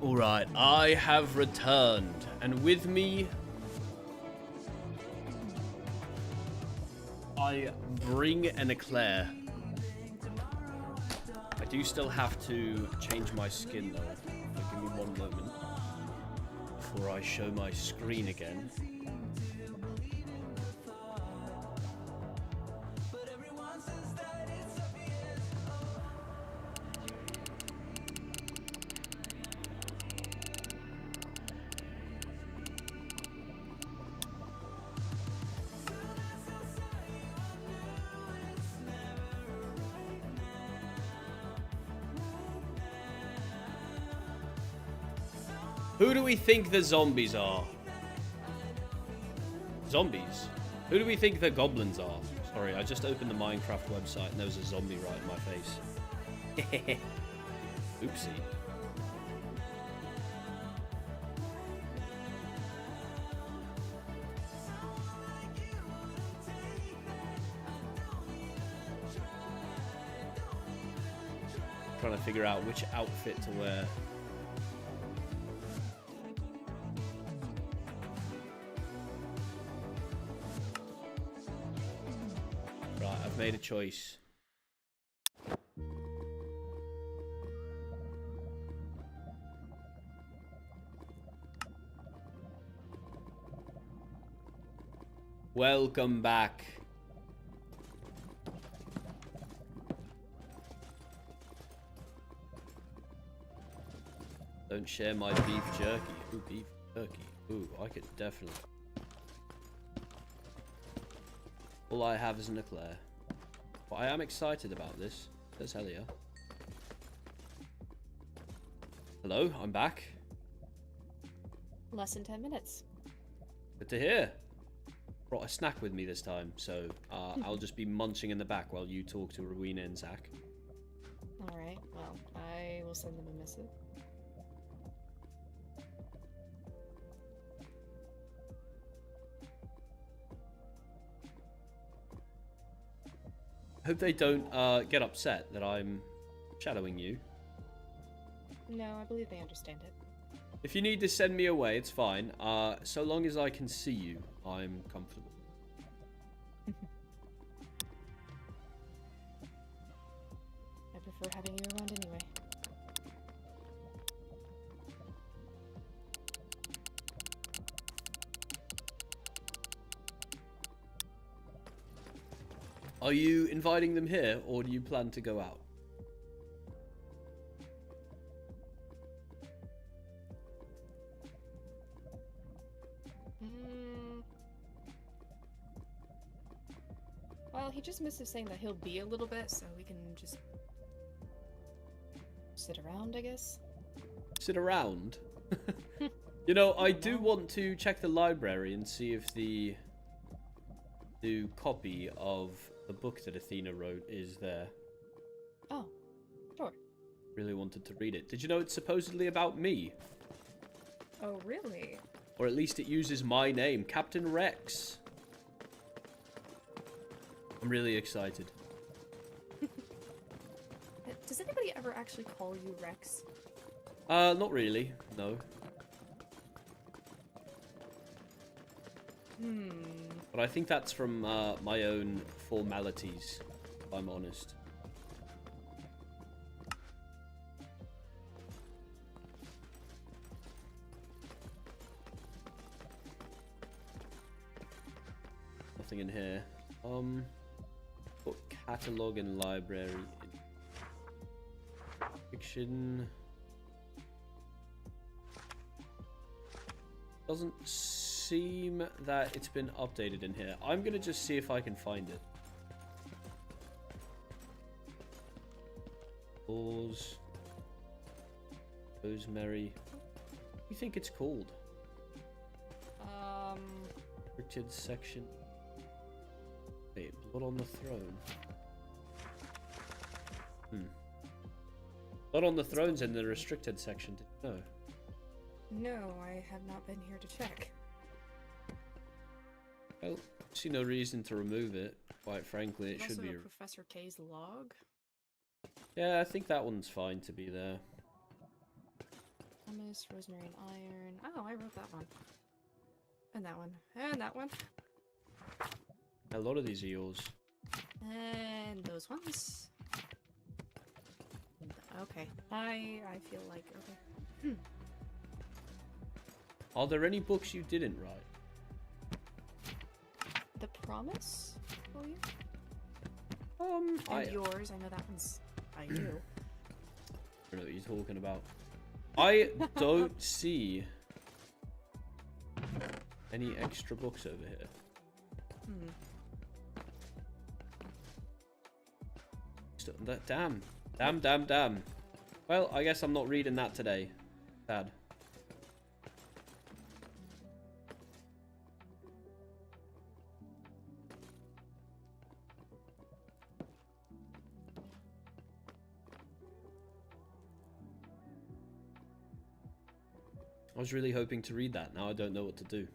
Alright, I have returned, and with me, I bring an eclair. I do still have to change my skin though. So give me one moment before I show my screen again. Who do we think the zombies are? Zombies? Who do we think the goblins are? Sorry, I just opened the Minecraft website and there was a zombie right in my face. Oopsie. Trying to figure out which outfit to wear. Made a choice. Welcome back. Don't share my beef jerky. Ooh, beef jerky. Ooh, I could definitely. All I have is an eclair. But I am excited about this. There's Helia. Hello, I'm back. Less than 10 minutes. Good to hear. Brought a snack with me this time, so I'll just be munching in the back while you talk to Rowena and Zach. Alright, well, I will send them a missive. Hope they don't get upset that I'm shadowing you. No, I believe they understand it. If you need to send me away, it's fine. So long as I can see you, I'm comfortable. I prefer having you around anyway. Are you inviting them here, or do you plan to go out? Well, he just missed us saying that he'll be a little bit, so we can just sit around, I guess. Sit around? You know, I do want to check the library and see if the new copy of the book that Athena wrote is there. Oh, sure. Really wanted to read it. Did you know it's supposedly about me? Oh, really? Or at least it uses my name, Captain Rex. I'm really excited. Does anybody ever actually call you Rex? Not really, no. But I think that's from my own formalities, if I'm honest. Nothing in here. Book catalog and library. Fiction. Doesn't seem that it's been updated in here. I'm gonna just see if I can find it. Laws. Rosemary. What do you think it's called? Restricted section. Wait, blood on the throne. Blood on the throne's in the restricted section, did you know? No, I have not been here to check. Well, I see no reason to remove it. Quite frankly, it should be. Also, Professor K's log. Yeah, I think that one's fine to be there. Thomas, rosemary, and iron. Oh, I wrote that one. And that one. And that one. A lot of these are yours. And those ones. Okay. I feel like okay. Are there any books you didn't write? The Promise for you? And yours. I know that one's by you. I don't know what you're talking about. I don't see any extra books over here. Damn. Well, I guess I'm not reading that today. Sad. I was really hoping to read that. Now I don't know what to do.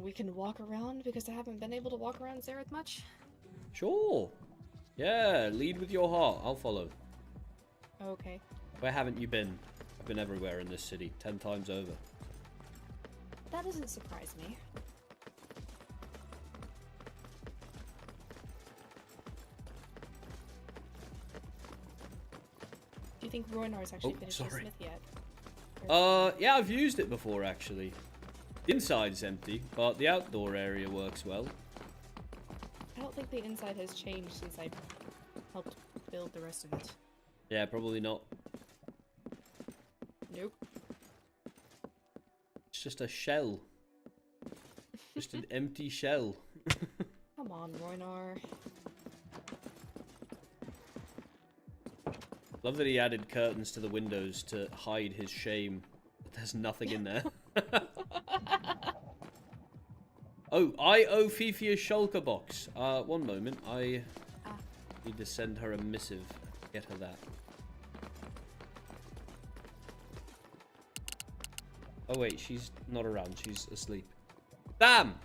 We can walk around because I haven't been able to walk around Zareth much. Sure. Yeah, lead with your heart. I'll follow. Okay. Where haven't you been? I've been everywhere in this city, 10 times over. That doesn't surprise me. Do you think Roynar's actually finished his smith yet? Yeah, I've used it before, actually. The inside's empty, but the outdoor area works well. I don't think the inside has changed since I helped build the rest of it. Yeah, probably not. Nope. It's just a shell. Just an empty shell. Come on, Roynar. Love that he added curtains to the windows to hide his shame. There's nothing in there. Oh, I owe Fifi a shulker box. One moment. I need to send her a missive. Get her that. Oh wait, she's not around. She's asleep. Damn!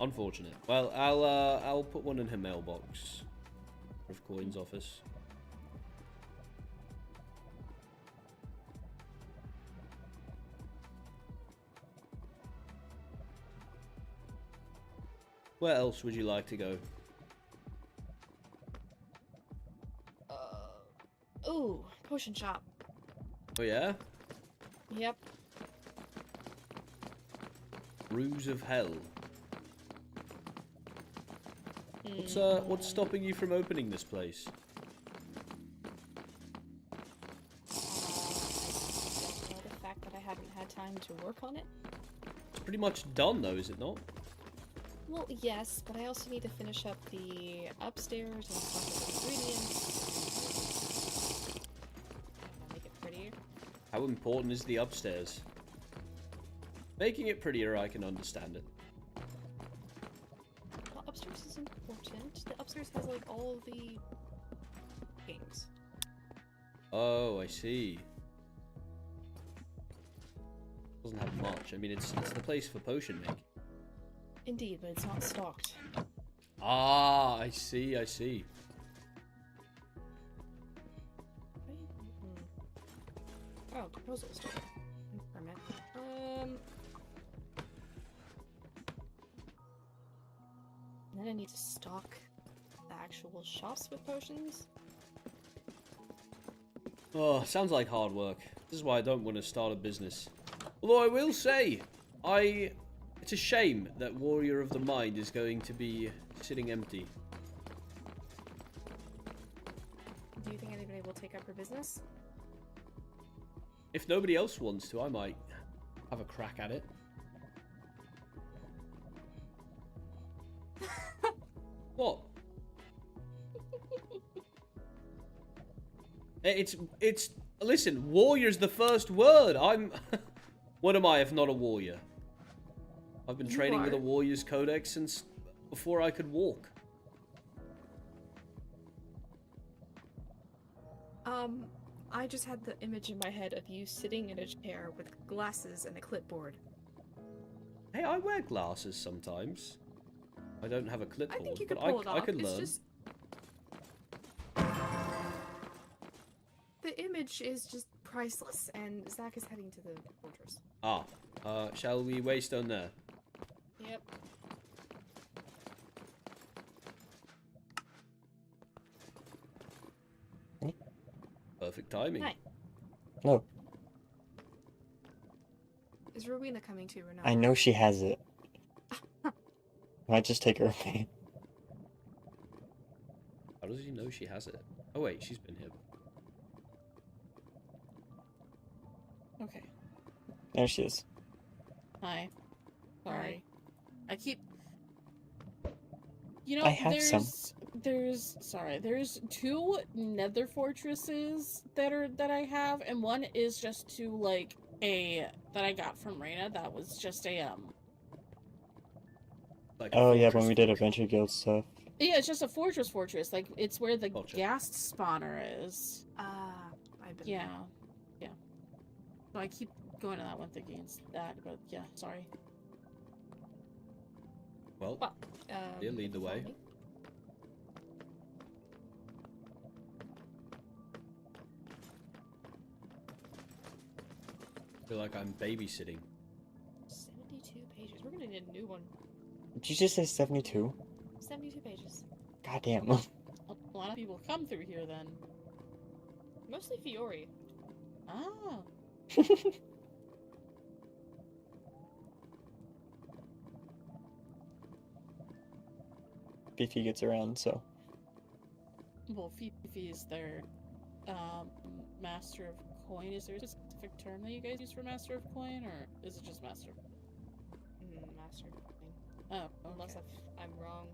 Unfortunate. Well, I'll put one in her mailbox. Of Coin's office. Where else would you like to go? Ooh, potion shop. Oh yeah? Yep. Ruse of hell. What's stopping you from opening this place? The fact that I haven't had time to work on it. It's pretty much done though, is it not? Well, yes, but I also need to finish up the upstairs and stock up the ingredients. Make it prettier. How important is the upstairs? Making it prettier, I can understand it. Well, upstairs is important. The upstairs has like all the things. Oh, I see. Doesn't have much. I mean, it's the place for potion making. Indeed, but it's not stocked. Ah, I see, I see. Oh, proposal store. Permit. Then I need to stock the actual shops with potions. Oh, sounds like hard work. This is why I don't want to start a business. Although I will say, it's a shame that Warrior of the Mind is going to be sitting empty. Do you think anybody will take up her business? If nobody else wants to, I might have a crack at it. What? Listen, warrior's the first word. What am I if not a warrior? I've been training with a warrior's codex since before I could walk. I just had the image in my head of you sitting in a chair with glasses and a clipboard. Hey, I wear glasses sometimes. I don't have a clipboard, I think you could but pull it off. I could It's learn. just... The image is just priceless, and Zach is heading to the fortress. Ah, shall we waste on there? Yep. Perfect timing. Hi. No, Is Rowena coming too or not? I know she has it. Might just take her away. How does he know she has it? Oh wait, she's been here. Okay. There she is. Hi. Sorry. I keep... You know, I have some. There's two nether fortresses that I have, and one is just to, like, that I got from Reyna that was just a, Like Oh yeah, when we did Adventure Guild stuff. yeah, it's just a fortress, like, it's where the ghast spawner is. I've been Yeah. Yeah. So I keep going to that one thinking it's that, but yeah, sorry. Well, yeah, lead the way. I feel like I'm babysitting. 72 pages. We're gonna need a new one. Did you just say 72? 72 pages. Goddamn. A lot of people come through here then. Mostly Fiori. Ah. Fifi gets around, so. Well, Fifi is their master of coin. Is there a specific term that you guys use for master of coin, or is it just master? Master of coin. Oh, okay. Unless I'm wrong.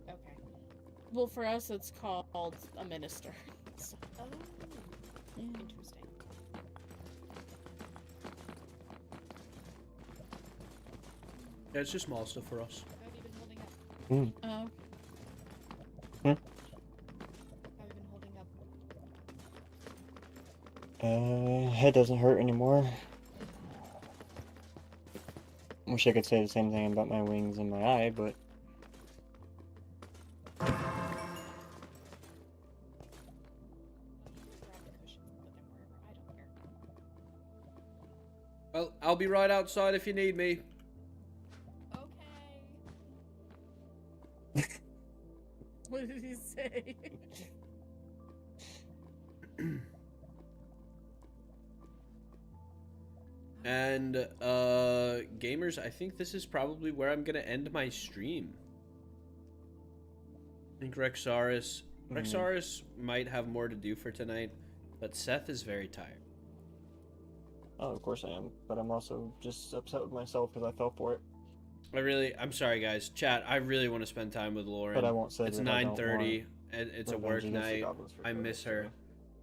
Okay. Well, for us, it's called a minister. So. Oh, interesting. Yeah, it's just master for us. How have you been holding up? Oh. How have you been holding up? Head doesn't hurt anymore. Wish I could say the same thing about my wings and my eye, but... Well, I'll be right outside if you need me. What did he say? And, gamers, I think this is probably where I'm gonna end my stream. I think Rexaurus might have more to do for tonight, but Seth is very tired. Oh, of course I am, but I'm also just upset with myself because I fell for it. I'm sorry guys. Chat, I really want to spend time with Lauren. But I won't say it's that I don't 9:30 and it's a work Revenge Against the night. Goblins for I sure, miss so. her.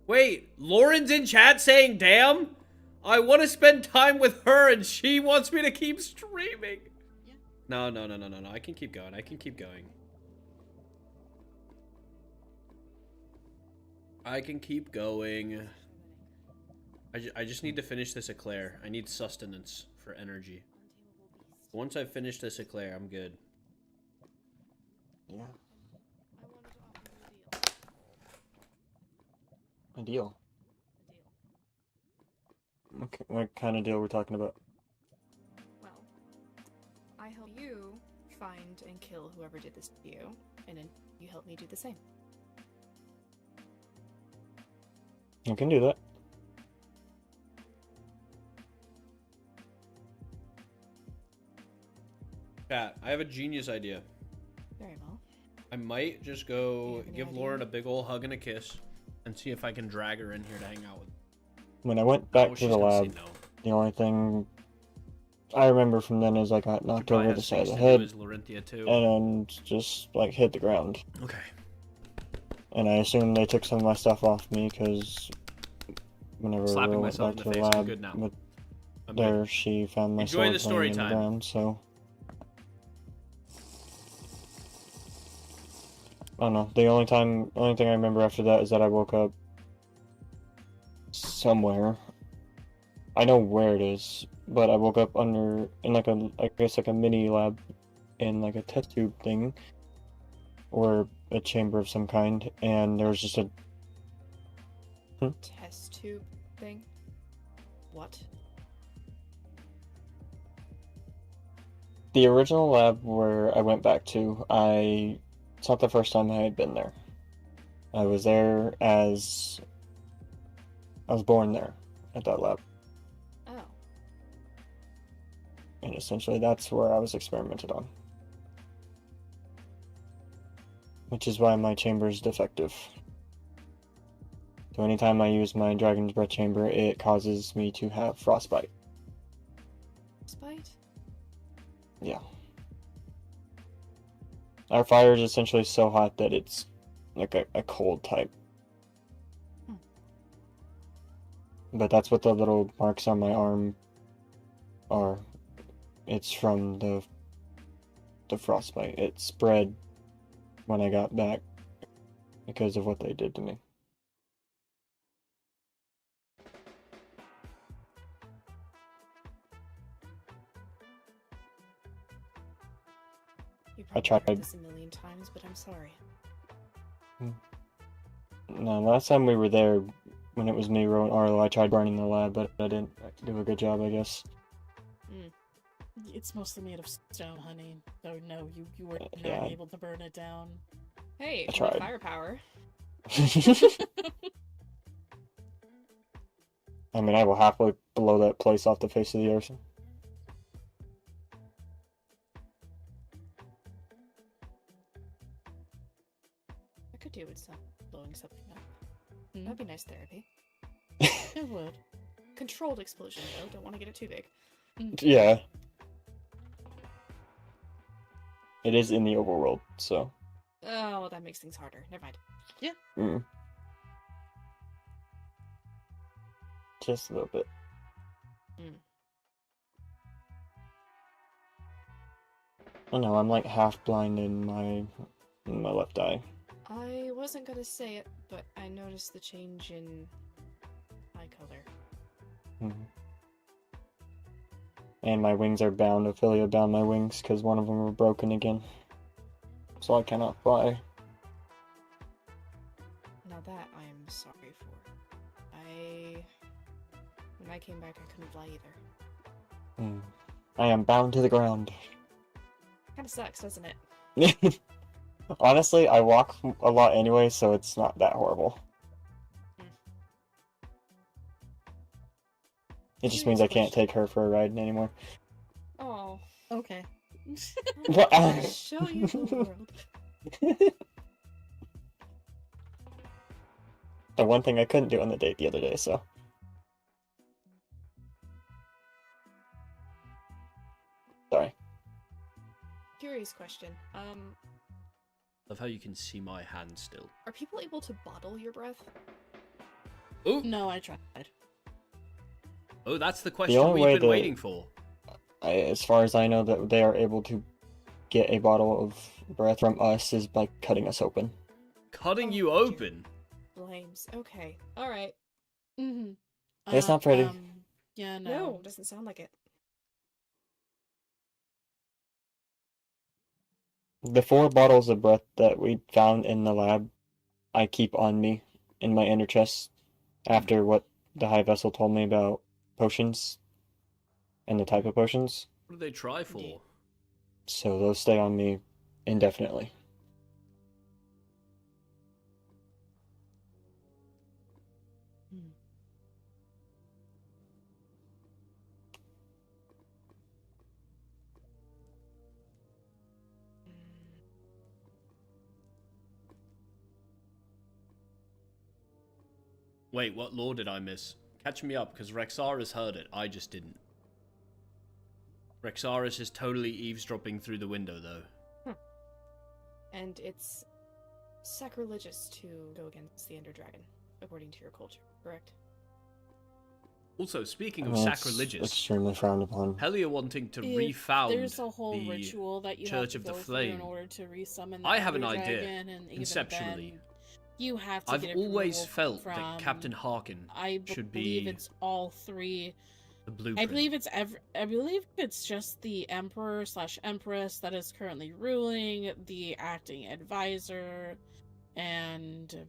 Wait, Lauren's in chat saying, damn? I want to spend time with her and she wants me to keep streaming. Yeah. No. I can keep going. I can keep going. I just need to finish this eclair. I need sustenance for energy. Once I've finished this eclair, I'm good. Yeah. A deal. Okay, what kind of deal we're talking about? Well, I help you find and kill whoever did this to you, and then you help me do the same. I can do that. Chat, I have a genius idea. Very well. I might just go any give idea? Lauren a big ol' hug and a kiss and see if I can drag her in here to hang out with. When I went back Oh, to she's the gonna say lab, no. the only thing I remember from then is I got knocked probably over has the side of the things to do head as Larentia too. and just like hit the ground. Okay. And I assume they took some of my stuff off me because whenever Slapping I went myself back in to the the face, I'm lab good now. with I'm there, good. she found my Enjoy sword the story laying in time. the ground. So I don't know. The only thing I remember after that is that I woke up somewhere. I know where it is, but I woke up in like a mini lab in like a test tube thing or a chamber of some kind, and there was just a Test tube thing? What? The original lab where I went back to, it's not the first time I had been there. I was there as I was born there at that lab. Oh. And essentially that's where I was experimented on. Which is why my chamber is defective. So anytime I use my Dragon's Breath chamber, it causes me to have frostbite. Frostbite? Yeah. Our fire is essentially so hot that it's like a cold type. But that's what the little marks on my arm are. It's from the frostbite. It spread when I got back because of what they did to me. You I probably tried. heard this a million times, but I'm sorry. No, last time we were there, when it was me, Ro, and Arlo, I tried burning the lab, but I didn't do a good job, I guess. It's mostly made of stone, honey. So no, you were not Yeah. able to burn it down. Hey, I if you need tried. firepower. I mean, I will halfway blow that place off the face of the earth. I could do with some blowing something up. That'd be nice therapy. It would. Controlled explosion, though. Don't want to get it too big. Yeah. It is in the overworld, so. Oh, well, that makes things harder. Never mind. Yeah. Just a little bit. Oh no, I'm like half blind in my left eye. I wasn't gonna say it, but I noticed the change in eye color. And my wings are bound. Ophelia bound my wings because one of them were broken again. So I cannot fly. Now that I am sorry for. When I came back, I couldn't fly either. I am bound to the ground. Kinda sucks, doesn't it? Honestly, I walk a lot anyway, so it's not that horrible. It just means I can't take her for a ride anymore. Oh. Okay. What? I'll show you the world. The one thing I couldn't do on the date the other day, so. Sorry. Curious question. Love how you can see my hand still. Are people able to bottle your breath? Oh no, I tried. Oh, that's the question only we've way been that- waiting for. As far as I know, that they are able to get a bottle of breath from us is by cutting us open. Cutting you open? Flames. Okay. Alright. Mm-hmm. It's not pretty. Yeah, No, doesn't sound like it. The 4 bottles of breath that we found in the lab, I keep on me in my inner chest after what the High Vessel told me about potions and the type of potions. What do they try for? So those stay on me indefinitely. Wait, what law did I miss? Catch me up, because Rexaris heard it. I just didn't. Rexaris is totally eavesdropping through the window, though. And it's sacrilegious to go against the Ender Dragon, according to your culture, correct? Also, speaking I of mean, it's sacrilegious, extremely frowned upon. Helia wanting to If refound there's a whole the ritual that you Church have of to the go through Flame. in order to resummon the I have an Ender idea, Dragon, and even conceptually. then, you have to I've get always approval felt from, that Captain Harkin I should believe be it's all 3. the blueprint. I believe it's just the Emperor / Empress that is currently ruling, the acting advisor, and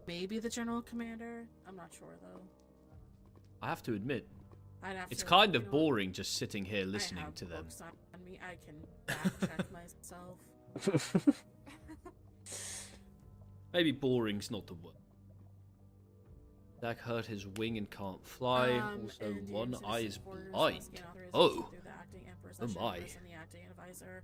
maybe the general commander. I'm not sure though. I have to admit, I'd have it's to, kind you of know, boring just sitting here listening I have to them. books on me. I can fact check myself. Maybe boring's not the word. Zach hurt his wing and can't fly. Also, and one in eye is citizen orders blind. must gain authorization Oh. through the acting emperors, Oh the my. empress, and the acting advisor.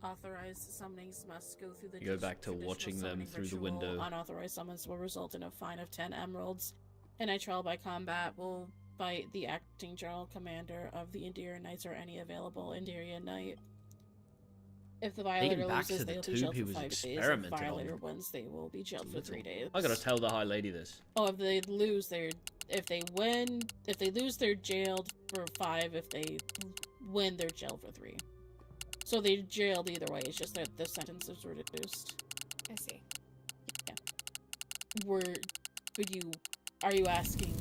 Authorized summonings must go through the You go back to traditional watching them summoning through the ritual. window. Unauthorized summons will result in a fine of 10 emeralds, and a trial by combat will bite the acting general commander of the Indirian Knights or any available Indirian Knight. If the violator back to loses, the they will be tube jailed he for was 5 days. If the experimented violator on. wins, they will be jailed for 3 days. I gotta tell the High Lady this. Oh, if they lose, if they lose, they're jailed for 5. If they win, they're jailed for 3. So they're jailed either way. It's just that the sentences were reduced. I see. Yeah. Are you asking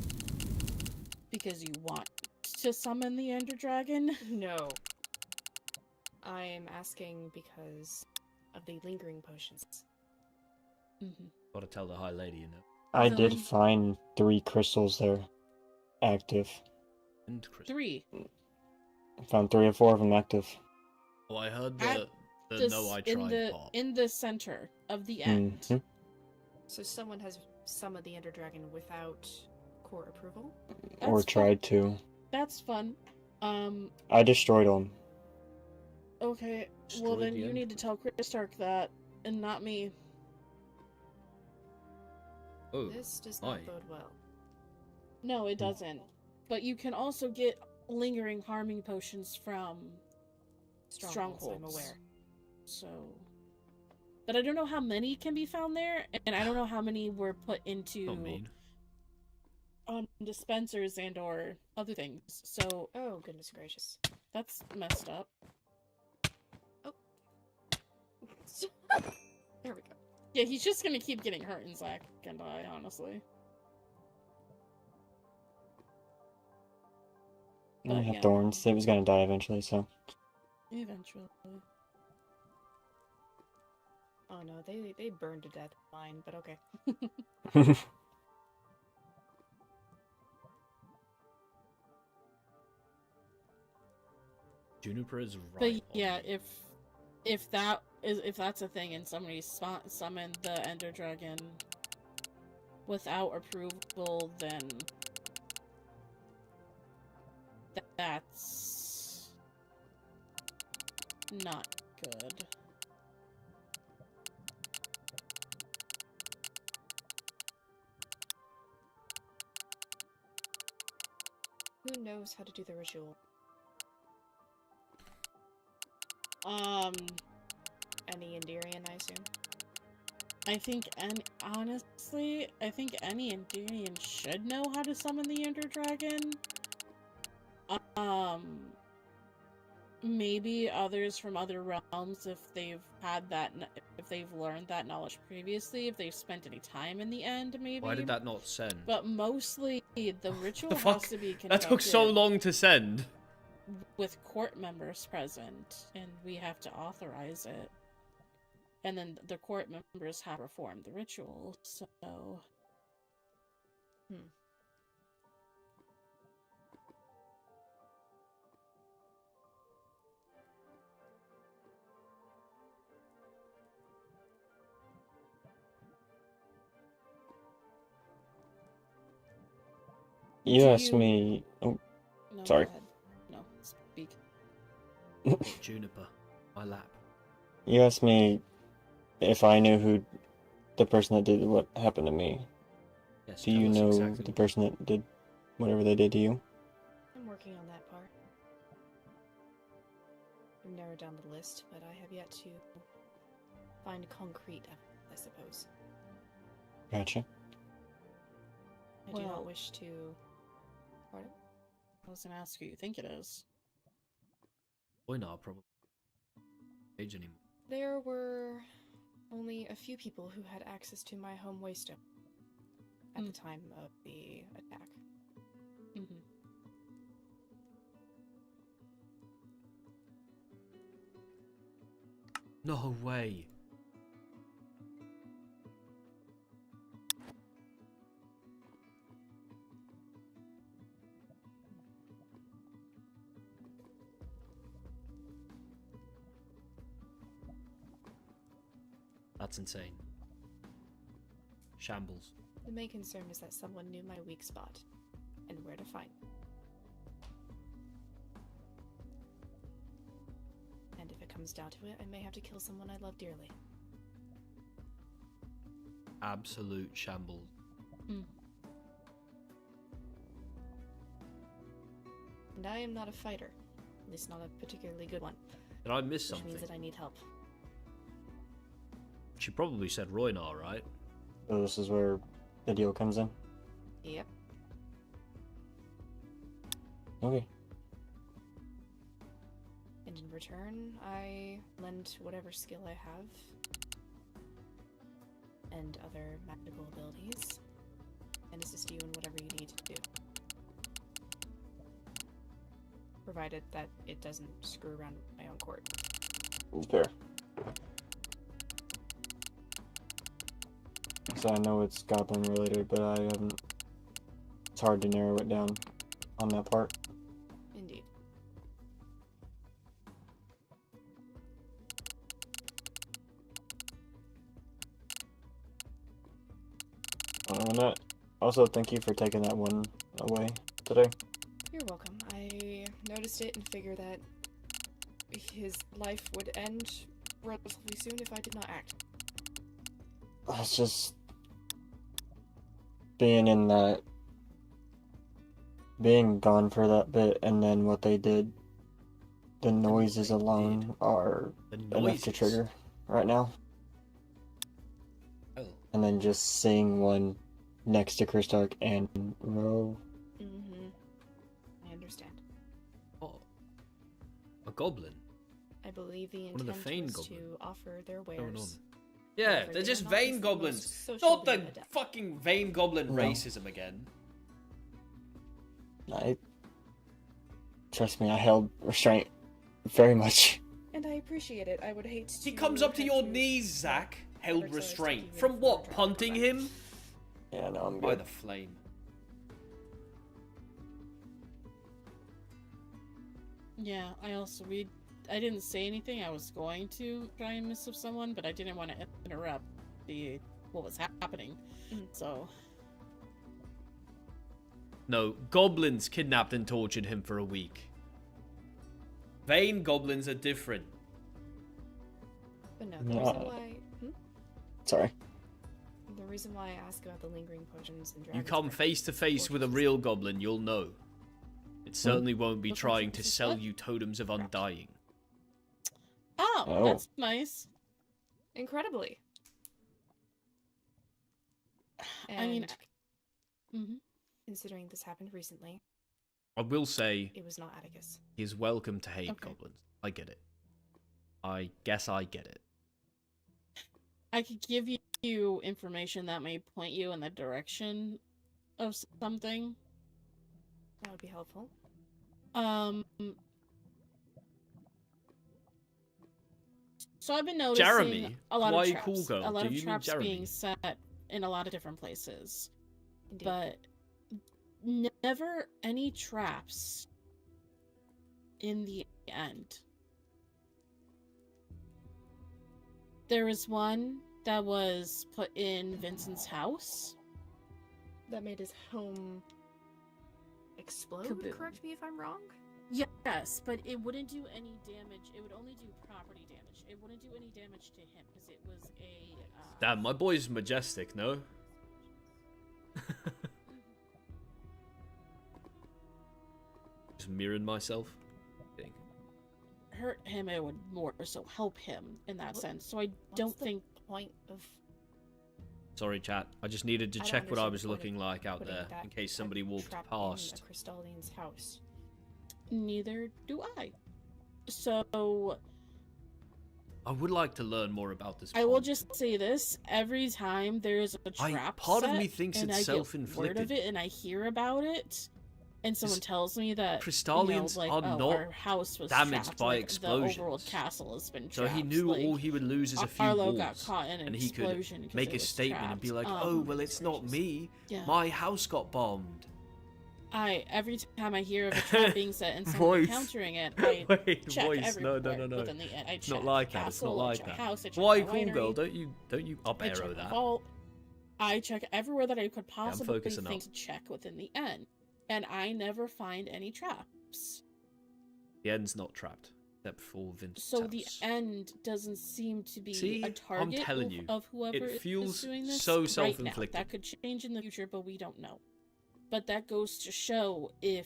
because you want to summon the Ender Dragon? No. I'm asking because of the lingering potions. Gotta tell the High Lady, you know. I did find 3 crystals there active. And 3. I found 3 or 4 of them active. Oh, I heard At the no, I tried part. in the center of the end. Mhm. So someone has summoned the Ender Dragon without court approval? Or tried to. That's fun. I destroyed them. Okay, well Destroyed then the you Ender need to tell Chris Stark that, and not me. Oh, This does not bode well. No, it doesn't. But you can also get lingering harming potions from strongholds. I'm aware. So, but I don't know how many can be found there, and I don't know how many were put into dispensers and or other things. So, oh goodness gracious, that's messed up. Oh, there we go. Yeah, he's just gonna keep getting hurt, and Zach can die, honestly. I have yeah. thorns. It was gonna die eventually, so. Eventually. Oh no, they burned to death. Fine, but okay. Juniper is But right. yeah, if that's a thing and somebody summoned the Ender Dragon without approval, then that's not good. Who knows how to do the ritual? Any Endirian, I assume? Honestly, I think any Endirian should know how to summon the Ender Dragon. Maybe others from other realms, if they've learned that knowledge previously, if they've spent any time in the end, maybe. Why did that not send? But mostly, the ritual The fuck? has to be That took so conducted long to send. with court members present, and we have to authorize it. And then the court members have performed the ritual, so... You asked me... Oh, No, sorry. go ahead. No, speak. Juniper, my lap. You asked me if I knew who the person that did what happened to me. Yes, Do tell you us know exactly the what- person that did whatever they did to you? I'm working on that part. I've narrowed down the list, but I have yet to find concrete evidence, I suppose. Gotcha. I do not Well- wish to... Pardon? I was gonna ask who you think it is. Oynar probably. Age anymore. There were only a few people who had access to my home waystone at the time of the attack. No way. That's insane. Shambles. The main concern is that someone knew my weak spot and where to find me. And if it comes down to it, I may have to kill someone I love dearly. Absolute shambles. And I am not a fighter. At least not a particularly good one. Did I miss Which something? means that I need help. She probably said Roynar, right? So this is where the deal comes in? Yep. Okay. And in return, I lend whatever skill I have and other magical abilities and assist you in whatever you need to do. Provided that it doesn't screw around with my own court. Fair. So I know it's goblin related, but I haven't... It's hard to narrow it down on that part. Indeed. And that, also, thank you for taking that one away today. You're welcome. I noticed it and figured that his life would end relatively soon if I did not act. It's just... being in that... being gone for that bit, and then what they did... The noises alone are enough to trigger right now. Oh. And then just seeing one next to Kristark and Ro. Mm-hmm. I understand. Oh. A goblin? I believe the One of the intent Fane was goblin. to offer their Going on? wares. Yeah, However, they're they just are not vein the goblins. most socially Not the adept. fucking vein goblin No. racism again. Trust me, I held restraint very much. And I appreciate it. I would hate to... He comes up to have your knees, Zach. Held Rexex restraint. taking From it what? from Punting him? Yeah, no, I'm By good. the flame. Yeah, I didn't say anything. I was going to try and miss someone, but I didn't want to interrupt what was happening. So... No, goblins kidnapped and tortured him for a week. Vein goblins are different. But no, the reason why... Sorry. The reason why I ask about the lingering potions and You dragon's come breath face to face with a real goblin, you'll know. It certainly won't be The trying to potions sell what? you totems of undying. Oh, that's nice. Incredibly. I mean, And considering this happened recently, I will say it was not Atticus. he's welcome to hate goblins. I get it. I guess I get it. I could give you information that may point you in the direction of something. That would be helpful. So I've been noticing Jeremy? a lot Why of you traps, cool girl? a lot Do of you mean traps Jeremy? being set in a lot of different places, Indeed. but never any traps in the end. There was one that was put in Vincent's house. That made his home explode? Kaboom. Correct me if I'm wrong? Yes, but it wouldn't do any damage. It would only do property damage. It wouldn't do any damage to him because it was a... Damn, my boy's majestic, no? Just mirroring myself. Kidding. hurt him, it would more so help him in that sense. So I don't think point of... Sorry, chat. I just needed to I don't check what I understand was the point looking of like out putting there that in case somebody walked trap past. in a Crystalline's house. Neither do I. So I would like to learn more about this. I will just say this: every time there's a trap part of set me thinks and it's I get self-inflicted. word of it and I hear about it, and someone tells me that Crystallians like, are oh, not our house was damaged trapped, by like, explosions. The overworld castle has been So trapped. he knew like, all he would lose is a few Arlo walls, got caught in an and he could explosion 'cause make it a was statement and be like, trapped. "Oh, well, it's not me. Yeah. My house got bombed." Every time I hear of a trap being set and someone Voice. countering it, I Wait, check voice. everywhere No. within the I It's check not like that. It's castle, not I like check that. house, I check Why, my cool girl? winery, Don't you up I check arrow the that? vault. I check everywhere that I could possibly focusing think up. to check within the end, and I never find any traps. The end's not trapped, except for Vincent's So house. the end doesn't seem to be See? a I'm target telling you, of whoever it feels is doing this so right self-inflicted. now. That could change in the future, but we don't know. But that goes to show if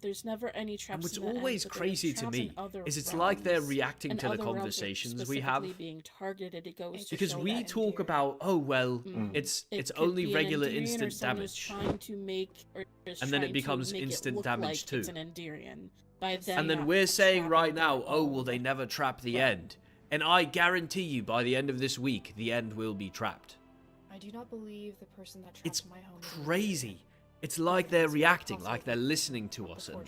there's never any traps. And what's in the always end, but there are crazy to traps in me other is it's like they're realms, reacting and to the other realms are conversations we have. specifically being targeted. It goes to Because show we that talk about, oh well, it's it it's could only be an regular Endurian or instant someone who's damage, trying to make, or is and then it trying to becomes make instant look damage like too. It's an Endurian. By them And then not we're saying trapping right them now, at oh all. well, they never trap the end, and I guarantee you, by the end of this week, the end will be trapped. I do not believe the person that trapped It's my home. crazy. It's like they're reacting, like they're listening to us and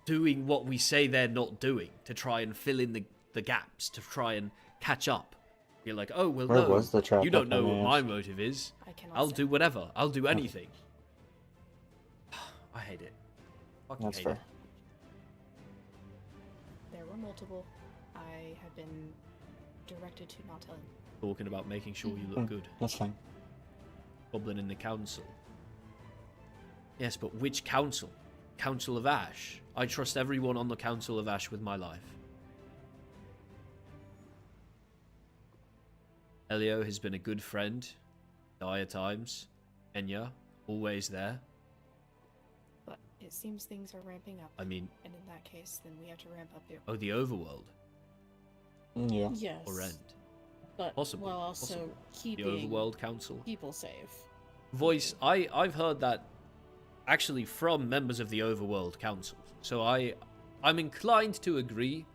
doing what we say they're not doing to try and fill in the gaps, to try and catch up. You're like, oh, well, Where no, was the trap, you don't if I know may what my ask? motive is. I cannot I'll say. do whatever. I'll do anything. I hate it. Fucking That's hate fair. it. There were multiple. I have been directed to not tell him. Talking about making sure you look good. That's fine. Goblin in the council. Yes, but which council? Council of Ash. I trust everyone on the Council of Ash with my life. Elio has been a good friend. Dire times. Enya, always there. But it seems things are ramping up. I mean, And in that case, then we have to ramp up the... oh, the overworld. Yeah. Yes. Or end. But Possibly. while also possibly. keeping The overworld council. people safe. Voice, I've heard that actually from members of the overworld council. So I'm inclined to agree.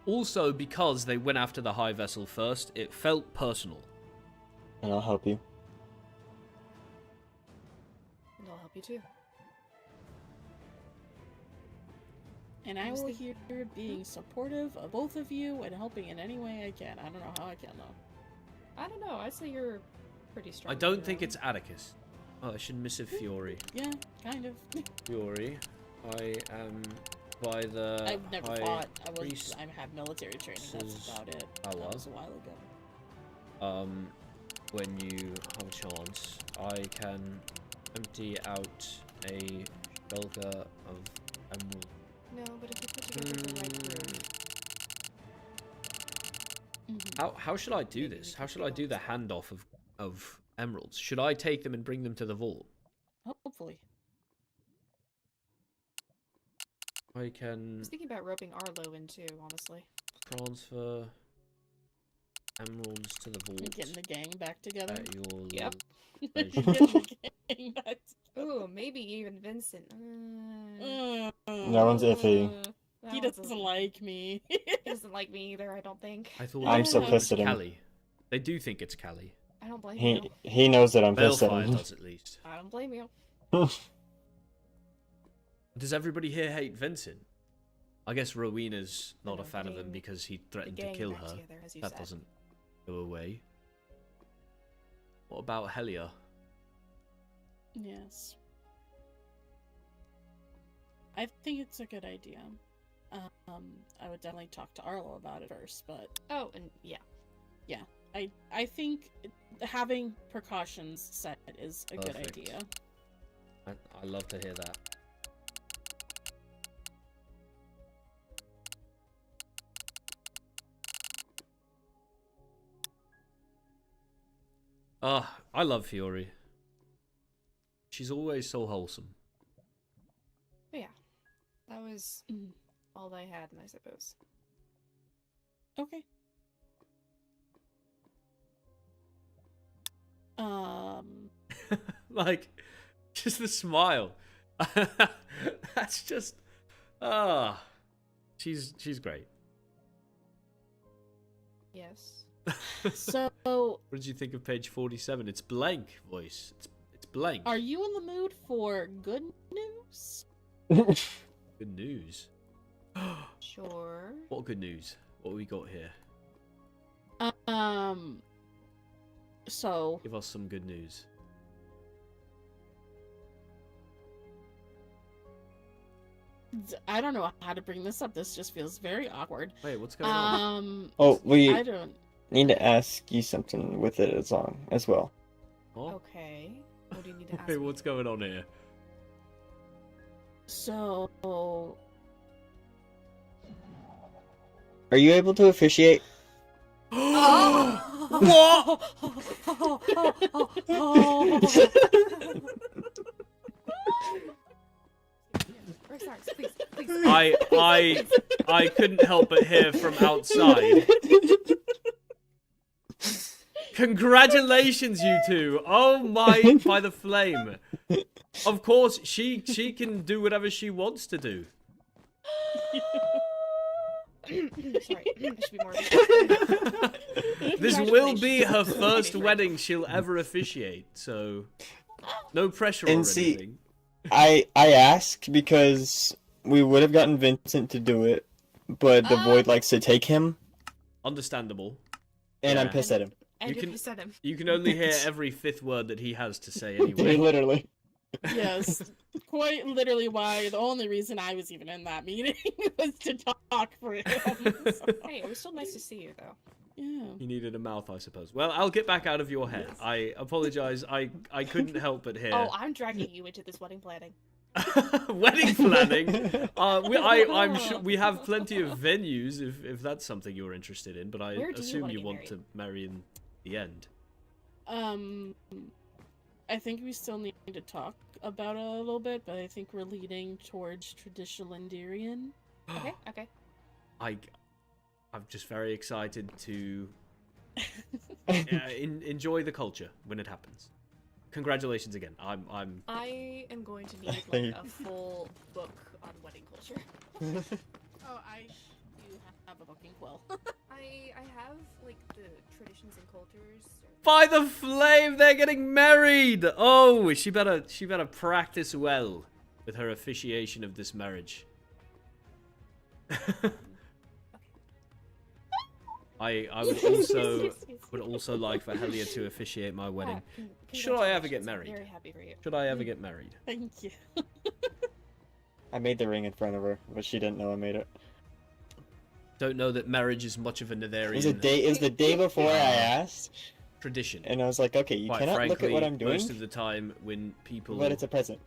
Also, because they went after the high vessel first, it felt personal. And I'll help you. And I'll help you too. And I will here being supportive of both of you and helping in any way I can. I don't know how I can though. I don't know. I'd say you're pretty strong. I don't think it's Atticus. Oh, I should miss a Fury. Yeah, kind of. Fury. I am by the I've never high fought. priest. I had military training. That's about it. Power. That was a while ago. When you have a chance, I can empty out a shulker of emerald. No, but if you put together the right room. How should I do this? How should I do the handoff of emeralds? Should I take them and bring them to the vault? Hopefully. I I can was thinking about roping Arlo in too, honestly. transfer emeralds to the vault. Getting the gang back together. At your Yep. leisure. Getting the gang back Ooh, maybe even Vincent. That one's iffy. He doesn't like me. He doesn't like me either, I don't think. I thought I'm it was simplicity. Callie. They do think it's Callie. I don't blame you. He knows that I'm pissed at Balefire him. does at least. I don't blame you. Does everybody here hate Vincent? I guess Rowena's not a fan of him getting because he threatened to gang kill back her. together, as you That said. doesn't go away. What about Helia? Yes. I think it's a good idea. I would definitely talk to Arlo about it first, but Oh, and yeah. yeah, I think having precautions set is a good Perfect. idea. I love to hear that. Ah, I love Fiore. She's always so wholesome. But yeah. That was all I had, I suppose. Okay. Like, just the smile. That's just, she's great. Yes. So, What did you think of page 47? It's blank, voice. It's blank. are you in the mood for good news? Good news. Sure. What good news? What we got here? So Give us some good news. I don't know how to bring this up. This just feels very awkward. Wait, what's going on? Oh, we I don't. need to ask you something with it as well. What? Okay. What do you need to ask Wait, me? what's going on here? So Are you able to officiate? What? Rexex, please. I couldn't help but hear from outside. Congratulations, you two! Oh my, by the flame. Of course, she can do whatever she wants to do. Sorry, I should be more. This will be her first wedding she'll ever officiate, so no pressure And or see, anything. I asked because we would have gotten Vincent to do it, but the Void likes to take him, Understandable. and I'm Yeah. pissed at him. And You you can- can said him. You can only hear every fifth word that he has to say anyway. Literally. yes, quite literally why the only reason I was even in that meeting was to talk for him. So, Hey, it was still nice to see you, though. yeah. He needed a mouth, I suppose. Well, I'll get back out of your head. I apologize. I couldn't help but hear. Oh, I'm dragging you into this wedding planning. Wedding planning. I'm sure we have plenty of venues if that's something you're interested in. But I Where do you assume wanna you get want married? to marry in the end. I think we still need to talk about it a little bit, but I think we're leading towards traditional Indirian. Okay. I'm just very excited to enjoy the culture when it happens. Congratulations again. I am going to need Thank like a full book on wedding culture. Oh, I do have a booking quill. I have like the traditions and cultures. By the flame, they're getting married. Oh, she better practice well with her officiation of this marriage. I would also like for Helia to officiate my wedding. Should I ever get Congratulations, I'm married? very happy for you. Should I ever get married? Thank you. I made the ring in front of her, but she didn't know I made it. Don't know that marriage is much of a Netherian It was the day before I asked, tradition. and I was like, okay, you Quite cannot frankly, look at what I'm doing, most of the time when people but it's a present.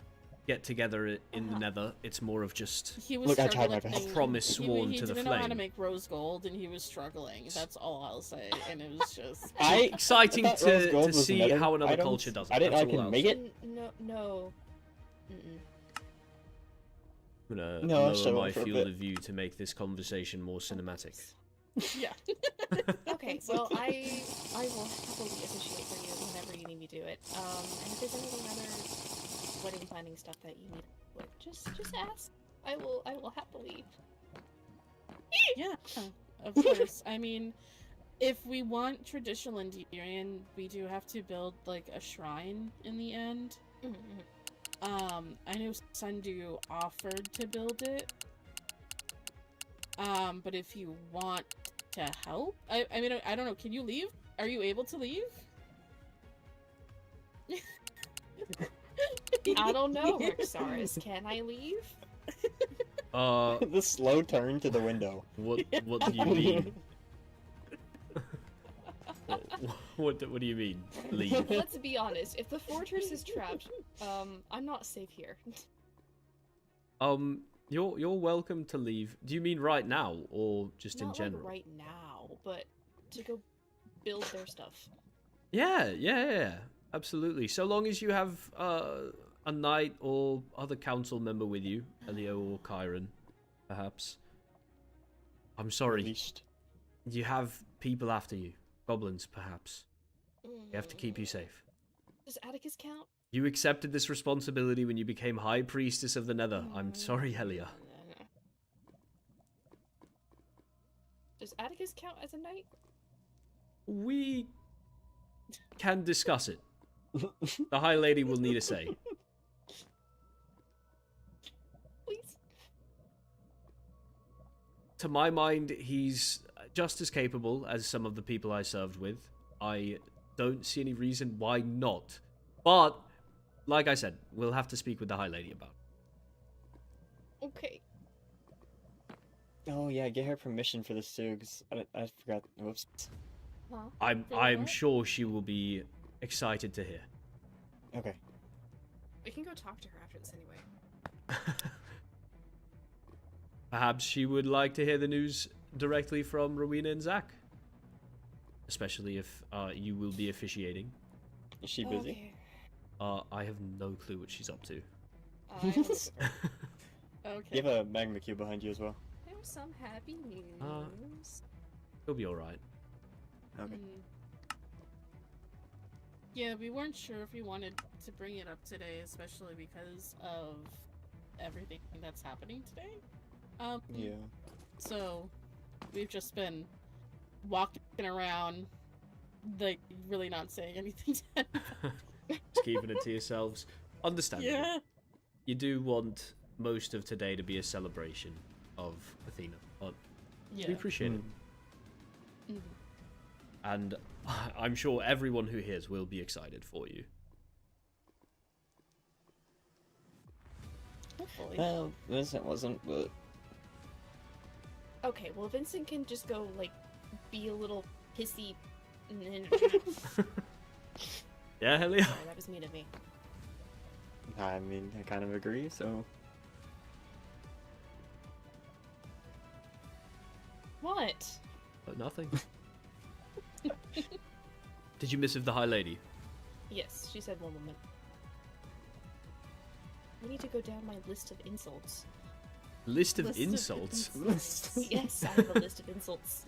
get together in the Nether. It's more of just He was Look, I tried my struggling. best. a promise sworn he to the didn't know how to flame. make rose gold, and he was struggling. That's all I'll say. And it was just exciting I thought rose to gold was see another how another item. culture does it. I didn't know I That's all can I'll make say. it. No. Mm-mm. I'm gonna No, I'll lower show my up for a field bit. of view to make this conversation more cinematic. yeah. Okay, well, I will happily officiate for you whenever you need me to do it. And if there's anything other wedding planning stuff that you need with, just ask. I will happily. Yeah, of course. I mean, if we want traditional Endirian, we do have to build like a shrine in the end. I know Sundu offered to build it. But if you want to help, I mean, I don't know. Can you leave? Are you able to leave? I don't know, Rexaris. Can I leave? The slow turn to the window. What do you mean? What do you mean? Leave? Let's be honest. If the fortress is trapped, I'm not safe here. You're welcome to leave. Do you mean right now or just in Not general? like right now, but to go build their stuff. Yeah, absolutely. So long as you have a knight or other council member with you, Elio or Chiron, perhaps. I'm sorry. You have people after you. Goblins, perhaps. We have to keep you safe. Does Atticus count? You accepted this responsibility when you became High Priestess of the Nether. I'm sorry, Helia. Does Atticus count as a knight? We can discuss it. The High Lady will need a say. Please. To my mind, he's just as capable as some of the people I served with. I don't see any reason why not. But, like I said, we'll have to speak with the High Lady about it. Okay. Oh yeah, get her permission for this too, because I forgot. Whoops. Huh? I'm sure she will be excited to hear. Okay. We can go talk to her after this anyway. Perhaps she would like to hear the news directly from Rowena and Zach. Especially if you will be officiating. Is she busy? Okay. I have no clue what she's up to. Okay. You have a magma cube behind you as well. There's some happy news. He'll be alright. Okay. Yeah, we weren't sure if we wanted to bring it up today, especially because of everything that's happening today. Yeah. So, we've just been walking around, like, really not saying anything to anyone. Just keeping it to yourselves. Understandable. Yeah. You do want most of today to be a celebration of Athena, but we Yeah. appreciate it. Mhm. And I'm sure everyone who hears will be excited for you. Hopefully. Well, Vincent wasn't, but Okay, well, Vincent can just go, like, be a little pissy. Yeah, Helia? Sorry, that was mean of me. I mean, I kind of agree. So What? But nothing. Did you miss of the High Lady? Yes, she said one woman. I need to go down my list of insults. List of insults? Yes, I have a list of insults.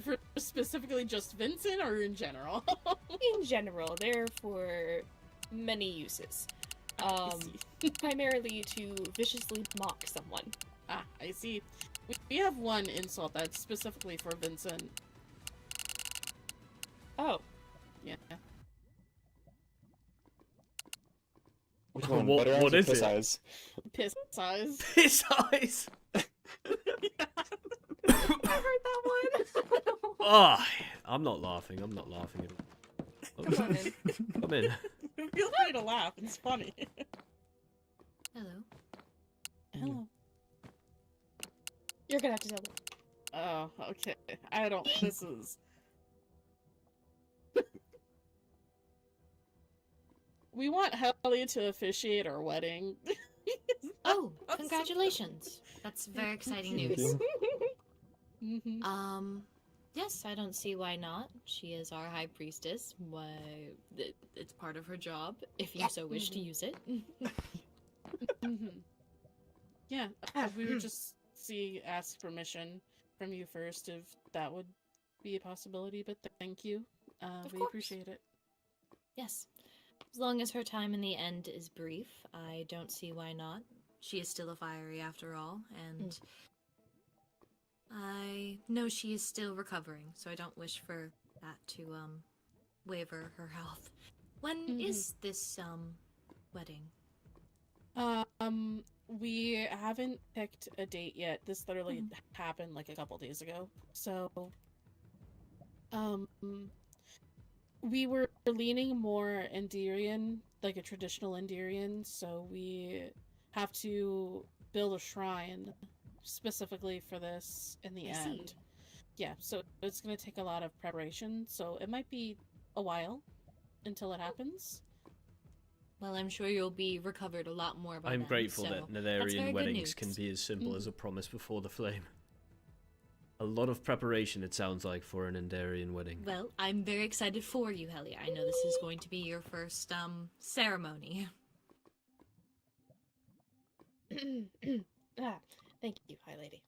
For specifically just Vincent or in general? In general, they're for many uses. I Primarily to viciously mock someone. Ah, I see. We have one insult that's specifically for Vincent. Oh. Yeah. which one? What- Butter eyes what or is piss it? eyes? Piss eyes. Piss eyes! I heard that one! Ah, I'm not laughing. I'm not laughing at all. Come on in. Come in. Feel free to laugh. It's funny. Hello. Hello. You're gonna have to tell them. Oh, okay. I don't. This is. we want Helly to officiate our wedding. Oh, congratulations. That's very exciting Thank news. you. Yes, I don't see why not. She is our high priestess. Why, it's part of her job, if you so wish to use it. Yeah, we would just ask permission from you first if that would be a possibility, but thank you. We appreciate it. Yes. As long as her time in the end is brief, I don't see why not. She is still a fiery after all, and I know she is still recovering, so I don't wish for that to waver her health. When is this wedding? We haven't picked a date yet. This literally happened like a couple days ago. So we were leaning more Enderian, like a traditional Enderian, so we have to build a shrine specifically for this in the end. Yeah, so it's going to take a lot of preparation, so it might be a while until it happens. Well, I'm sure you'll be recovered a lot more by I'm then, grateful so that that's very Netherian good weddings news. can be as simple as a promise before the flame. A lot of preparation, it sounds like, for an Enderian wedding. Well, I'm very excited for you, Helly. I know this is going to be your first ceremony. Thank you, High Lady.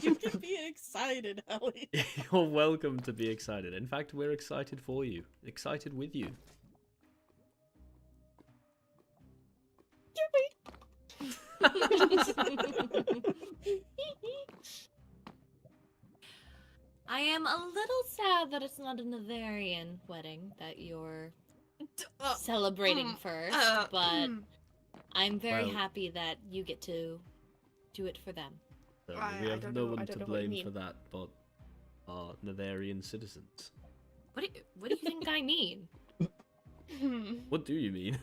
You can be excited, Helly. You're welcome to be excited. In fact, we're excited for you. Excited with you. I am a little sad that it's not a Netherian wedding that you're celebrating first, but I'm very Well- happy that you get to do it for them. Certainly, we have no one to blame for that but our Netherian citizens. What do you think I mean? What do you mean?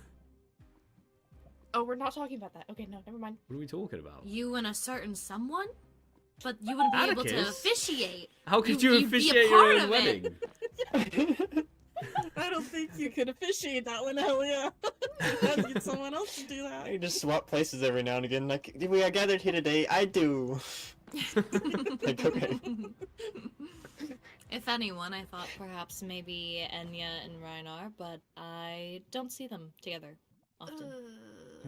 Oh, we're not talking about that. Okay, no, never mind. What are we talking about? You and a certain someone? But you wouldn't be able to Atticus? officiate. How could you You'd be a officiate part your own of wedding? it. I don't think you could officiate that one, Elia. I'd get someone else to do that. I just swap places every now and again. Like, we are gathered here today. I do. Like, okay. If anyone, I thought perhaps maybe Enya and Reinar, but I don't see them together often.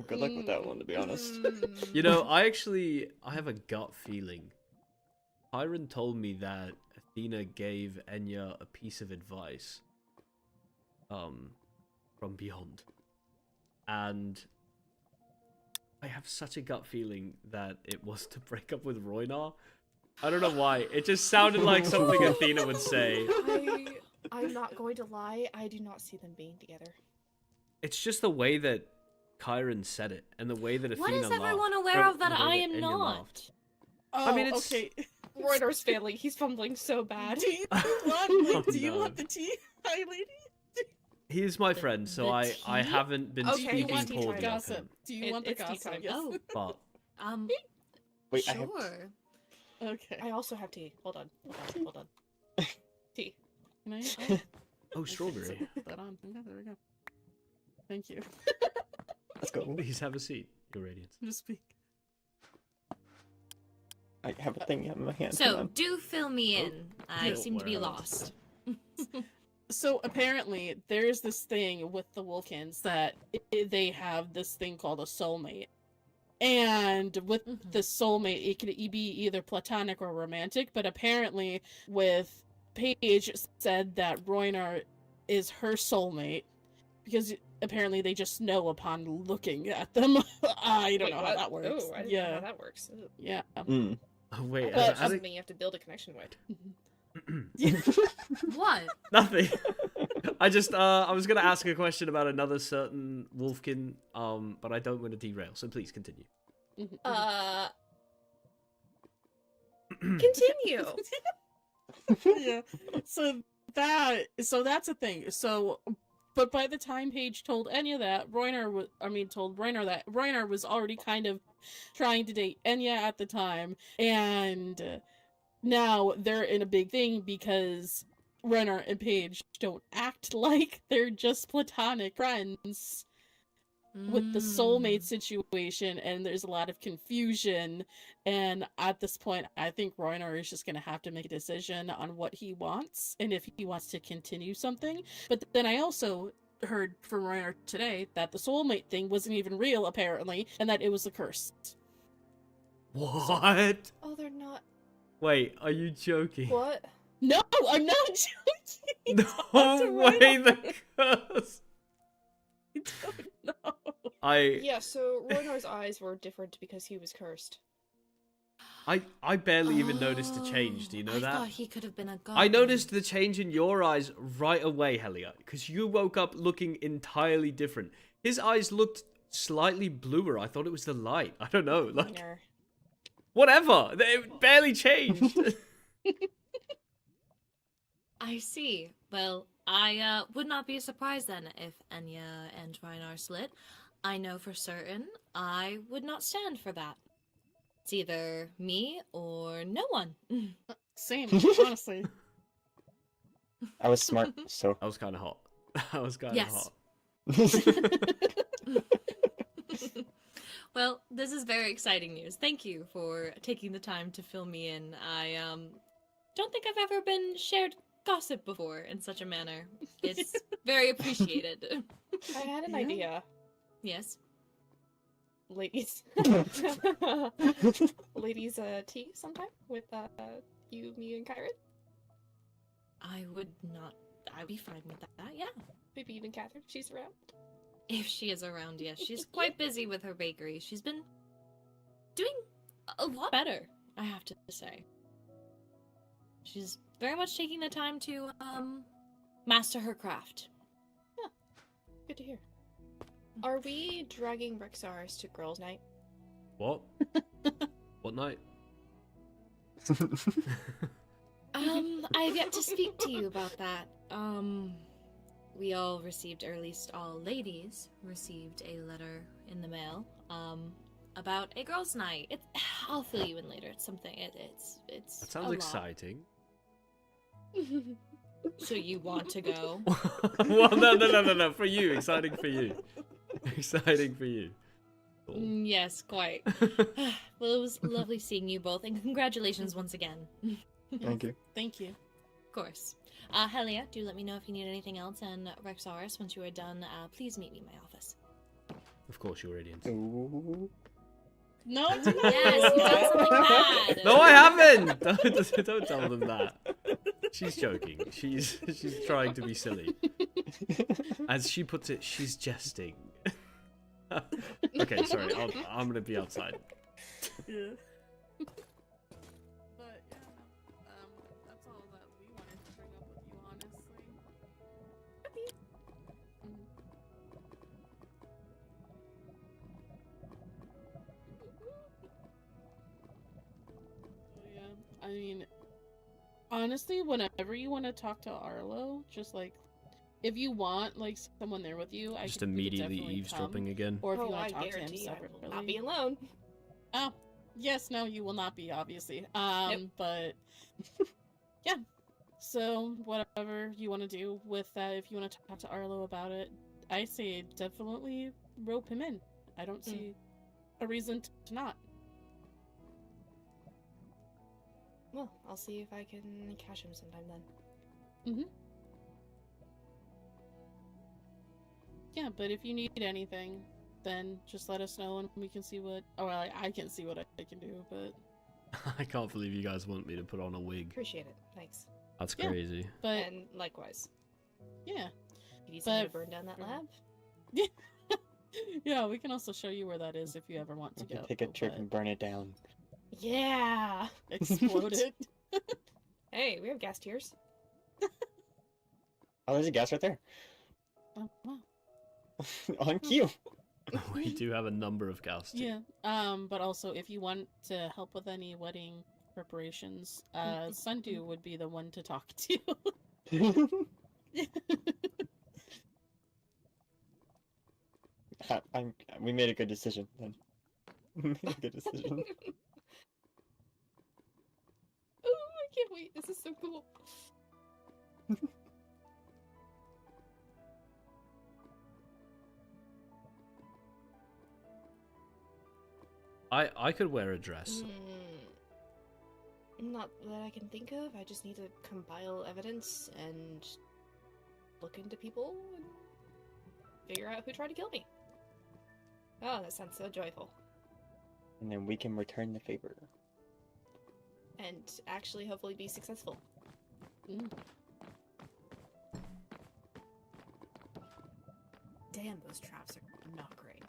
Good luck with that one, to be honest. You know, I have a gut feeling. Hiron told me that Athena gave Enya a piece of advice from beyond. And I have such a gut feeling that it was to break up with Roynar. I don't know why. It just sounded like something Athena would say. I'm not going to lie. I do not see them being together. It's just the way that Chiron said it, and the way that Athena What is laughed. everyone aware of that The way I am Enya not? laughed. Oh, I mean, it's... okay. Reuter's failing. He's fumbling so bad. Do you want the tea, High Lady? He is my friend, so I haven't been Okay, speaking want tea poorly time. of Gossip. him. Do you want the It's tea gossip? time. Yes. Oh, But Wait, I have... sure. Okay. I also have tea. Hold on. Tea. Can I? oh, strawberry. Put that on. Okay, there we go. Thank you. Let's go. Please have a seat, Your Radiance. Just speak. I have a thing in my hand. So, do fill me in. I Yeah, seem to be whatever. lost. So apparently, there's this thing with the Vulcans that they have this thing called a soulmate. And with the soulmate, it can be either platonic or romantic, but apparently with Paige said that Roynar is her soulmate because apparently they just know upon looking at them. I don't know how that works. Oh, I didn't know how that works. Ooh. Yeah. Mm. Oh, wait, But as a- something you have to build a connection with. What? Nothing. I just I was gonna ask a question about another certain Wolfkin, but I don't want to derail, so please continue. Continue. Yeah. So that's a thing. So, but by the time Paige told Enya that, told Roynar that Roynar was already kind of trying to date Enya at the time, and now they're in a big thing because Renner and Paige don't act like they're just platonic friends with the soulmate situation, and there's a lot of confusion. And at this point, I think Royner is just going to have to make a decision on what he wants and if he wants to continue something. But then I also heard from Royner today that the soulmate thing wasn't even real, apparently, and that it was a curse. What? Oh, they're not. Wait, are you joking? What? No, I'm not joking. No way, the curse. No. Yeah, so Roynar's eyes were different because he was cursed. I barely even noticed the change. Do you know I that? thought he could have been a god. I noticed the change in your eyes right away, Helia, because you woke up looking entirely different. His eyes looked slightly bluer. I thought it was the light. I don't know. Like, whatever. It barely changed. I see. Well, I would not be surprised then if Enya and Rhinar split. I know for certain I would not stand for that. It's either me or no one. Same, honestly. I was smart, so. I was kind of hot. I was kind of Yes. hot. Well, this is very exciting news. Thank you for taking the time to fill me in. I don't think I've ever been shared gossip before in such a manner. It's very appreciated. I had an idea. Yes. Ladies. Ladies tea sometime with you, me, and Kyron? I would be fine with that, yeah. Maybe even Catherine, if she's around. If she is around, yes. She's quite busy with her bakery. She's been doing a lot better, I have to say. She's very much taking the time to, master her craft. Yeah, good to hear. Are we dragging Rexars to girls' night? What? What night? I have yet to speak to you about that. We all received, or at least all ladies received a letter in the mail, about a girls' night. I'll fill you in later. It's something, it's That sounds exciting. So you want to go? Well, no. For you. Exciting for you. Exciting for you. Yes, quite. Well, it was lovely seeing you both, and congratulations once again. Thank you. Thank you. Of course. Helia, do let me know if you need anything else, and Rexaris, once you are done, please meet me in my office. Of course, you're radiant. Ooh. No, Yes, you've done something bad. No, I haven't. Don't tell them that. She's joking. She's trying to be silly. As she puts it, she's jesting. Okay, sorry. I'm gonna be outside. Yeah. But yeah, that's all that we wanted to bring up with you, honestly. Yeah, I mean, honestly, whenever you want to talk to Arlo, just like, if you want like someone there with you, Just immediately eavesdropping come, again. or if you Oh, want I to talk to him guarantee I will separately. not be alone. Oh, yes, no, you will not be, obviously. But yeah. So whatever you want to do with that, if you want to talk to Arlo about it, I say definitely rope him in. I don't see a reason to not. Well, I'll see if I can catch him sometime then. Mm-hmm. Yeah, but if you need anything, then just let us know and we can see what... Or like, I can see what I can do, but... I can't believe you guys want me to put on a wig. Appreciate it. Thanks. That's Yeah, crazy. But And likewise. yeah. You need someone to But- burn down that lab? Yeah, we can also show you where that is if you ever want to We can go. take a trip but- and burn it down. Yeah! Explode it. Hey, we have gas tiers. Oh, there's a gas right there. Oh, wow. On cue. We do have a number of gas. Yeah. But also, if you want to help with any wedding preparations, Sundew would be the one to talk to. We made a good decision then. We made a good decision. Oh, I can't wait. This is so cool. I could wear a dress. Not that I can think of. I just need to compile evidence and look into people and figure out who tried to kill me. Oh, that sounds so joyful. And then we can return the favor. And actually, hopefully, be successful. Damn, those traps are not great.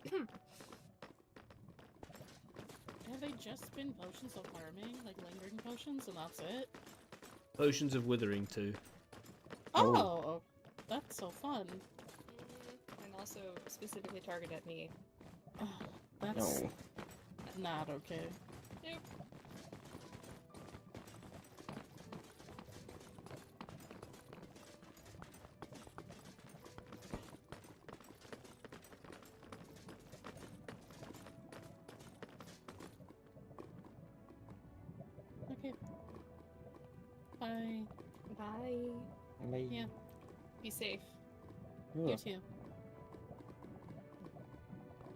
Have they just been potions of harming, like lingering potions, and that's it? Potions of withering too. Oh, that's so fun. And also specifically target at me. That's not okay. Nope. Okay. Bye. Bye. Bye. Yeah. Be safe. You too.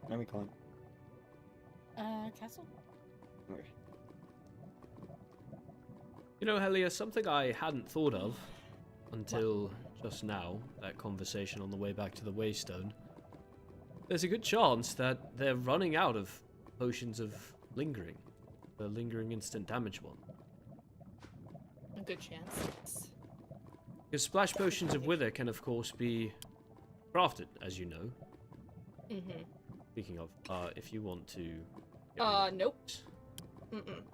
Where are we going? Castle? Okay. You know, Helia, something I hadn't thought of until just now, that conversation on the way back to the Waystone. There's a good chance that they're running out of potions of lingering. The lingering instant damage one. A good chance. Because splash potions of wither can, of course, be crafted, as you know. Speaking of, if you want to... Nope.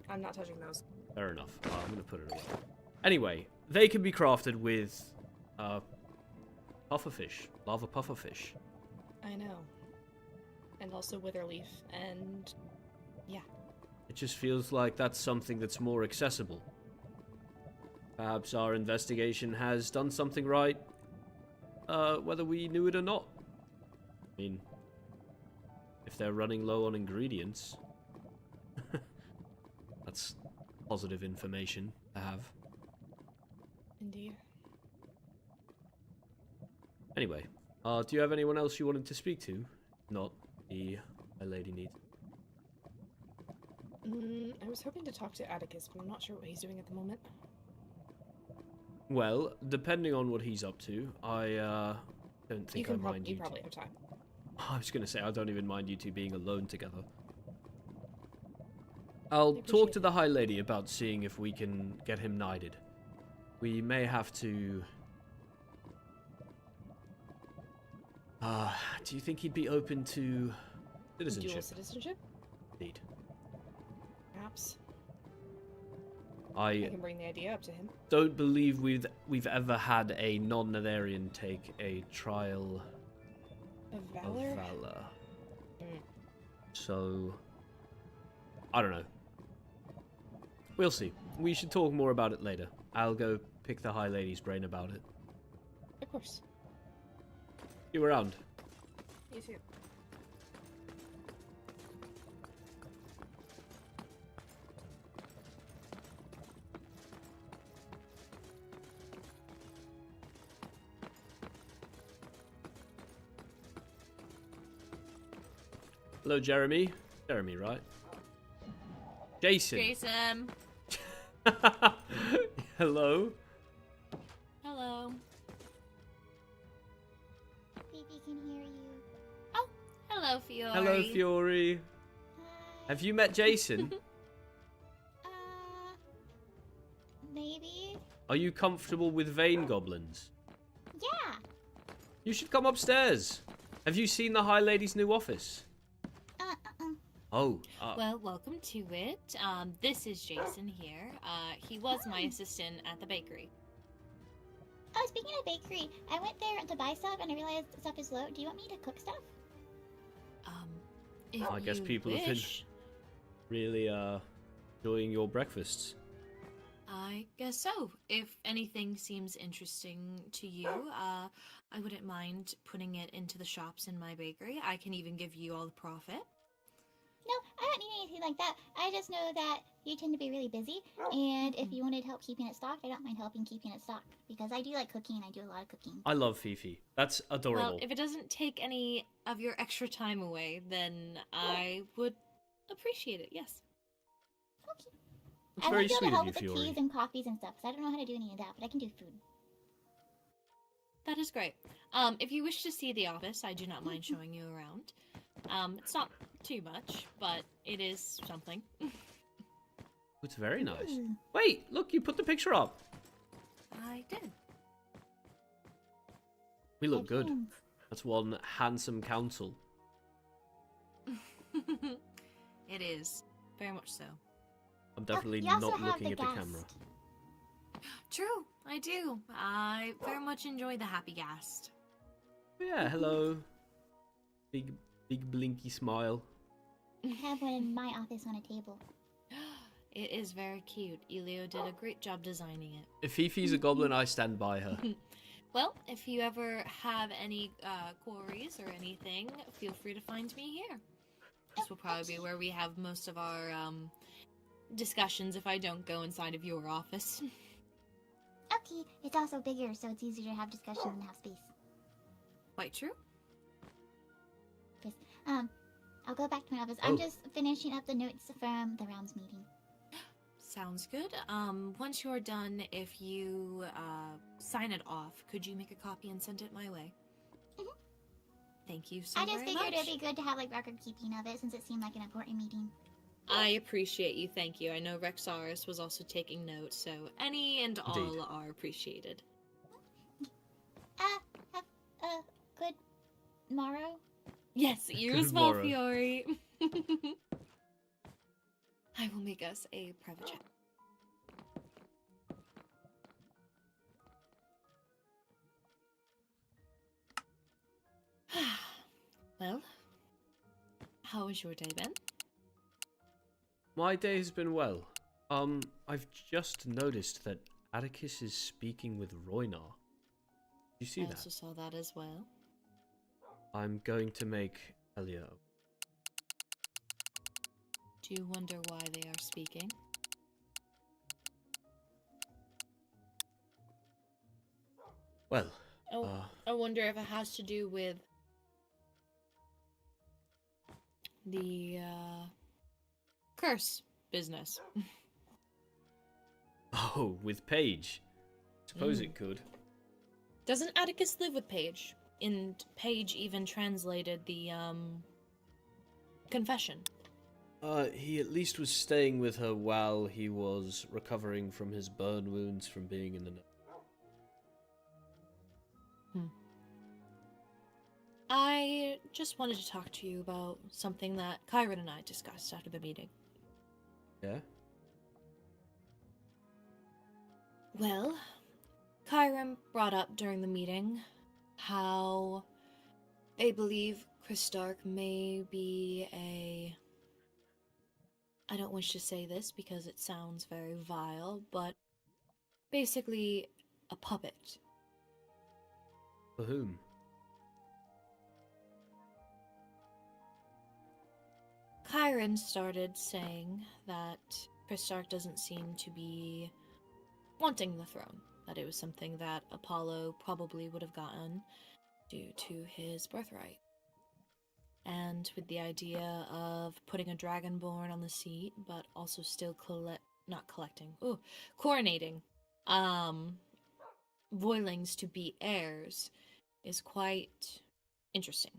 I'm not touching those. Fair enough. I'm going to put it away. Anyway, they can be crafted with pufferfish, lava pufferfish. I know. And also witherleaf, and yeah. It just feels like that's something that's more accessible. Perhaps our investigation has done something right, whether we knew it or not. I mean, if they're running low on ingredients, that's positive information to have. Indeed. Anyway, do you have anyone else you wanted to speak to? Not the lady needs. I was hoping to talk to Atticus, but I'm not sure what he's doing at the moment. Well, depending on what he's up to, I don't think I mind you. You probably have time. I was going to say, I don't even mind you two being alone together. I'll talk to the High Lady about seeing if we can get him knighted. We may have to... do you think he'd be open to citizenship? Dual citizenship? Indeed. Perhaps. I can bring the idea up to him. don't believe we've ever had a non-Netherian take a trial of valor. So I don't know. We'll see. We should talk more about it later. I'll go pick the High Lady's brain about it. Of course. You around? You too. Hello, Jeremy. Jeremy, right? Jason. Jason. Hello. Hello. Baby can hear you. Oh, hello, Fiore. Hello, Fiore. Have you met Jason? Maybe. Are you comfortable with vein goblins? Yeah. You should come upstairs. Have you seen the High Lady's new office? Oh. Well, welcome to it. This is Jason here. He was my assistant at the bakery. Oh, speaking of bakery, I went there to buy stuff and I realized stuff is low. Do you want me to cook stuff? If I guess you people have been wish. really enjoying your breakfasts. I guess so. If anything seems interesting to you, I wouldn't mind putting it into the shops in my bakery. I can even give you all the profit. No, I don't need anything like that. I just know that you tend to be really busy, and if you wanted help keeping it stocked, I don't mind helping keeping it stocked, because I do like cooking, I do a lot of cooking. I love Fifi. That's adorable. Well, if it doesn't take any of your extra time away, then I would appreciate it, yes. Okay. It's I very might be able sweet to of help you, with the Fiore. teas and coffees and stuff, because I don't know how to do any of that, but I can do food. That is great. If you wish to see the office, I do not mind showing you around. It's not too much, but it is something. It's very nice. Ooh. Wait, look, you put the picture up. I did. We look good. Thanks. That's one handsome council. It is. Very much so. I'm definitely you also not have looking the at the guest. camera. True, I do. I very much enjoy the happy ghast. Yeah, hello. Big blinky smile. I have one in my office on a table. It is very cute. Elio did a great job designing it. If Fifi's a goblin, I stand by her. Well, if you ever have any quarries or anything, feel free to find me here. This will probably be where we have most of our discussions if I don't go inside of your office. Okay, it's also bigger, so it's easier to have discussions and have space. Quite true. Yes. I'll go back to my office. Oh. I'm just finishing up the notes from the rounds meeting. Sounds good. Once you're done, if you sign it off, could you make a copy and send it my way? Mhm. Thank you so I just very figured much. it'd be good to have like record keeping of it since it seemed like an important meeting. I appreciate you, thank you. I know Rexaris was also taking notes, so any and all are appreciated. Have a good morrow. Yes, you Good as well, morrow. Fiore. I will make us a private chat. Well, how was your day, Ben? My day has been well. I've just noticed that Atticus is speaking with Roynar. Did you see I that? also saw that as well. I'm going to make Elio. Do you wonder why they are speaking? Well, I wonder if it has to do with the curse business. oh, with Paige. Suppose it could. Doesn't Atticus live with Paige? And Paige even translated the confession. He at least was staying with her while he was recovering from his burn wounds from being in the Nether. I just wanted to talk to you about something that Kyron and I discussed after the meeting. Yeah? Well, Kyron brought up during the meeting how they believe Chris Stark may be a... I don't wish to say this because it sounds very vile, but basically a puppet. For whom? Kyron started saying that Chris Stark doesn't seem to be wanting the throne, that it was something that Apollo probably would have gotten due to his birthright. And with the idea of putting a dragonborn on the seat, but also still coronating Voilings to be heirs is quite interesting.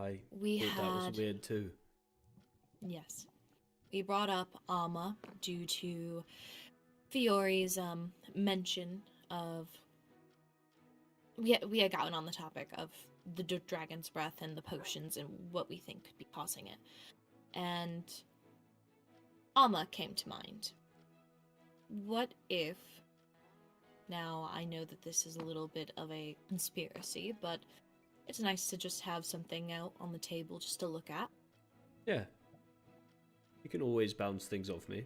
I We thought that had- was weird too. Yes. We brought up Alma due to Fiore's mention of... We had gotten on the topic of the dragon's breath and the potions and what we think could be causing it. And Alma came to mind. What if... Now, I know that this is a little bit of a conspiracy, but it's nice to just have something out on the table just to look at. Yeah. You can always bounce things off me.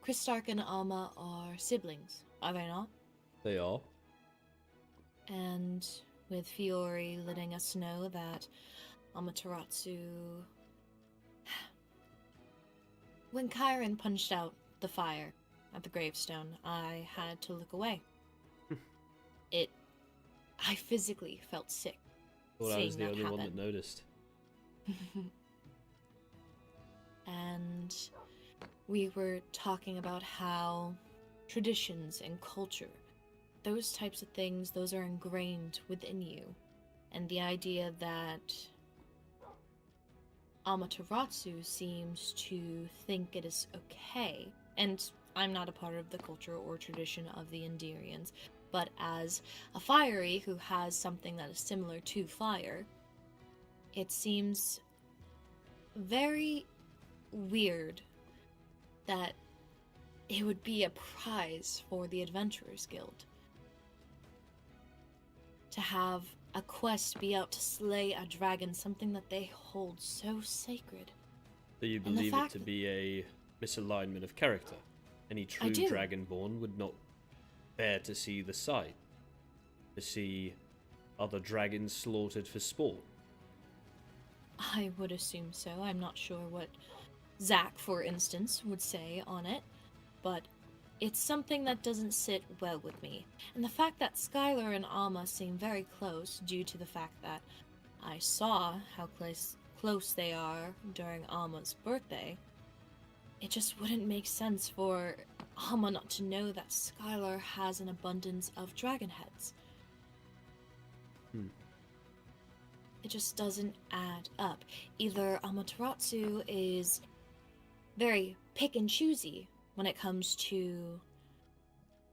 Chris Stark and Alma are siblings, are they not? They are. And with Fiore letting us know that Amaterasu... When Chiron punched out the fire at the gravestone, I had to look away. I physically felt sick. Thought I was seeing the that only one that happen. noticed. And we were talking about how traditions and culture, those types of things, those are ingrained within you. And the idea that Amaterasu seems to think it is okay, and I'm not a part of the culture or tradition of the Enderians, but as a fiery who has something that is similar to fire, it seems very weird that it would be a prize for the Adventurers Guild to have a quest be out to slay a dragon, something that they hold so sacred. So you And the believe it fact to that- be a misalignment of character? Any true do. dragonborn would not bear to see the sight, to see other dragons slaughtered for sport. I would assume so. I'm not sure what Zach, for instance, would say on it, but it's something that doesn't sit well with me. And the fact that Skylar and Alma seem very close due to the fact that I saw how close they are during Alma's birthday, it just wouldn't make sense for Alma not to know that Skylar has an abundance of dragon heads. It just doesn't add up. Either Amaterasu is very pick and choosy when it comes to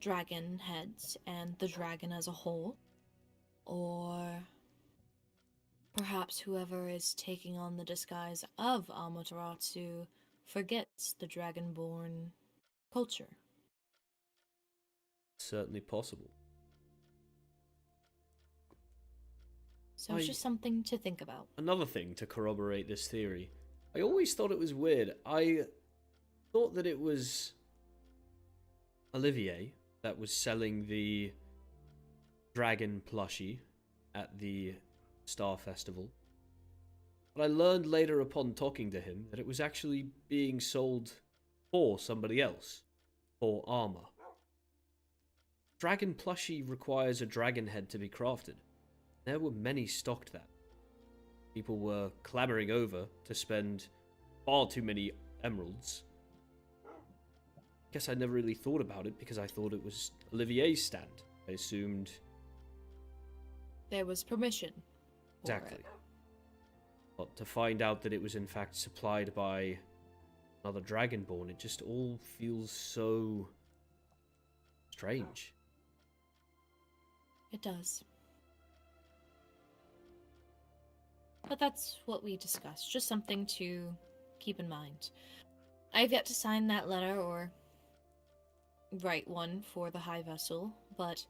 dragon heads and the dragon as a whole, or perhaps whoever is taking on the disguise of Amaterasu forgets the dragonborn culture. Certainly possible. So it's just something to think about. Another thing to corroborate this theory. I always thought it was weird. I thought that it was Olivier that was selling the dragon plushie at the Star Festival. But I learned later upon talking to him that it was actually being sold for somebody else, for armor. Dragon plushie requires a dragon head to be crafted. There were many stocked that. People were clamoring over to spend far too many emeralds. Guess I never really thought about it because I thought it was Olivier's stand. I assumed... There was permission. for Exactly. it. But to find out that it was in fact supplied by another dragonborn, it just all feels so strange. It does. But that's what we discussed. Just something to keep in mind. I've yet to sign that letter or write one for the High Vessel, but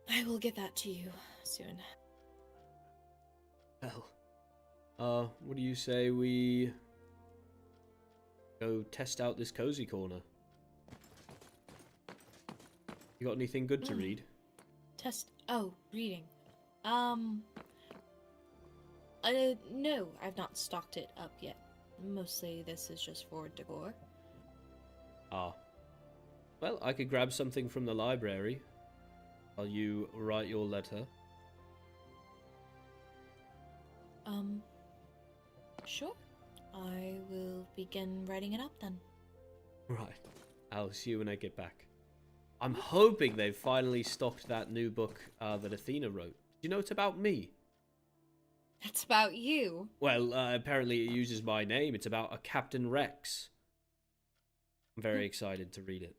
I will get that to you soon. Well, what do you say we go test out this cozy corner? You got anything good to read? Reading. No, I've not stocked it up yet. Mostly this is just for decor. Ah. Well, I could grab something from the library while you write your letter. Sure. I will begin writing it up then. Right. I'll see you when I get back. I'm hoping they've finally stocked that new book that Athena wrote. You know, it's about me. It's about you. Well, apparently it uses my name. It's about a Captain Rex. I'm very excited to read it.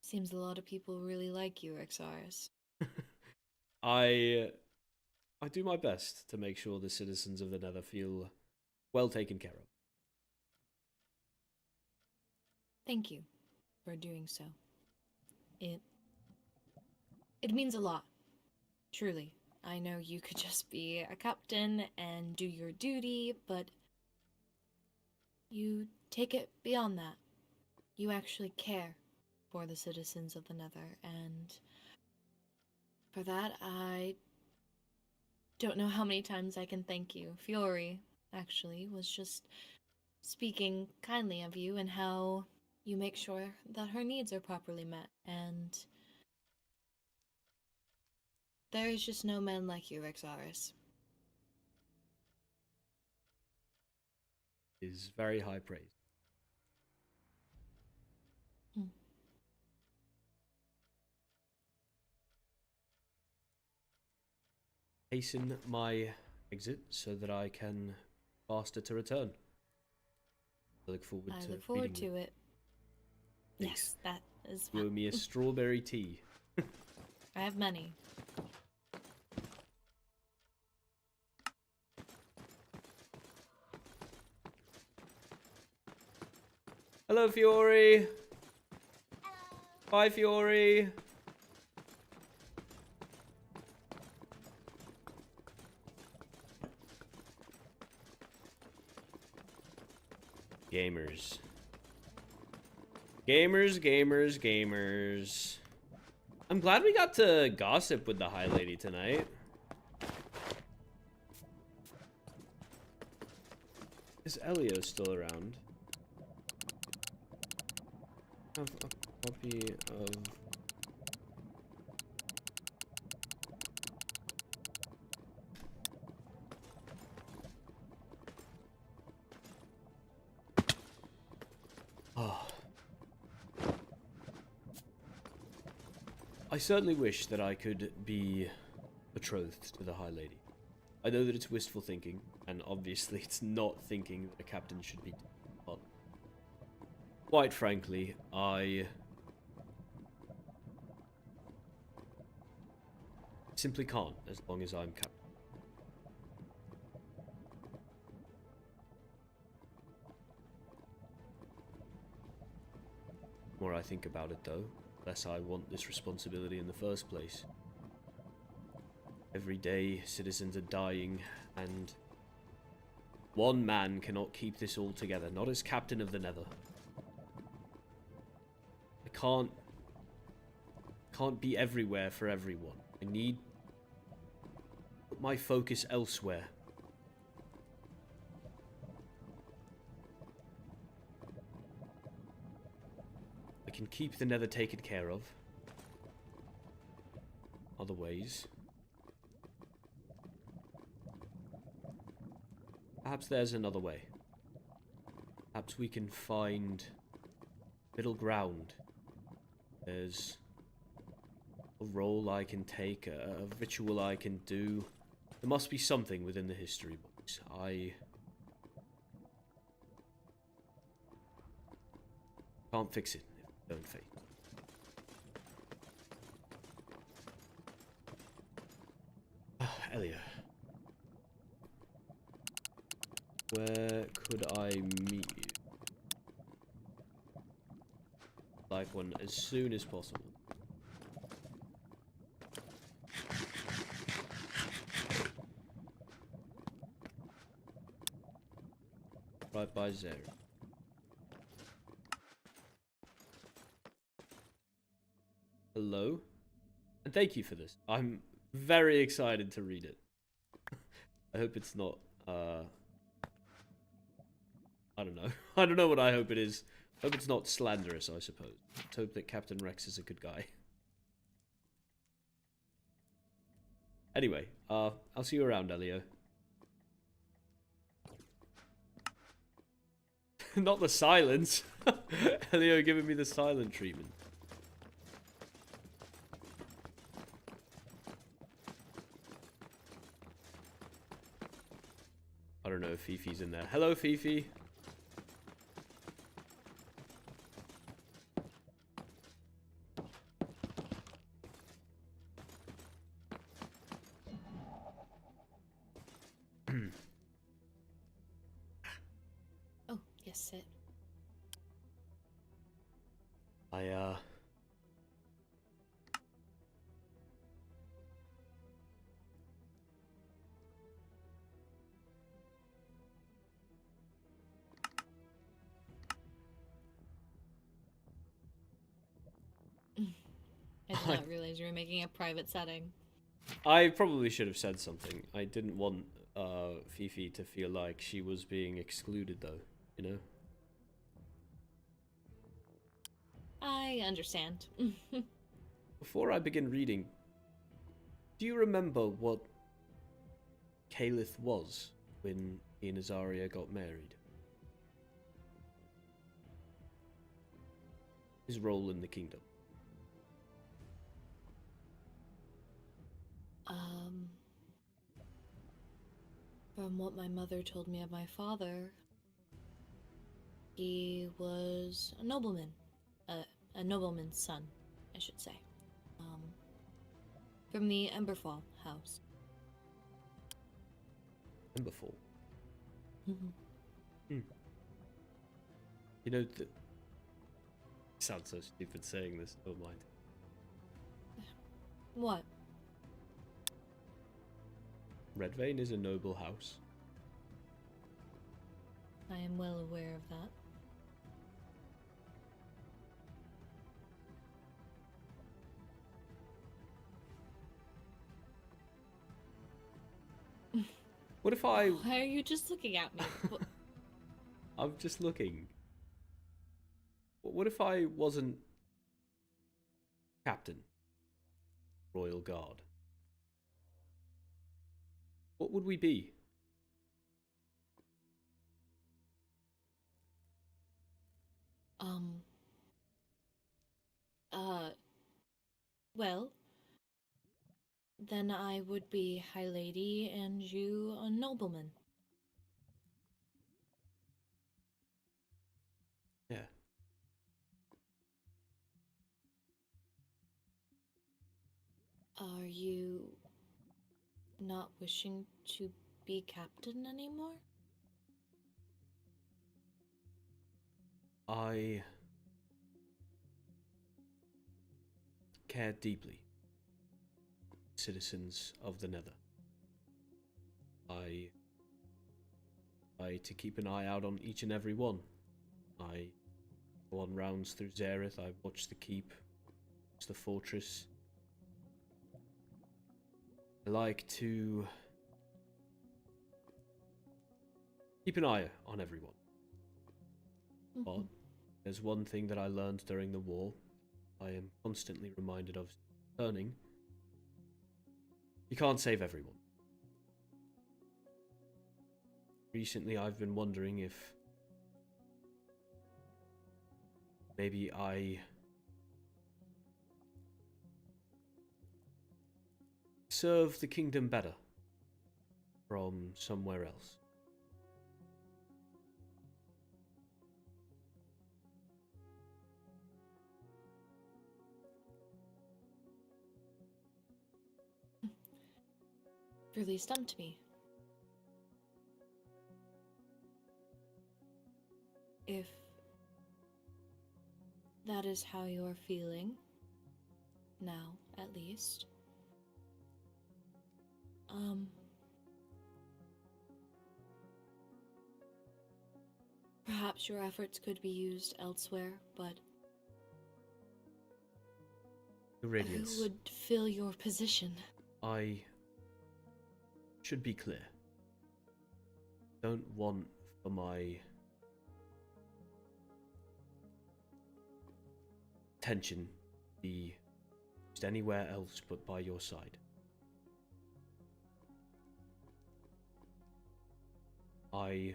Seems a lot of people really like you, Rexex. I do my best to make sure the citizens of the Nether feel well taken care of. Thank you for doing so. It means a lot. Truly. I know you could just be a captain and do your duty, but you take it beyond that. You actually care for the citizens of the Nether, and for that don't know how many times I can thank you. Fiore, actually, was just speaking kindly of you and how you make sure that her needs are properly met, and there is just no man like you, Rexaris. Is very high praise. Hasten my exit so that I can faster to return. I look forward I to look forward reading to it. Yes, that is You owe fun. me a strawberry tea. I have many. Hello, Fiore. Bye, Fiore. Gamers. Gamers, gamers, gamers. I'm glad we got to gossip with the High Lady tonight. Is Elio still around? Have a copy of... Oh. I certainly wish that I could be betrothed to the High Lady. I know that it's wistful thinking, and obviously it's not thinking that a captain should be... But quite frankly, I simply can't as long as I'm captain. The more I think about it, though, the less I want this responsibility in the first place. Every day, citizens are dying, and one man cannot keep this all together, not as captain of the Nether. I can't be everywhere for everyone. I need to put my focus elsewhere. I can keep the Nether taken care of. Other ways. Perhaps there's another way. Perhaps we can find middle ground. There's a role I can take, a ritual I can do. There must be something within the history books. I can't fix it if I don't face it. Elia. Where could I meet you? Like one as soon as possible. Right by Zero. Hello? And thank you for this. I'm very excited to read it. I hope it's not, I don't know. I don't know what I hope it is. I hope it's not slanderous, I suppose. Let's hope that Captain Rex is a good guy. Anyway, I'll see you around, Elio. Not the silence. Elio giving me the silent treatment. I don't know if Fifi's in there. Hello, Fifi. Oh, yes, sit. I did not realize you were making a private setting. I probably should have said something. I didn't want Fifi to feel like she was being excluded, though, you know? I understand. Before I begin reading, do you remember what Caliph was when he and Azaria got married? His role in the kingdom. From what my mother told me of my father, he was a nobleman. A nobleman's son, I should say. From the Emberfall house. Emberfall? Mm-hmm. You know, it sounds so stupid saying this, don't mind. What? Redvane is a noble house. I am well aware of that. What if I... Why are you just looking at me? I'm just looking. What if I wasn't captain? Royal Guard? What would we be? Well, then I would be High Lady and you a nobleman. Yeah. Are you not wishing to be captain anymore? I care deeply. Citizens of the Nether. I to keep an eye out on each and every one. I go on rounds through Zareth, I watch the keep, watch the fortress. I like to keep an eye on everyone. But there's one thing that I learned during the war, I am constantly reminded of turning. You can't save everyone. Recently I've been wondering if maybe I serve the kingdom better from somewhere else. Really stumped me. If that is how you're feeling, now at least, perhaps your efforts could be used elsewhere, but The Radiance. who would fill your position? I should be clear. Don't want for my attention be used anywhere else but by your side. I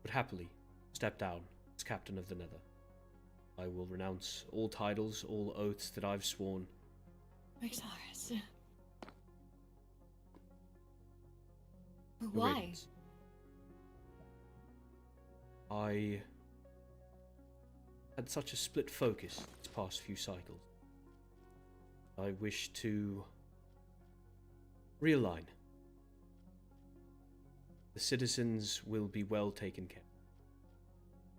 would happily step down as captain of the Nether. I will renounce all titles, all oaths that I've sworn. Rexex. The Why? Radiance. I had such a split focus these past few cycles. I wish to realign. The citizens will be well taken care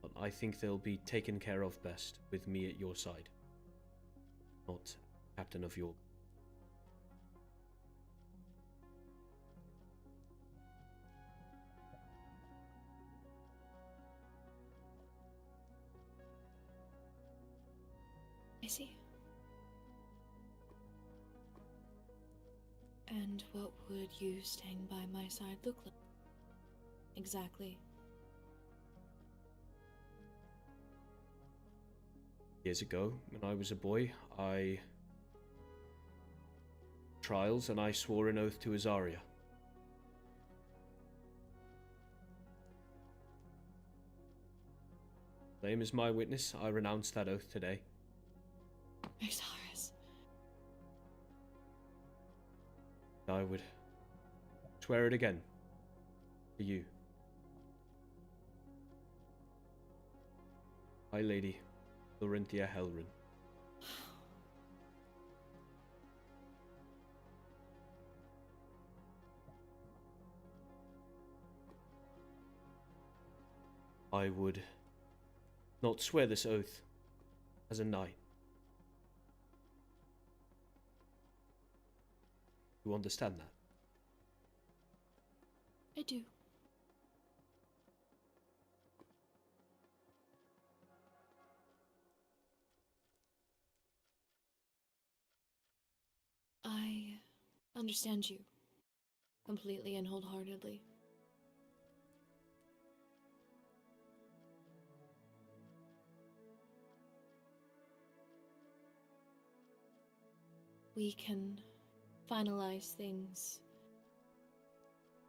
of, but I think they'll be taken care of best with me at your side, not captain of your... I see. And what would you staying by my side look like? Exactly. Years ago, when I was a boy, trials, and I swore an oath to Azaria. Flame is my witness. I renounce that oath today. Exaris. I would swear it again. To you. High Lady Laurentia Helrin. I would not swear this oath as a knight. You understand that? I do. I understand you completely and wholeheartedly. We can finalize things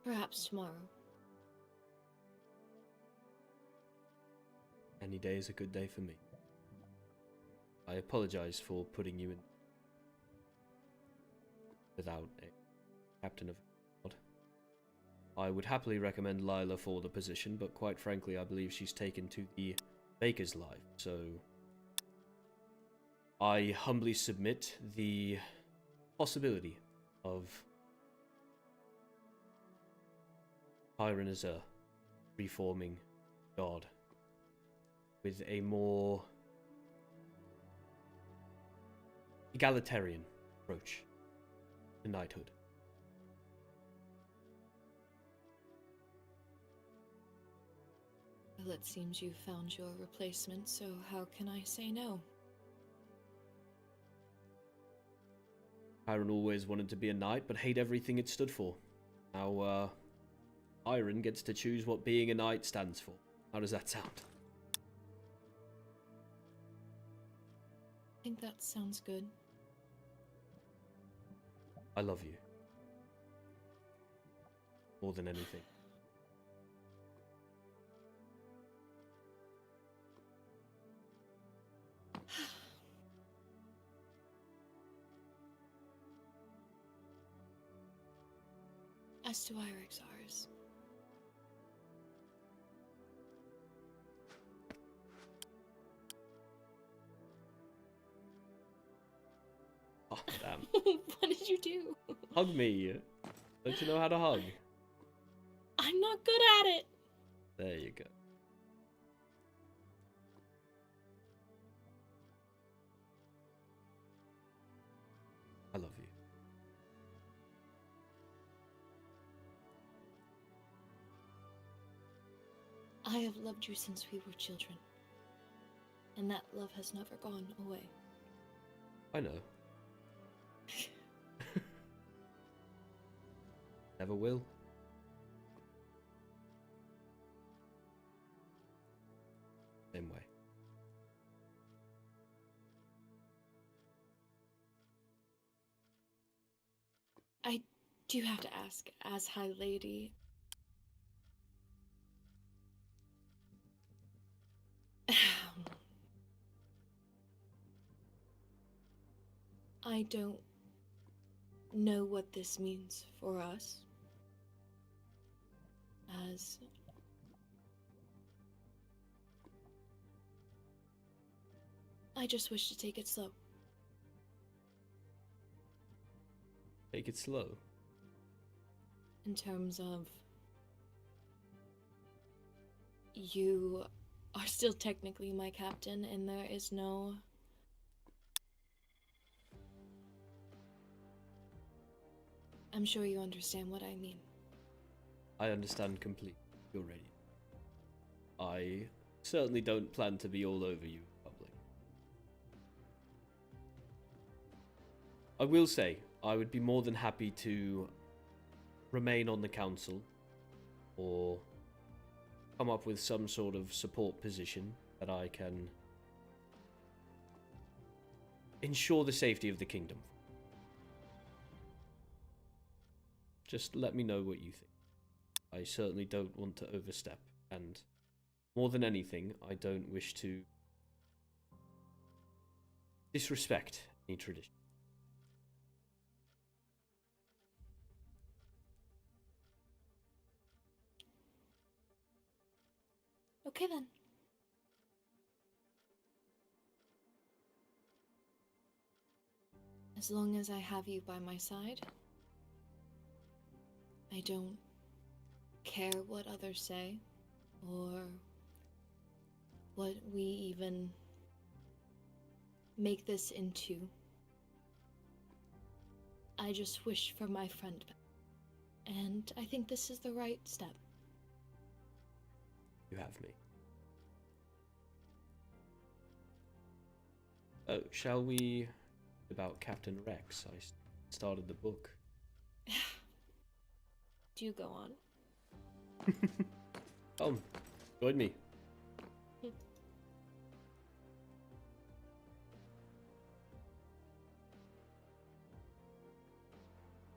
perhaps tomorrow. Any day is a good day for me. I apologize for putting you in without a captain of God. I would happily recommend Lila for the position, but quite frankly, I believe she's taken to the baker's life, so I humbly submit the possibility of Tyron as a reforming god with a more egalitarian approach to knighthood. Well, it seems you've found your replacement, so how can I say no? Tyron always wanted to be a knight, but hate everything it stood for. Now, Tyron gets to choose what being a knight stands for. How does that sound? I think that sounds good. I love you. More than anything. As to Rexex. Oh, damn. What did you do? Hug me. Don't you know how to hug? I'm not good at it. There you go. I love you. I have loved you since we were children, and that love has never gone away. I know. Never will. Same way. I do have to ask, as High Lady, I don't know what this means for us, as I just wish to take it slow. Take it slow. In terms of, you are still technically my captain, and there is no I'm sure you understand what I mean. I understand completely. You're ready. I certainly don't plan to be all over you in public. I will say, I would be more than happy to remain on the council or come up with some sort of support position that I can ensure the safety of the kingdom. Just let me know what you think. I certainly don't want to overstep, and more than anything, I don't wish to disrespect any tradition. Okay then. As long as I have you by my side, I don't care what others say, or what we even make this into. I just wish for my friend back, and I think this is the right step. You have me. Oh, shall we about Captain Rex? I started the book. Do you go on? Come, join me.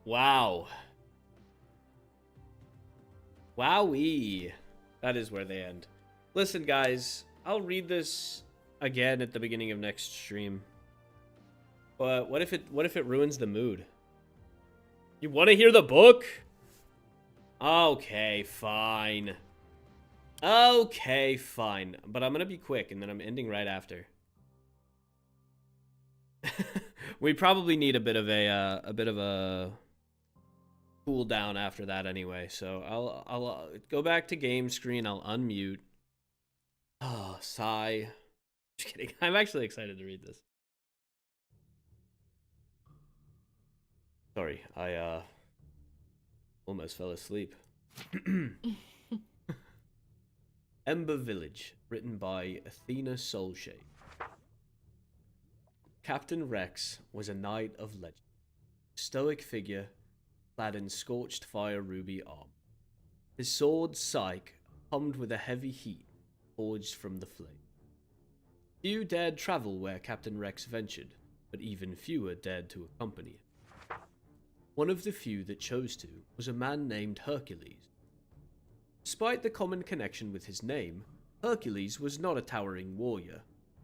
Wow. Wowee. That is where they end. Listen, guys, I'll read this again at the beginning of next stream. But what if it ruins the mood? You want to hear the book? Okay, fine. Okay, fine. But I'm gonna be quick, and then I'm ending right after. We probably need a bit of a cool down after that anyway. So I'll go back to game screen. I'll unmute. Oh, sigh. Just kidding. I'm actually excited to read this. Sorry, I almost fell asleep. Ember Village, written by Athena Soulshade. Captain Rex was a knight of legend, stoic figure clad in scorched fire ruby armor. His sword, Psyche, hummed with a heavy heat forged from the flame. Few dared travel where Captain Rex ventured, but even fewer dared to accompany him. One of the few that chose to was a man named Hercules. Despite the common connection with his name, Hercules was not a towering warrior.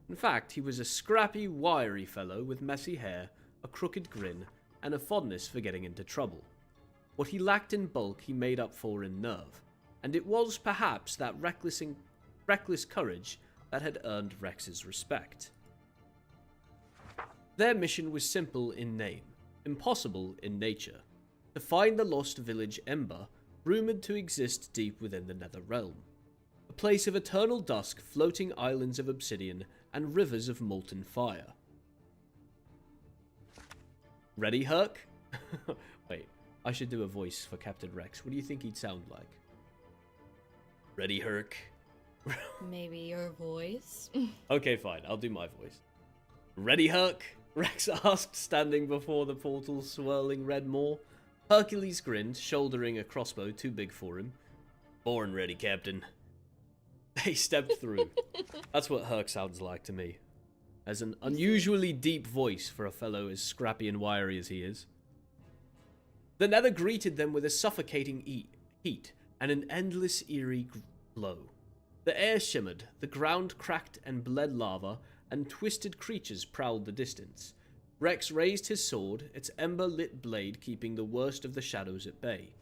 In fact, he was a scrappy, wiry fellow with messy hair, a crooked grin, and a fondness for getting into trouble. What he lacked in bulk he made up for in nerve, and it was perhaps that reckless courage that had earned Rex's respect. Their mission was simple in name, impossible in nature: to find the lost village Ember, rumoured to exist deep within the Nether realm. A place of eternal dusk, floating islands of obsidian, and rivers of molten fire. Ready, Herc? Wait, I should do a voice for Captain Rex. What do you think he'd sound like? Ready, Herc? Maybe your voice? Okay, fine, I'll do my voice. Ready, Herc? Rex asked, standing before the portal's swirling red maw. Hercules grinned, shouldering a crossbow too big for him. Born ready, Captain. They stepped through. That's what Herc sounds like to me. As an unusually deep voice for a fellow as scrappy and wiry as he is. The Nether greeted them with a suffocating heat and an endless eerie glow. The air shimmered, the ground cracked and bled lava, and twisted creatures prowled the distance. Rex raised his sword, its ember-lit blade keeping the worst of the shadows at bay.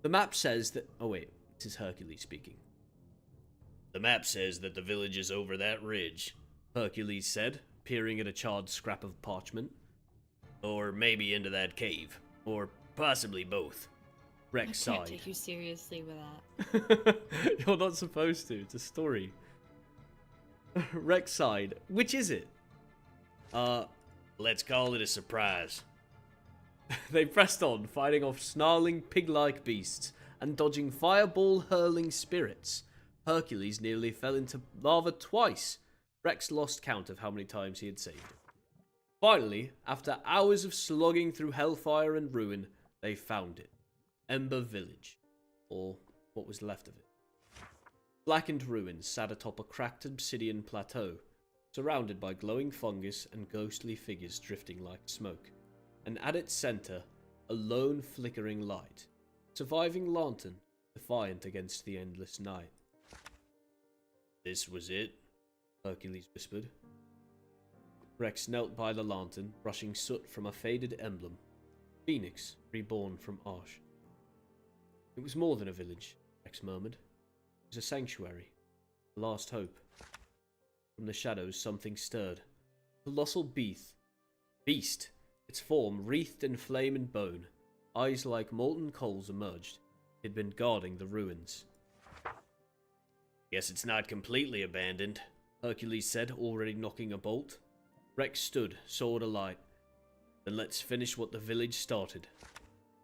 The map says that... Oh wait, this is Hercules speaking. The map says that the village is over that ridge, Hercules said, peering at a charred scrap of parchment. Or maybe into that cave. Or possibly both. Rex sighed. I can't take you seriously with that. You're not supposed to. It's a story. Rex sighed. Which is it? Let's call it a surprise. They pressed on, fighting off snarling pig-like beasts and dodging fireball-hurling spirits. Hercules nearly fell into lava twice. Rex lost count of how many times he had saved it. Finally, after hours of slogging through hellfire and ruin, they found it. Ember Village. Or what was left of it. Blackened ruins sat atop a cracked obsidian plateau, surrounded by glowing fungus and ghostly figures drifting like smoke. And at its center, a lone flickering light. Surviving lantern, defiant against the endless night. This was it, Hercules whispered. Rex knelt by the lantern, brushing soot from a faded emblem. Phoenix, reborn from ash. It was more than a village, Rex murmured. It was a sanctuary, a last hope. From the shadows something stirred. A colossal beast, its form wreathed in flame and bone. Eyes like molten coals emerged. It had been guarding the ruins. Guess it's not completely abandoned, Hercules said, already knocking a bolt. Rex stood, sword alight. Then let's finish what the village started.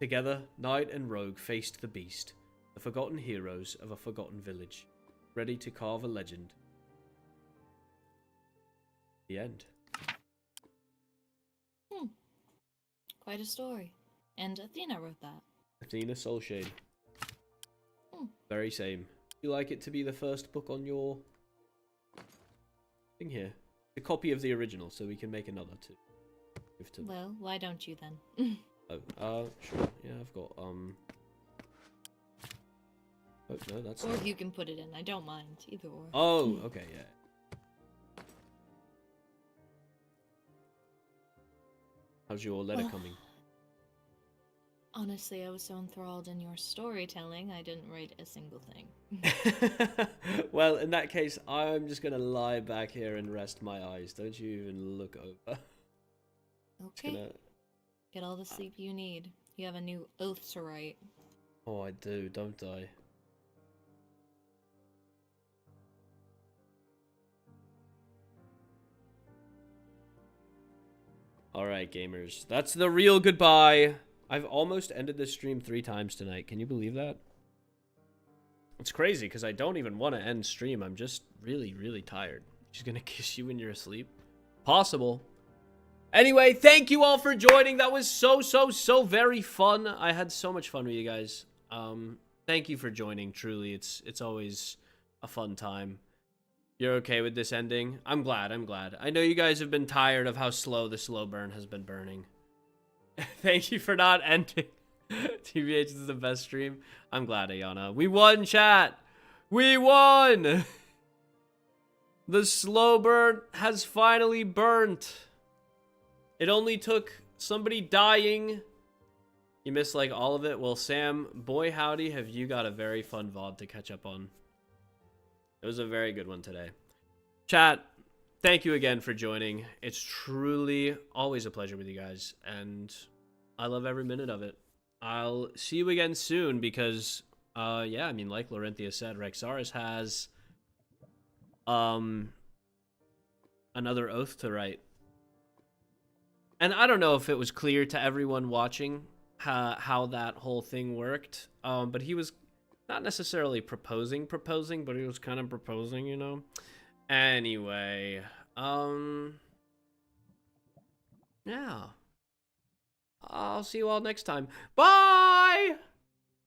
Together, Knight and Rogue faced the beast, the forgotten heroes of a forgotten village, ready to carve a legend. The end. Quite a story. And Athena wrote that. Athena Soulshade. Very same. You like it to be the first book on your thing here? A copy of the original, so we can make another too. Well, why don't you then? Sure. Yeah, I've got Oh no, that's. Or you can put it in. I don't mind either or. Oh, okay, yeah. How's your letter coming? Honestly, I was so enthralled in your storytelling, I didn't write a single thing. Well, in that case, I'm just gonna lie back here and rest my eyes. Don't you even look over. Okay. Get all the sleep you need. You have a new oath to write. Oh, I do, don't I? Alright, gamers. That's the real goodbye. I've almost ended this stream 3 times tonight. Can you believe that? It's crazy, because I don't even want to end stream. I'm just really, really tired. She's gonna kiss you when you're asleep. Possible. Anyway, thank you all for joining. That was so very fun. I had so much fun with you guys. Thank you for joining, truly. It's always a fun time. You're okay with this ending? I'm glad. I know you guys have been tired of how slow the slow burn has been burning. Thank you for not ending. TBH is the best stream. I'm glad, Ayana. We won, chat. We won. The slow burn has finally burnt. It only took somebody dying. You missed like all of it. Well, Sam, boy howdy, have you got a very fun VOD to catch up on. It was a very good one today. Chat, thank you again for joining. It's truly always a pleasure with you guys, and I love every minute of it. I'll see you again soon because, yeah, I mean, like Larenthia said, Rexaris has another oath to write. And I don't know if it was clear to everyone watching how that whole thing worked, but he was not necessarily proposing, but he was kind of proposing, you know? Anyway, yeah. I'll see you all next time. Bye!